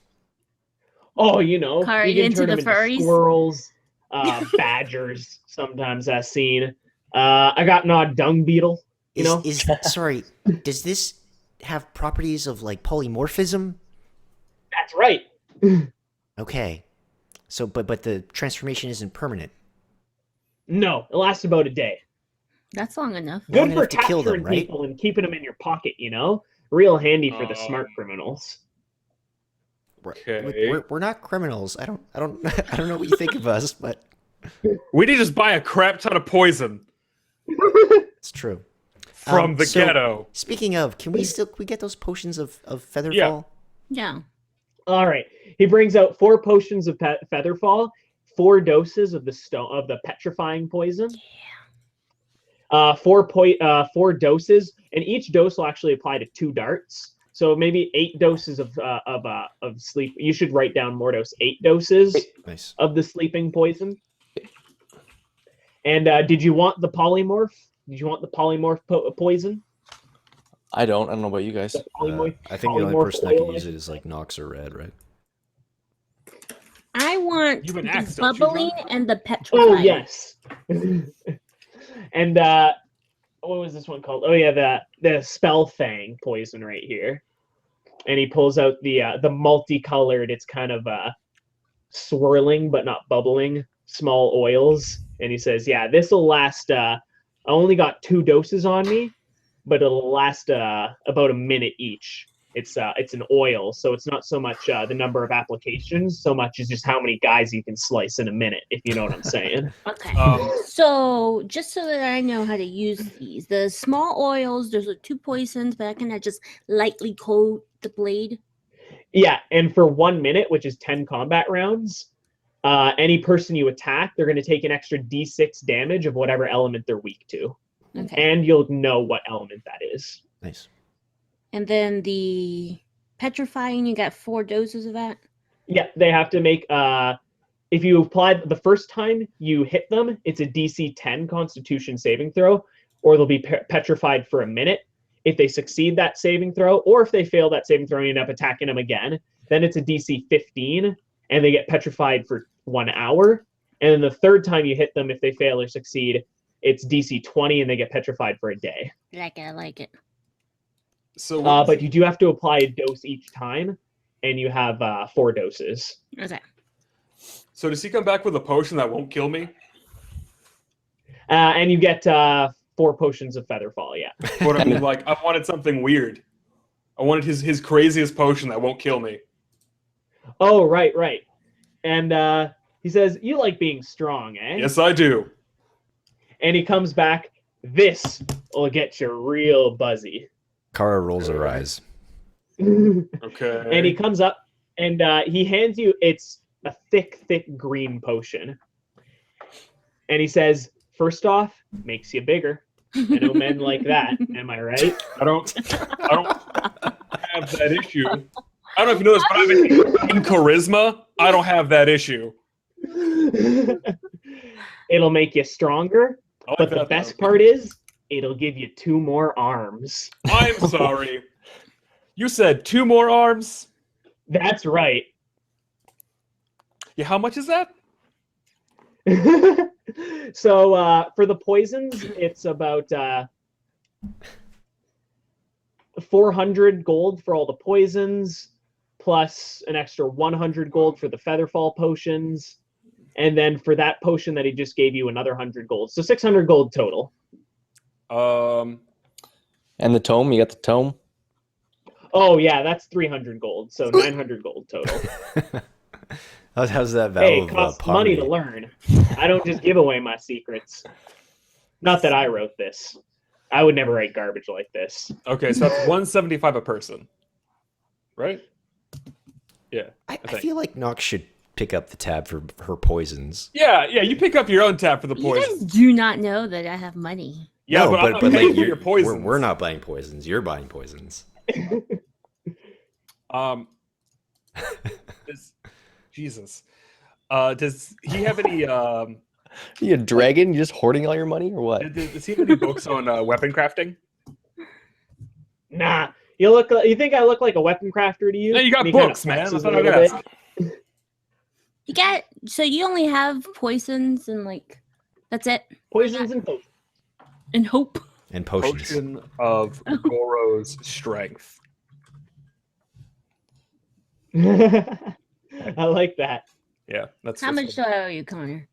Oh, you know, Are you you can into turn the them into furries? squirrels, badgers. Sometimes I've seen. I got an odd dung beetle. You know, Sorry, does this have properties of like polymorphism? That's right. Okay. So, but the transformation isn't permanent. No, it lasts about a day. That's long enough. Long Good for enough to kill them, capturing right? people and keeping them in your pocket, you know? Real handy for the smart criminals. Okay. We're not criminals. I don't I don't know what you think of us, but We need to just buy a crap ton of poison it's true. from the so- ghetto. Speaking of, can we get those potions of Featherfall? Yeah. Yeah. All right. He brings out 4 potions of Featherfall, 4 doses of the petrifying poison. 4 doses, and dose will actually apply to 2 darts. So maybe 8 doses of sleep. You should write down Mordos. 8 doses Nice. of the sleeping poison. And did you want the polymorph? Did you want the polymorph poison? I don't know about you guys. The polymorph, I think the only polymorph person that can oil? use it is like Nox or Red, right? I want You have an the axe, don't you, bubbling John? and the petrifying. Oh yes. And what was this one called? Oh yeah, the spell fang poison right here. And he pulls out the multicolored. It's kind of swirling but not bubbling small oils. And he says, "Yeah, this will last. I only got 2 doses on me, but it'll last about a minute each. It's an oil, so it's not so much the number of applications, so much as just how many guys you can slice in a minute, if you know what I'm saying." Okay. Um, So just so that I know how to use these, the small oils, there's 2 poisons, but I can just lightly coat the blade. Yeah, and for 1 minute, which is 10 combat rounds, any person you attack, they're going to take an extra d6 damage of whatever element they're weak to. Okay. And you'll know what element that is. Nice. And then the petrifying, you got 4 doses of that. Yeah, they have to make, if you apply the first time you hit them, it's a DC 10 Constitution saving throw, or they'll be petrified for a minute. If they succeed that saving throw, or if they fail that saving throw and you end up attacking them again, then it's a DC 15, and they get petrified for 1 hour. And then the third time you hit them, if they fail or succeed, it's DC 20, and they get petrified for a day. I like it. so But you do have to apply a dose each time, and you have 4 doses. Okay. so does he come back with a potion that won't kill me? And you get 4 potions of Featherfall, yeah. But I mean, like, I wanted something weird. I wanted his craziest potion that won't kill me. Oh, right. And he says, "You like being strong, eh?" Yes, I do. And he comes back, "This will get you real buzzy." Kara rolls her eyes. Okay. And he comes up and he hands you, it's a thick green potion. And he says, "First off, makes you bigger. I know men like that. Am I right?" I don't have that issue. I don't know if you know this, but I'm in charisma. I don't have that issue. It'll make you stronger. I like But the that, best though. part is, it'll give you 2 more arms. I'm sorry. You said 2 more arms? That's right. Yeah, how much is that? So for the poisons, it's about 400 gold for all the poisons, plus an extra 100 gold for the Featherfall potions, and then for that potion that he just gave you, another 100 gold. So 600 gold total. And the tome, you got the tome. Oh yeah, that's 300 gold. So 900 gold total. How's that Hey, value it of costs money poverty? to learn. I don't just give away my secrets. Not that I wrote this. I would never write garbage like this. Okay, so that's 175 a person. Right? Yeah. I think. feel like Nox should pick up the tab for her poisons. Yeah, you pick up your own tab for the You guys poison. do not know that I have money. Yeah, No, but I'm not like paying for you're- your poisons. We're not buying poisons. You're buying poisons. Jesus. Does he have any You a dragon? You just hoarding all your money or what? does he have any books on weapon crafting? Nah. You think I look like a weapon crafter to you? Yeah, you got And he kinda books, man. I flexes thought a I'd little ask. You got so you only have poisons and like that's it. Poisons and potions. And hope. And potions. Potion of Goro's strength. I like that. Yeah, that's How much do I owe you, Connor?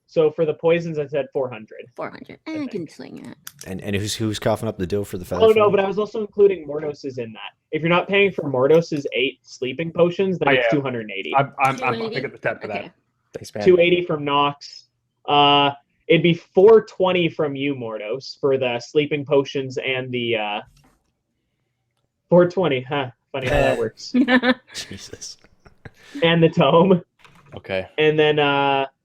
So for the poisons, I said 400. 400. I I can think. swing it. And who's coughing up the dough for the feather? Oh no, fall? but I was also including Mordos's in that. If you're not paying for Mordos's 8 sleeping potions, then Oh, it's yeah. 280. I'm 280? picking the tab for Okay. that. Thanks, man. 280 from Nox. It'd be 420 from you, Mordos, for the sleeping potions and the 420. Huh? Funny how that works. Jesus. And the tome. Okay. And then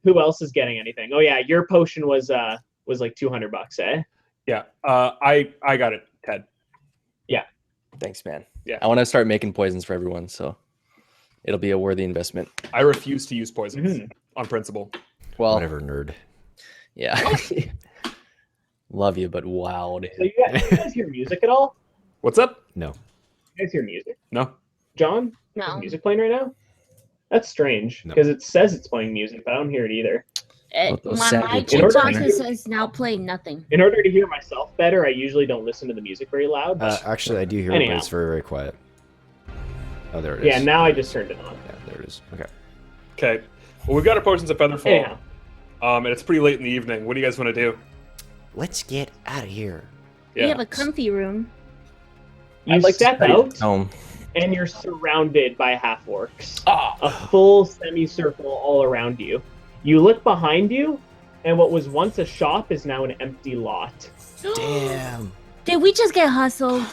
who else is getting anything? Oh yeah, your potion was like $200, eh? Yeah, I got it, Ted. Thanks, man. Yeah. I want to start making poisons for everyone, so it'll be a worthy investment. I refuse to use poisons Mhm. on principle. Well, Whatever, nerd. yeah. Love you, but wowed. So you guys hear music at all? What's up? No. You guys hear music? No. John? Is No. music playing right now? That's strange No. because it says it's playing music, but I don't hear it either. Those My sad mic people are box says now play nothing. In order to hear myself better, I usually don't listen to the music very loud. but- Actually, I do hear it, Anyhow. but it's very, very quiet. Oh, there it is. yeah, now I just turned it on. Yeah, there it is. Okay. Okay. Well, we've got our potions of Featherfall. Anyhow, And it's pretty late in the evening. What do you guys want to do? Let's get out of here. We have a comfy room. you I'd like to step study out home. and you're surrounded by half orcs. Ah, A full semicircle all around you. You look behind you, and what was once a shop is now an empty lot. Damn. Did we just get hustled?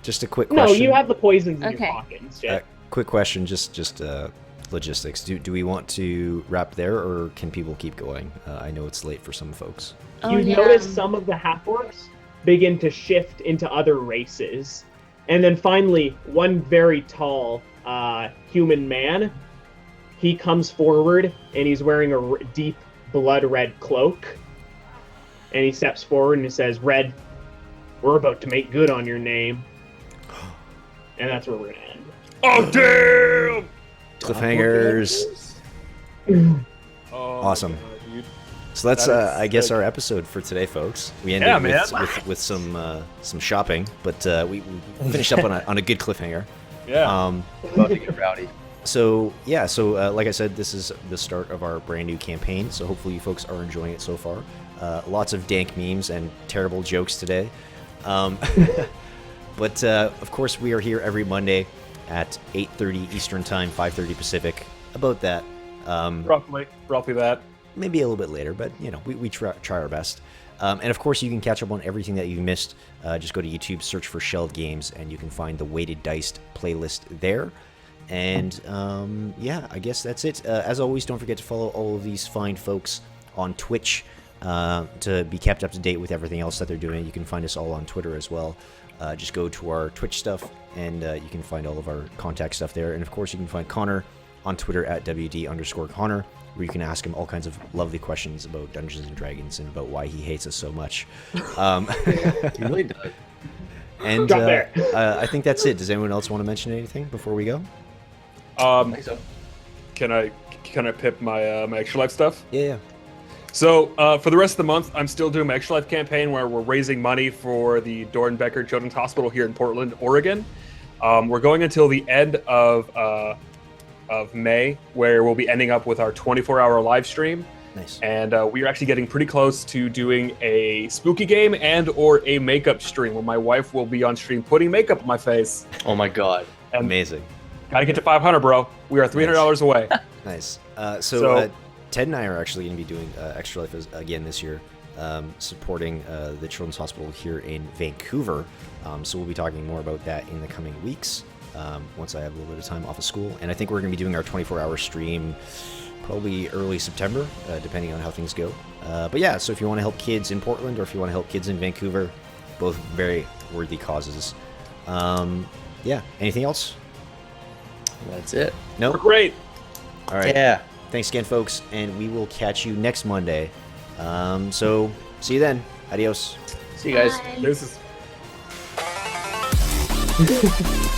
Just a quick No, question. you have the poisons in Okay. your pockets, Jet. Quick question, just logistics. Do we want to wrap there, or can people keep going? I know it's late for some folks. Oh, You yeah. notice some of the half orcs begin to shift into other races. And then finally, one very tall human man, he comes forward and he's wearing a deep blood red cloak. And he steps forward and he says, Red, we're about to make good on your name. And that's where we're going to end. oh damn! Cliffhangers. Oh, Awesome. my God, dude. So that's, That is I guess, sick. our episode for today, folks. We ended Yeah, with some shopping, but we finished up on a good cliffhanger. Yeah. About to get rowdy. So like I said, this is the start of our brand new campaign. So hopefully you folks are enjoying it so far. Lots of dank memes and terrible jokes today. But of course, we are here every Monday at 8:30 Eastern Time, 5:30 Pacific. About that. Roughly that. Maybe a little bit later, but we try our best. And of course, you can catch up on everything that you missed. Just go to YouTube, search for Shelved Games, and you can find the Weighted Diced playlist there. And I guess that's it. As always, don't forget to follow all of these fine folks on Twitch to be kept up to date with everything else that they're doing. You can find us all on Twitter as well. Just go to our Twitch stuff, and you can find all of our contact stuff there. And of course, you can find Connor on Twitter at WD_Connor, where you can ask him all kinds of lovely questions about Dungeons and Dragons and about why he hates us so much. He really does. And Drop there. I think that's it. Does anyone else want to mention anything before we go? I think so. Can I pip my my extra life stuff? Yeah. So for the rest of the month, I'm still doing my Extra Life campaign where we're raising money for the Dornbecker Children's Hospital here in Portland, Oregon. We're going until the end of May, where we'll be ending up with our 24-hour live stream. Nice. And we are actually getting pretty close to doing a spooky game and/or a makeup stream where my wife will be on stream putting makeup on my face. Oh my god. And Amazing. gotta get to 500, bro. We are $300 away. Nice. So- So Ted and I are actually going to be doing Extra Life again this year, supporting the Children's Hospital here in Vancouver. So we'll be talking more about that in the coming weeks once I have a little bit of time off of school. And I think we're going to be doing our 24-hour stream probably early September, depending on how things go. But yeah, so if you want to help kids in Portland or if you want to help kids in Vancouver, both very worthy causes. Yeah, anything else? That's it. No? We're great. All right. Yeah. Thanks again, folks, and we will catch you next Monday. So, see you then. Adios. See you guys. Bye. This is.